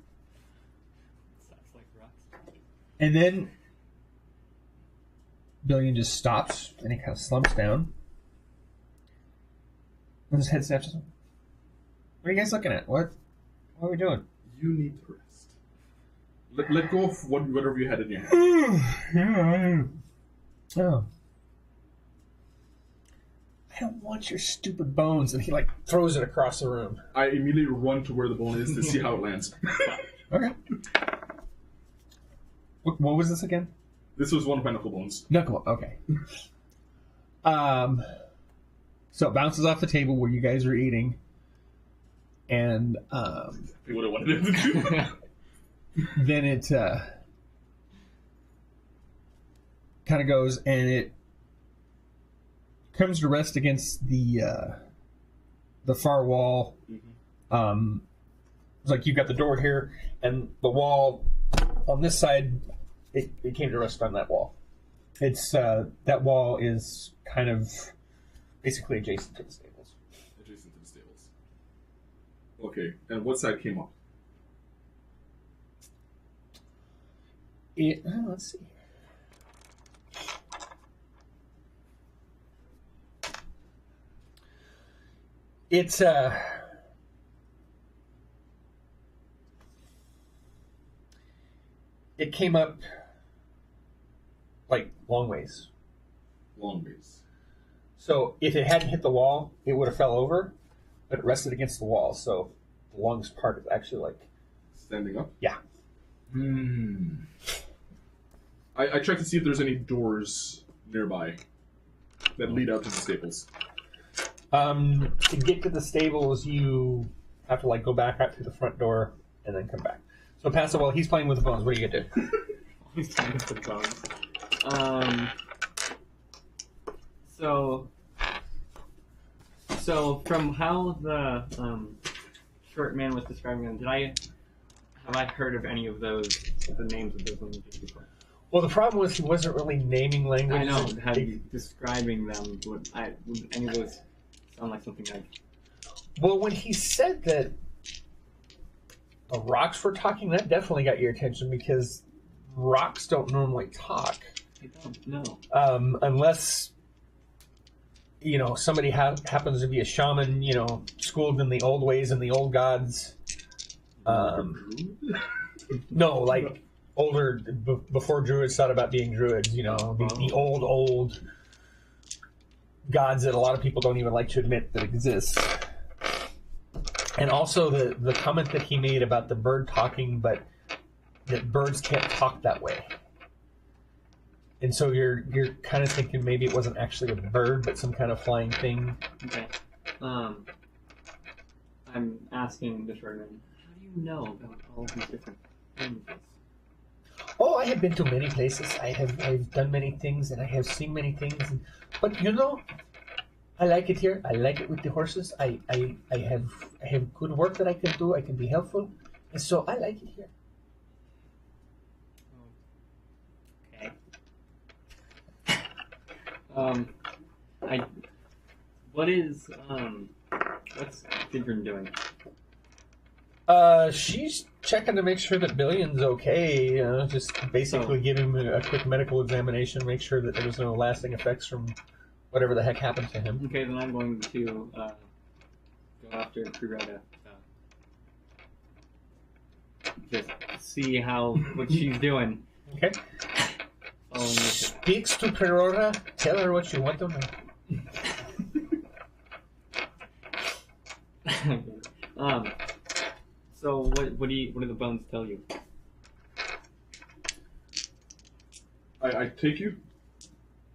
Sounds like rocks. And then Billion just stops and he kind of slumps down. And his head snaps. What are you guys looking at? What are we doing? You need to rest. Let go of whatever you had in your hand. Oh. I don't want your stupid bones. And he like throws it across the room. I immediately run to where the bone is to see how it lands. Okay. What was this again? This was one of my knuckle bones. Knuckle. Okay. So it bounces off the table where you guys are eating, and Exactly what I wanted it to do. then it kind of goes and it comes to rest against the far wall. Mm-hmm. It's like you've got the door here, and the wall on this side. It came to rest on that wall. It's that wall is kind of basically adjacent to the stables. Adjacent to the stables. Okay, and what side came up? Let's see. It's it came up like long ways. Long ways. So if it hadn't hit the wall, it would have fell over, but it rested against the wall. So the longest part is actually like Standing up? yeah. I checked to see if there's any doors nearby that lead out to the stables. To get to the stables, you have to like go back out through the front door and then come back. So pass it while he's playing with the bones. What are you gonna do? He's playing with the bones. So from how the short man was describing them, have I heard of any of those, the names of those languages before? Well, the problem was he wasn't really naming languages. I know. How you describing them? Would any of those sound like something like? Well, when he said that the rocks were talking, that definitely got your attention because rocks don't normally talk. I don't know. Unless, somebody happens to be a shaman, schooled in the old ways and the old gods. No, like older, before druids thought about being druids, the old gods that a lot of people don't even like to admit that exist. And also the comment that he made about the bird talking, but that birds can't talk that way. And so you're kind of thinking maybe it wasn't actually a bird, but some kind of flying thing. Okay. I'm asking the short man, how do you know about all these different languages? Oh, I have been to many places. I've done many things, and I have seen many things. But I like it here. I like it with the horses. I have good work that I can do. I can be helpful, and so I like it here. Okay. What's Gidron doing? She's checking to make sure that Billion's okay. Just basically give him a quick medical examination, make sure that there was no lasting effects from whatever the heck happened to him. Okay, then I'm going to go after Kureta. Just see what she's doing. Okay. Speaks to Perora. Tell her what you want to know. So what do the bones tell you? I take you.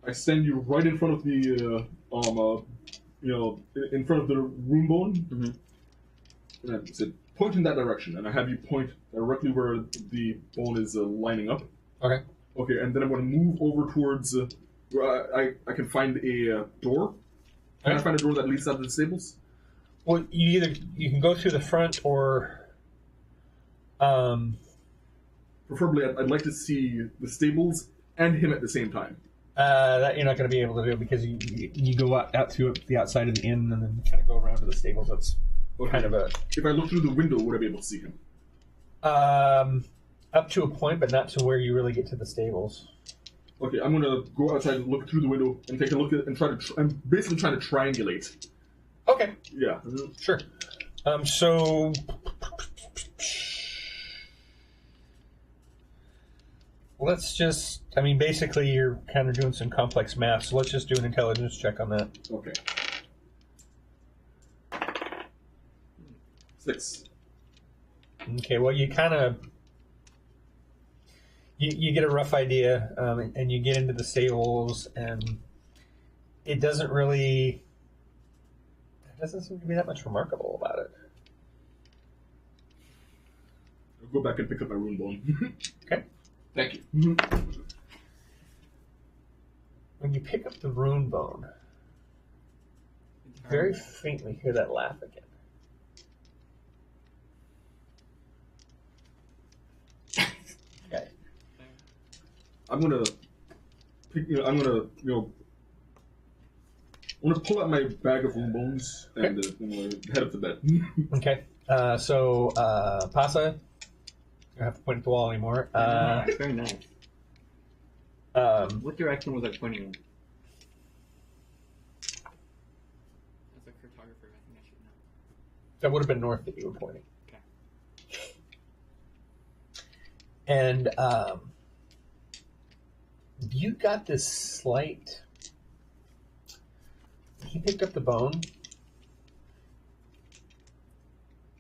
I stand you right in front of the in front of the rune bone. Mm-hmm. And I said, point in that direction, and I have you point directly where the bone is lining up. Okay. Okay, and then I'm going to move over towards where I can find a door. Can I find a door that leads out to the stables? Well, you can go through the front or. Preferably, I'd like to see the stables and him at the same time. That you're not going to be able to do because you go out through the outside of the inn and then kind of go around to the stables. That's kind of a. If I look through the window, would I be able to see him? Up to a point, but not to where you really get to the stables. Okay, I'm going to go outside and look through the window and take a look at and try to. I'm basically trying to triangulate. Okay. Yeah. Sure. So. Let's just. I mean, basically, you're kind of doing some complex math, so let's just do an intelligence check on that. Okay. 6. Okay, well, you kind of. You get a rough idea, and you get into the stables, and it doesn't seem to be that much remarkable about it. I'll go back and pick up my rune bone. Okay. Thank you. When you pick up the rune bone, you very faintly hear that laugh again. Okay. I'm gonna pull out my bag of rune bones and head up to bed. Okay. So Pasa, you don't have to point at the wall anymore. Very nice. What direction was I pointing in? As a cartographer, I think I should know. That would have been north that you were pointing. Okay. And you got this slight. He picked up the bone.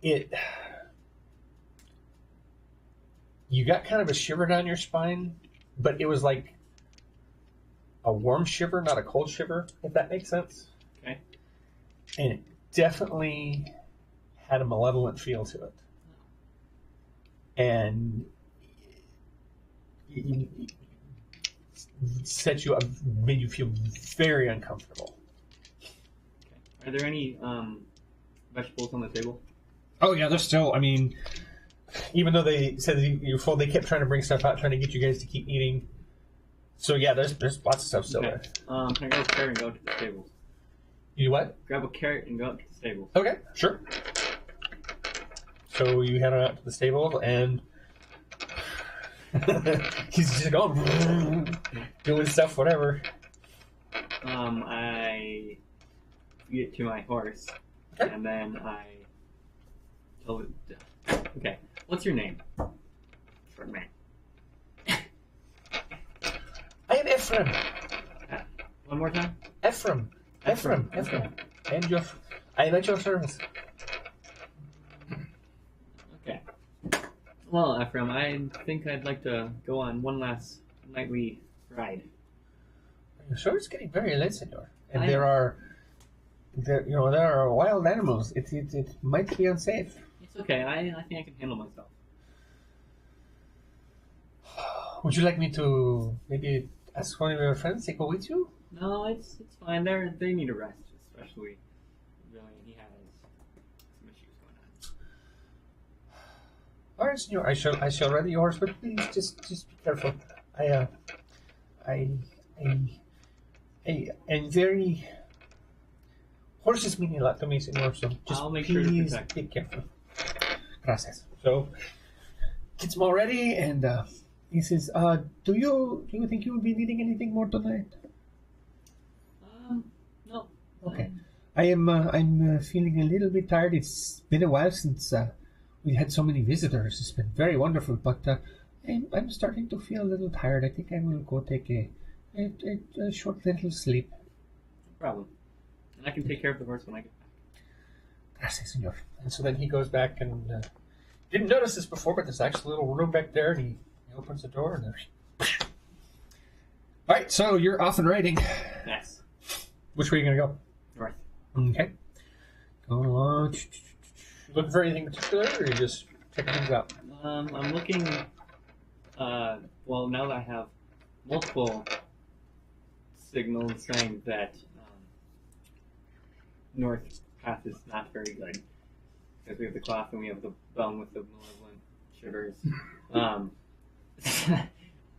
You got kind of a shiver down your spine, but it was like a warm shiver, not a cold shiver, if that makes sense. Okay. And it definitely had a malevolent feel to it. And it set you up, made you feel very uncomfortable. Okay. Are there any vegetables on the table? Oh yeah, there's still. I mean, even though they said that you're full, they kept trying to bring stuff out, trying to get you guys to keep eating. So yeah, there's lots of stuff still there. Can I grab a carrot and go up to the stables? You do what? Grab a carrot and go up to the stables. Okay, sure. So you head on out to the stable, and he's just going, doing stuff, whatever. I get to my horse, Okay. and then I tell it. Okay, what's your name? Short man. I am Ephraim. One more time. Ephraim. And I am at your service. Okay. Well, Ephraim, I think I'd like to go on one last nightly ride. Are you sure it's getting very late, senor? And I- there are wild animals. It might be unsafe. It's okay. I think I can handle myself. Would you like me to maybe ask one of your friends to go with you? No, it's fine. They need a rest, especially really he has some issues going on. All right, senor. I shall ride your horse, but please just be careful. And very horses mean a lot to me, senor. So just I'll make sure to please protect. be careful. Gracias. So gets them all ready, and he says, "Do you think you will be needing anything more tonight?" No. Okay. I'm feeling a little bit tired. It's been a while since we had so many visitors. It's been very wonderful, but I'm starting to feel a little tired. I think I will go take a short little sleep. No problem. And I can take care of the horse when I get back. Gracias, senor. And so then he goes back and didn't notice this before, but there's actually a little room back there, and he opens the door and there's. All right, so you're off and riding. Yes. Which way are you gonna go? North. Okay. Going along. Looking for anything particular, or you just checking things out? I'm looking. Well, now that I have multiple signals saying that north path is not very good, because we have the cloth and we have the bone with the malevolent shivers,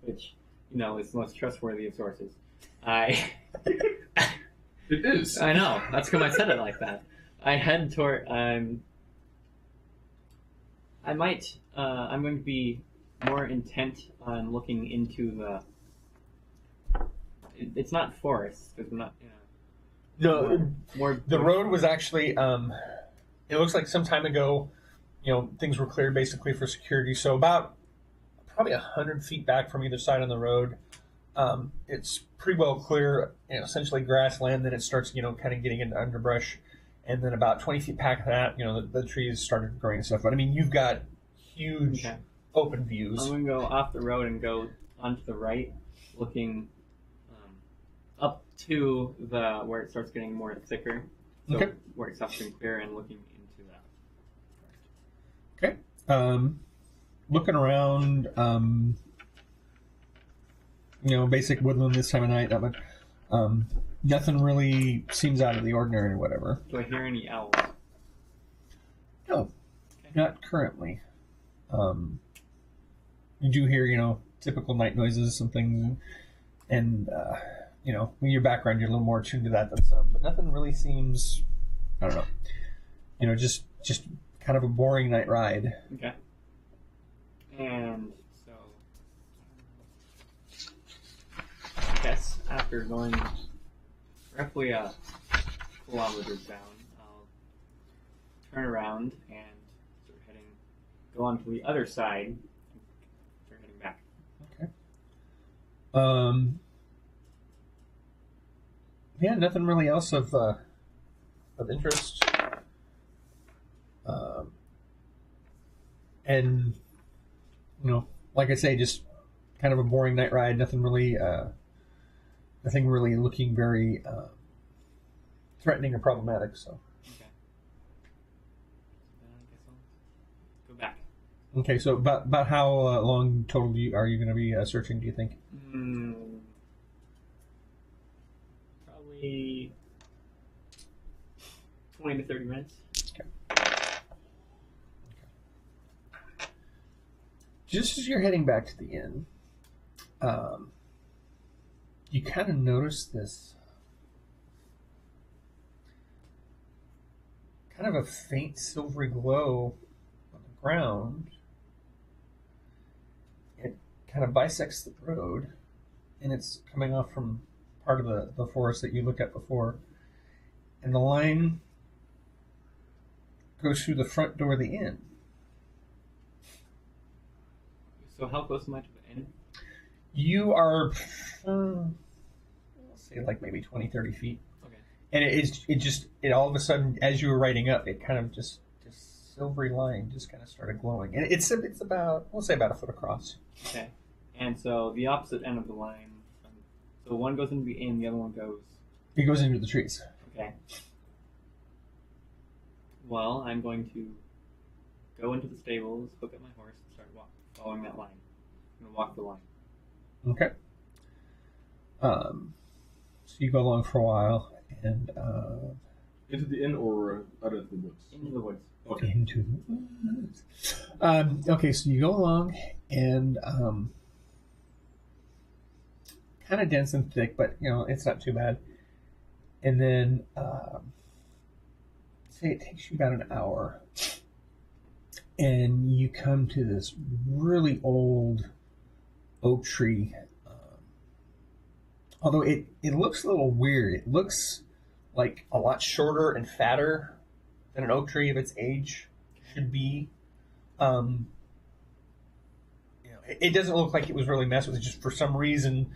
which is the most trustworthy of sources. It is. I know. That's because I said it like that. I head toward. I'm going to be more intent on looking into the. It's not forest because we're not. No, More. the road was actually. It looks like some time ago, things were cleared basically for security. So about probably 100 feet back from either side on the road, it's pretty well clear. Essentially grassland. Then it starts, kind of getting into underbrush, and then about 20 feet back of that, the trees started growing and stuff. But I mean, you've got huge open views. I'm going to go off the road and go onto the right, looking up to the where it starts getting more thicker. So Okay. where it stops getting clear and looking into that. Okay. Looking around, basic woodland this time of night. Not much. Nothing really seems out of the ordinary or whatever. Do I hear any owls? No, not currently. You do hear, typical night noises, some things, and in your background, you're a little more attuned to that than some. But nothing really seems, I don't know, just kind of a boring night ride. Okay. And so, I guess after going roughly a kilometer down, I'll turn around and go on to the other side and start heading back. Okay. Yeah, nothing really else of interest. And like I say, just kind of a boring night ride. Nothing really looking very threatening or problematic. So. Okay. I guess I'll go back. Okay, so about how long total are you going to be searching? Do you think? Probably 20 to 30 minutes. Okay. Just as you're heading back to the inn, you kind of notice this kind of a faint silvery glow on the ground. It kind of bisects the road, and it's coming off from part of the forest that you looked at before. And the line goes through the front door of the inn. So how close am I to the inn? You are, let's say, like maybe 20, 30 feet. Okay. And it all of a sudden, as you were riding up, it kind of just silvery line just kind of started glowing. And it's about, we'll say about a foot across. Okay. And so the opposite end of the line, so one goes into the inn, the other one goes... It goes into the trees. Okay. Well, I'm going to go into the stables, hook up my horse, and start following that line. I'm going to walk the line. Okay. So you go along for a while, and Into the inn or out of the woods? Into the woods. Okay. into the woods. Okay, so you go along, and kind of dense and thick, but it's not too bad. And then say it takes you about an hour, and you come to this really old oak tree. Although it looks a little weird. It looks like a lot shorter and fatter than an oak tree of its age should be. It doesn't look like it was really messed with. It's just for some reason,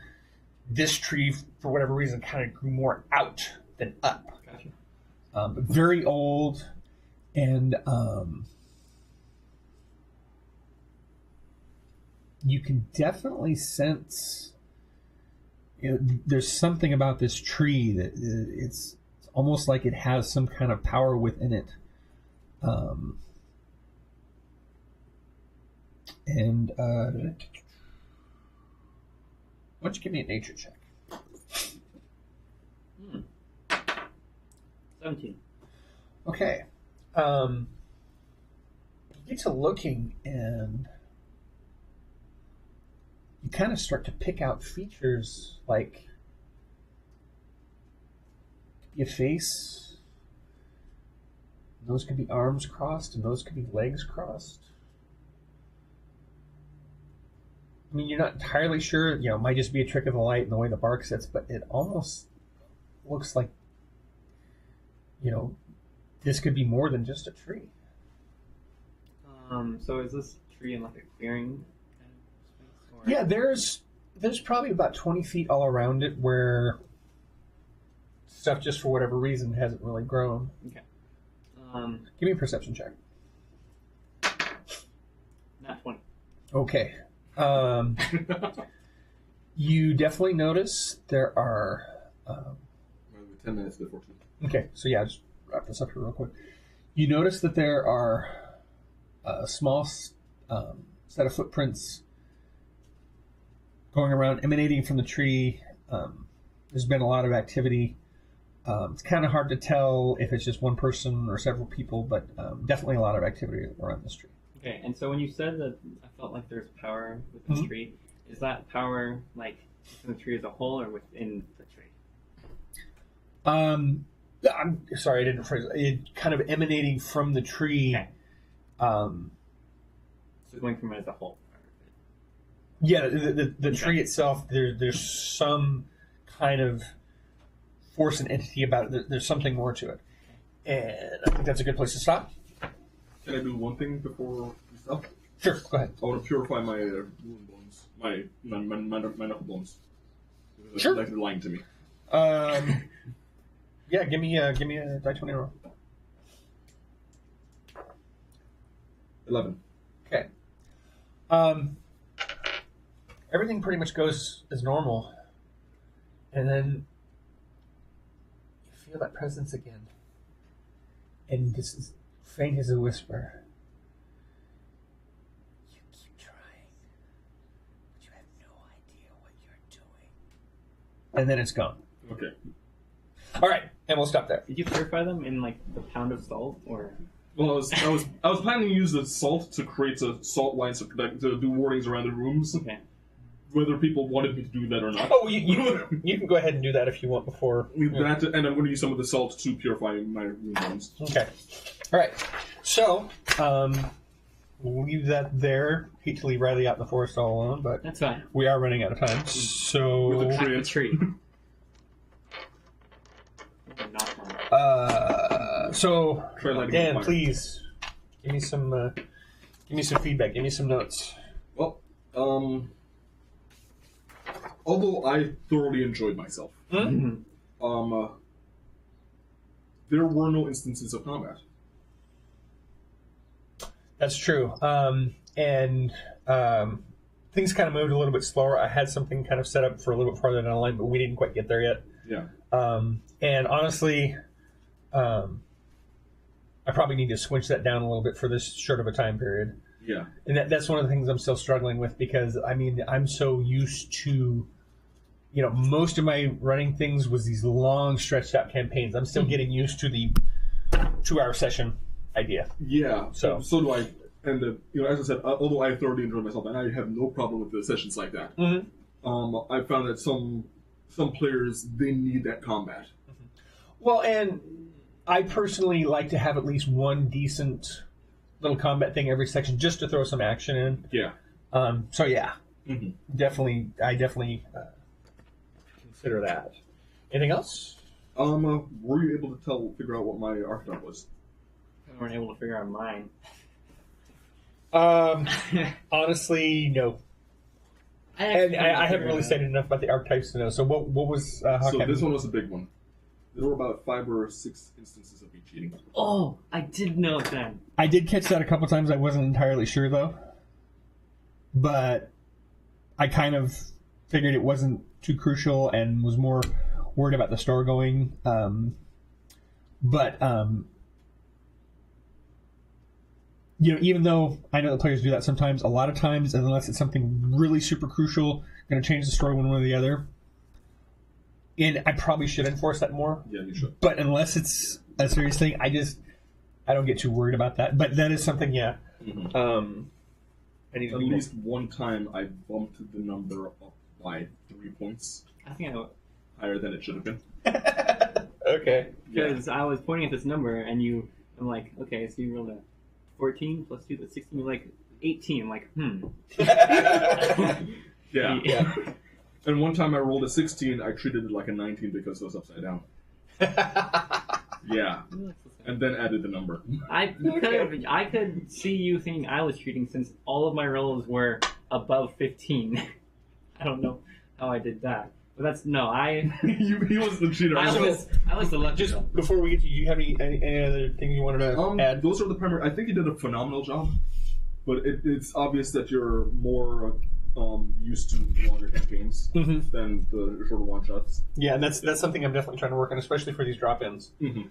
this tree, for whatever reason, kind of grew more out than up. Gotcha. Very old, and you can definitely sense there's something about this tree that it's almost like it has some kind of power within it. Why don't you give me a nature check? 17. Okay. You get to looking and you kind of start to pick out features like your face. Those could be arms crossed and those could be legs crossed. I mean, you're not entirely sure, it might just be a trick of the light and the way the bark sits, but it almost looks like, this could be more than just a tree. So is this tree in like a clearing kind of space? Or... Yeah, there's probably about 20 feet all around it where stuff just for whatever reason hasn't really grown. Okay. Give me a perception check. Not 20. Okay. You definitely notice there are... 10 minutes before 2. Okay, so yeah, just wrap this up here real quick. You notice that there are a small set of footprints going around, emanating from the tree. There's been a lot of activity. It's kind of hard to tell if it's just one person or several people, but definitely a lot of activity around this tree. Okay, and so when you said that I felt like there's power with this tree, is that power like within the tree as a whole or within the tree? I'm sorry, I didn't phrase it. It kind of emanating from the tree. Okay. So going from it as a whole. Yeah, the tree itself, there's some kind of force and entity about it. There's something more to it. And I think that's a good place to stop. Can I do one thing before we stop? Sure, go ahead. I want to purify my wound bones, my knuckle bones. Sure. Like they're lying to me. Yeah, give me a die 20 roll. 11. Okay. Everything pretty much goes as normal, and then you feel that presence again, and this is faint as a whisper. You keep trying, but you have no idea what you're doing. And then it's gone. Okay. All right, and we'll stop there. Did you purify them in like the pound of salt or? Well, I was planning to use the salt to create a salt line to do wardings around the rooms. Okay. Whether people wanted me to do that or not. Oh, you can go ahead and do that if you want before. And I'm going to use some of the salt to purify my wound bones. Okay. All right. So, we'll leave that there. Hate to leave Riley out in the forest all alone, but That's fine. we are running out of time. So, With a Hack tree. the tree. Not one. Try lighting Dan, on fire. please give me some feedback. Give me some notes. Well, although I thoroughly enjoyed myself, Hmm? there were no instances of combat. That's true. And things kind of moved a little bit slower. I had something kind of set up for a little bit farther down the line, but we didn't quite get there yet. Yeah. And honestly, I probably need to switch that down a little bit for this short of a time period. Yeah. And that's one of the things I'm still struggling with because, I mean, I'm so used to, most of my running things was these long stretched out campaigns. I'm still getting used to the 2-hour session idea. Yeah. So do I. And, as I said, although I thoroughly enjoyed myself, and I have no problem with the sessions like that, I found that some players, they need that combat. Well, and I personally like to have at least one decent little combat thing every section just to throw some action in. Yeah. So yeah, Mm-hmm. I definitely consider that. Anything else? Were you able to figure out what my archetype was? I weren't able to figure out mine. Honestly, no. And I haven't really stated enough about the archetypes to know. So what was So this one was a big one. There were about 5 or 6 instances of me cheating. Oh, I did know then. I did catch that a couple times. I wasn't entirely sure though, but I kind of figured it wasn't too crucial and was more worried about the store going But even though I know that players do that sometimes, a lot of times, unless it's something really super crucial, going to change the story one way or the other. And I probably should enforce that more. Yeah, you should. But unless it's a serious thing, I don't get too worried about that. But that is something, yeah. Mm-hmm. At least one time I bumped the number up by 3 points. I think I would. Higher than it should have been. Okay. Because I was pointing at this number, and I'm like, okay, so you rolled a 14 plus 2, that's 16. You're like, 18. I'm like, Yeah. And one time I rolled a 16, I treated it like a 19 because it was upside down. Yeah. And then added the number. I could see you thinking I was cheating since all of my rolls were above 15. I don't know how I did that. But that's, no, He was the cheater. I was the lucky Just one. before we get to you, do you have any other things you wanted to add? Those are the primary. I think you did a phenomenal job, but it's obvious that you're more used to longer campaigns than the shorter one shots. Yeah, and that's something I'm definitely trying to work on, especially for these drop-ins. Mm-hmm.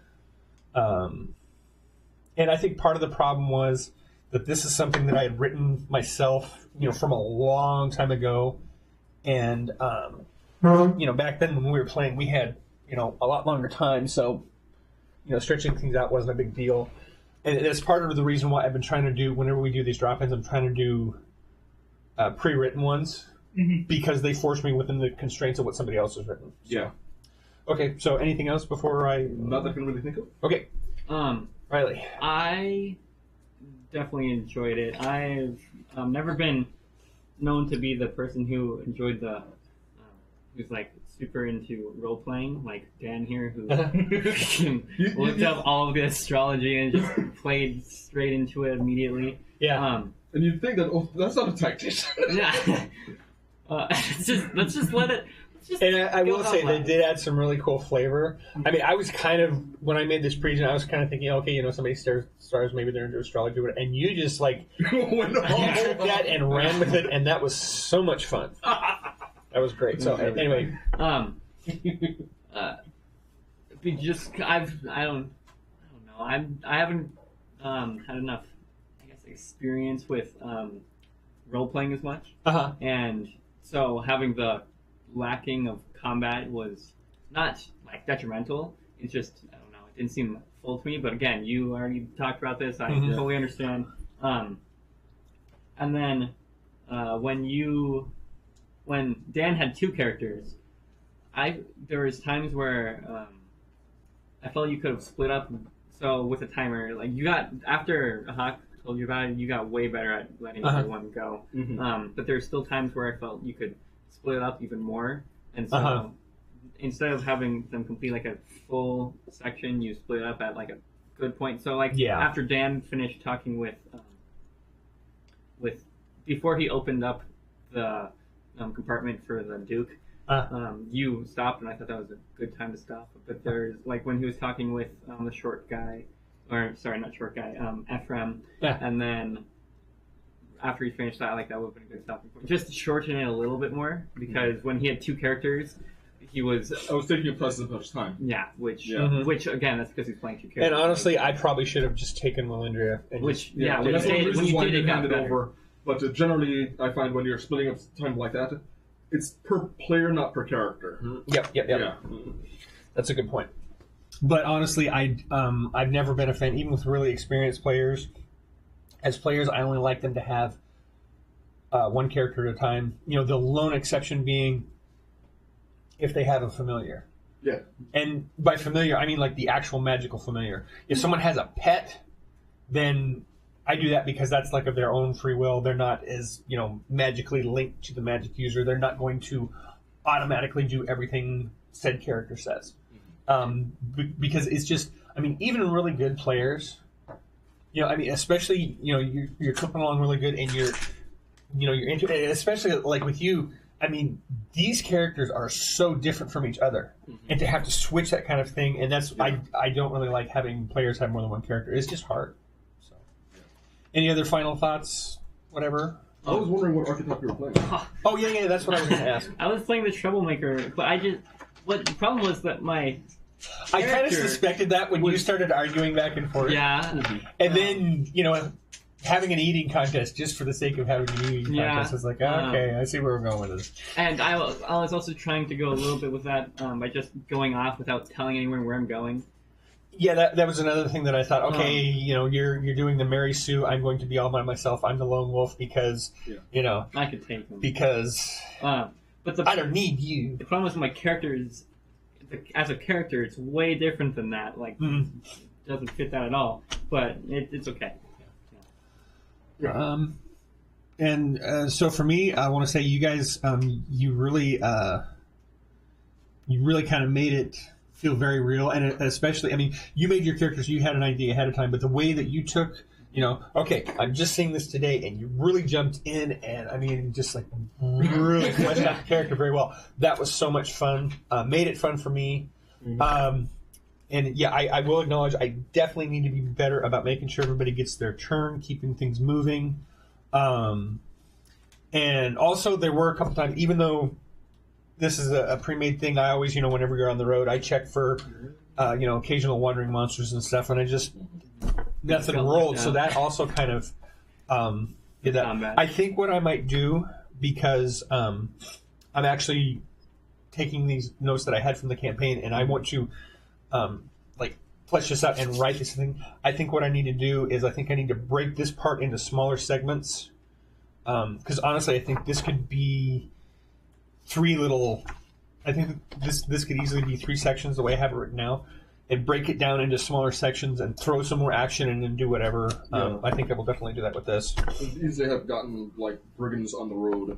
And I think part of the problem was that this is something that I had written myself, from a long time ago, and back then when we were playing, we had a lot longer time, so stretching things out wasn't a big deal. And that's part of the reason why I've been trying to do, whenever we do these drop-ins, I'm trying to do pre-written ones because they force me within the constraints of what somebody else has written. So. Yeah. Okay, so anything else before I... Not that I can really think of. Okay. Riley. I definitely enjoyed it. I've never been known to be the person who enjoyed who's like super into role playing, like Dan here, who looked up all of the astrology and just played straight into it immediately. Yeah. And you'd think that, that's not a tactic. Yeah. Let's just let it. And I will say they did add some really cool flavor. I mean, I was kind of, when I made this present, I was kind of thinking, okay, somebody stars, maybe they're into astrology, and you just like took that and ran with it, and that was so much fun. That was great. So anyway, I don't know. I haven't had enough, I guess, experience with role playing as much, and so having the lacking of combat was not like detrimental. It's just, I don't know, it didn't seem full to me. But again, you already talked about this. I totally understand. And then when Dan had two characters, there was times where I felt you could have split up. So with a timer, like after Hawk told you about it, you got way better at letting everyone go. But there's still times where I felt you could split it up even more, and so instead of having them complete like a full section, you split it up at like a good point. So after Dan finished talking with before he opened up the compartment for the Duke, you stopped, and I thought that was a good time to stop. But there's when he was talking with the short guy, or sorry, not short guy, Ephraim, and then after he finished that, that would have been a good stopping point. Just shorten it a little bit more, because when he had two characters, I was taking up twice as much time. Yeah, which again, that's because he's playing two characters. And honestly, I probably should have just taken Melindria. When you did it, got it over. But generally, I find when you're splitting up time like that, it's per player, not per character. Yep. Yeah. That's a good point. But honestly, I've never been a fan, even with really experienced players. As players, I only like them to have one character at a time. The lone exception being if they have a familiar. Yeah. And by familiar, I mean the actual magical familiar. If someone has a pet, then I do that because that's of their own free will. They're not as, magically linked to the magic user. They're not going to automatically do everything said character says. Because it's just, even really good players, especially, you're clipping along really good and you're into it, especially with you, these characters are so different from each other, and to have to switch that kind of thing, and that's, I don't really like having players have more than one character. It's just hard. So, any other final thoughts? Whatever. I was wondering what archetype you were playing. Oh yeah, that's what I was going to ask. I was playing the Troublemaker, but the problem was that my I kind of character suspected that when you started arguing back and forth. Yeah. And then, having an eating contest just for the sake of having an eating contest is like, okay, I see where we're going with this. And I was also trying to go a little bit with that by just going off without telling anyone where I'm going. Yeah, that was another thing that I thought, okay, you're doing the Mary Sue, I'm going to be all by myself, I'm the lone wolf because, I could take them. Because but I don't need you. The problem with my character is, as a character, it's way different than that. Like, doesn't fit that at all. But it's okay. So for me, I want to say you guys, you really kind of made it feel very real, and especially, I mean, you made your characters, you had an idea ahead of time, but the way that you took, okay, I'm just seeing this today, and you really jumped in, and I mean, just like really fleshed out the character very well. That was so much fun. Made it fun for me. And yeah, I will acknowledge I definitely need to be better about making sure everybody gets their turn, keeping things moving. And also there were a couple times, even though this is a pre-made thing, I always, whenever you're on the road, I check for, occasional wandering monsters and stuff, and I just, nothing rolled. So that also kind of did that. I think what I might do, because I'm actually taking these notes that I had from the campaign, and I want to flesh this out and write this thing. I think what I need to do is I think I need to break this part into smaller segments. Because honestly, I think this could be I think this could easily be 3 sections the way I have it written now, and break it down into smaller sections and throw some more action in and do whatever. I think I will definitely do that with this. It's easy to have gotten brigands on the road.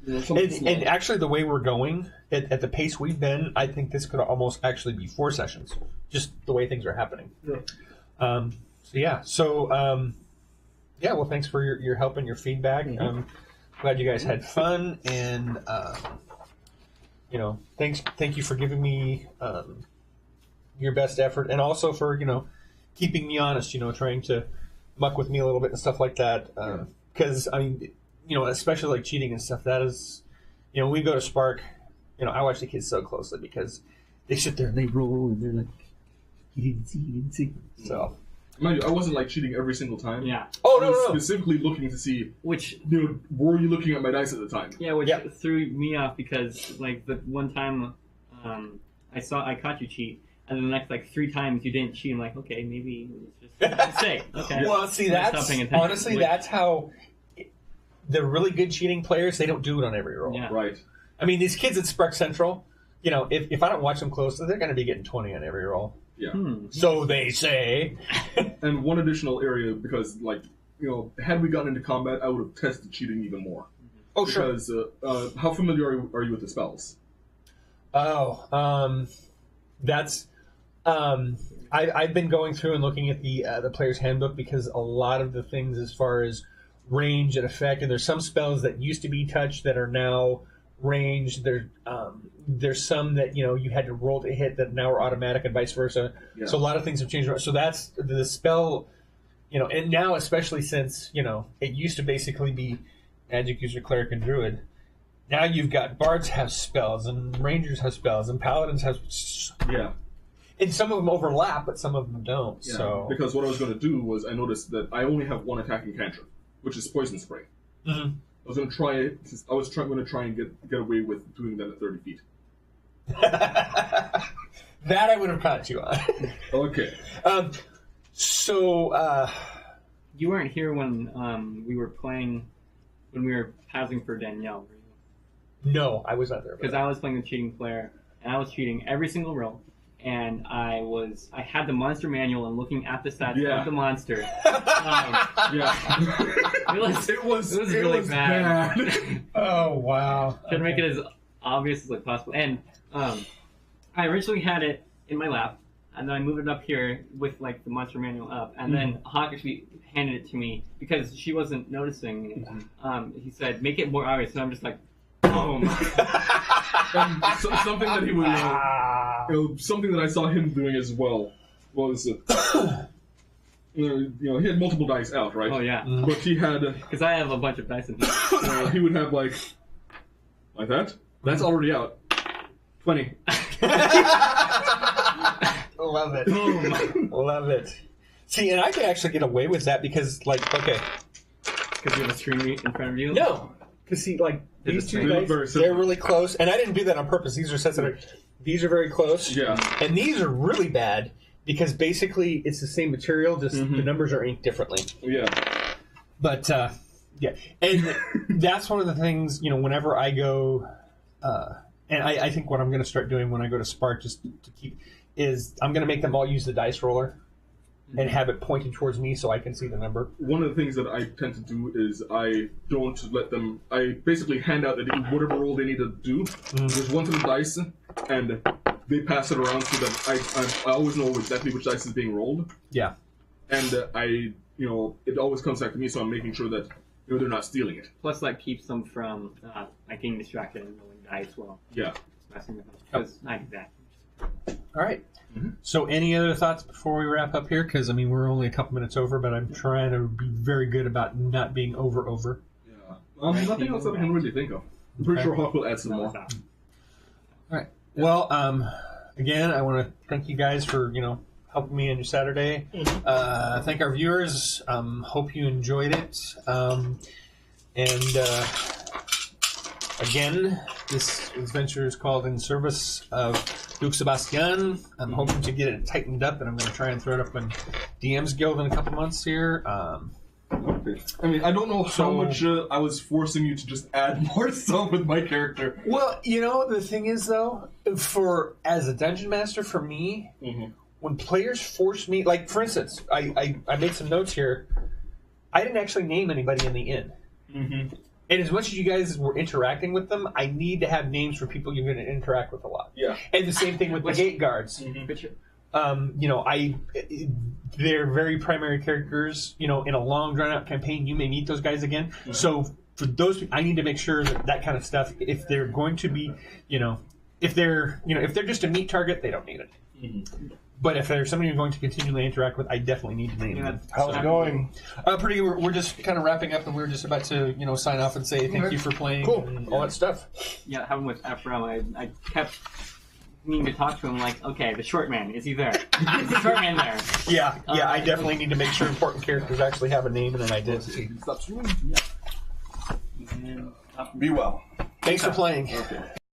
And actually, the way we're going, at the pace we've been, I think this could almost actually be 4 sessions, just the way things are happening. Well, thanks for your help and your feedback. I'm glad you guys had fun, and thank you for giving me your best effort, and also for keeping me honest. Trying to muck with me a little bit and stuff like that. Because I mean, especially like cheating and stuff. That is, when we go to Spark, I watch the kids so closely because they sit there and they roll and they're like, you didn't see. So. Mind you, I wasn't cheating every single time. Yeah. Oh, no. Specifically looking to see which. Were you looking at my dice at the time? Yeah, which threw me off because the one time I caught you cheat, and then the next 3 times you didn't cheat. I'm like, okay, maybe it was just a mistake. Okay. Well, see, that's how the really good cheating players, they don't do it on every roll. Yeah. Right. I mean, these kids at Spark Central, if I don't watch them closely, they're going to be getting 20 on every roll. Yeah. So they say. And one additional area, because, had we gotten into combat, I would have tested cheating even more. Oh, because, sure. How familiar are you with the spells? That's... I've been going through and looking at the player's handbook, because a lot of the things as far as range and effect, and there's some spells that used to be touched that are now ranged. There's some that you had to roll to hit that now are automatic, and vice versa. Yeah. So a lot of things have changed. So that's the spell, and now especially since it used to basically be magic user, cleric, and druid. Now you've got bards have spells, and rangers have spells, and paladins have. Yeah. And some of them overlap, but some of them don't. Yeah. So because what I was going to do was I noticed that I only have 1 attacking cantrip, which is poison spray. Mm-hmm. I was going to try it. I was going to try and get away with doing that at 30 feet. That I would have caught you on. Okay. You weren't here when we were playing, when we were pausing for Danielle, were you? No, I was not there. Because I was playing the cheating player, and I was cheating every single roll. And I had the monster manual and looking at the stats of the monster. It was really bad. Oh, wow. Trying to make it as obvious as possible. And I originally had it in my lap, and then I moved it up here with the monster manual up, and then Hawk actually handed it to me because she wasn't noticing. He said, "Make it more obvious," and I'm just like, boom. And something that he would, something that I saw him doing as well was, he had multiple dice out, right? Oh yeah. But he had, because I have a bunch of dice in here. He would have like that. That's already out. 20. Love it. Boom. Love it. See, and I could actually get away with that because, like, okay. Because you have a screen in front of you? No. Because, see, like, They're these the two same. They look dice, very similar. they're really close. And I didn't do that on purpose. These are sets that are... These are very close. Yeah. And these are really bad because basically it's the same material, just the numbers are inked differently. Yeah. But, yeah. And that's one of the things, you know, whenever I go... and I think what I'm going to start doing when I go to Spark, just to keep... is I'm going to make them all use the dice roller and have it pointed towards me so I can see the number. One of the things that I tend to do is I don't let them. I basically hand out whatever roll they need to do. There's one to the dice, and they pass it around so that I always know exactly which dice is being rolled. Yeah. And it always comes back to me, so I'm making sure that they're not stealing it. Plus, that keeps them from like getting distracted and rolling dice while Yeah. messing with them. Because I do that. All right. So any other thoughts before we wrap up here? Because, I mean, we're only a couple minutes over, but I'm trying to be very good about not being over. Yeah. Nothing else that I can really think of. I'm pretty sure Hawk will add some more. All right. Well, again, I want to thank you guys for, helping me on your Saturday. Thank our viewers. Hope you enjoyed it. Again, this adventure is called In Service of Duke Sebastian. I'm hoping to get it tightened up, and I'm going to try and throw it up in DM's Guild in a couple months here. Okay. I mean, I don't know how much I was forcing you to just add more stuff with my character. Well, the thing is, though, as a dungeon master, for me, when players force me, like, for instance, I made some notes here. I didn't actually name anybody in the inn. And as much as you guys were interacting with them, I need to have names for people you're going to interact with a lot. Yeah. And the same thing with the gate guards. They're very primary characters. In a long, drawn-out campaign, you may meet those guys again. So for those, I need to make sure that kind of stuff. If they're going to be, if they're just a meat target, they don't need it. But if there's somebody you're going to continually interact with, I definitely need to name them. How's it going? Pretty. We're just kind of wrapping up, and we're just about to, sign off and say thank you for playing and all that stuff. Yeah, having with Ephraim, I kept needing to talk to him. Like, okay, the short man, is he there? Is the short man there? Yeah. I definitely need to make sure important characters actually have a name and an identity. Stop swinging. And, Be well. Thanks for playing. Okay.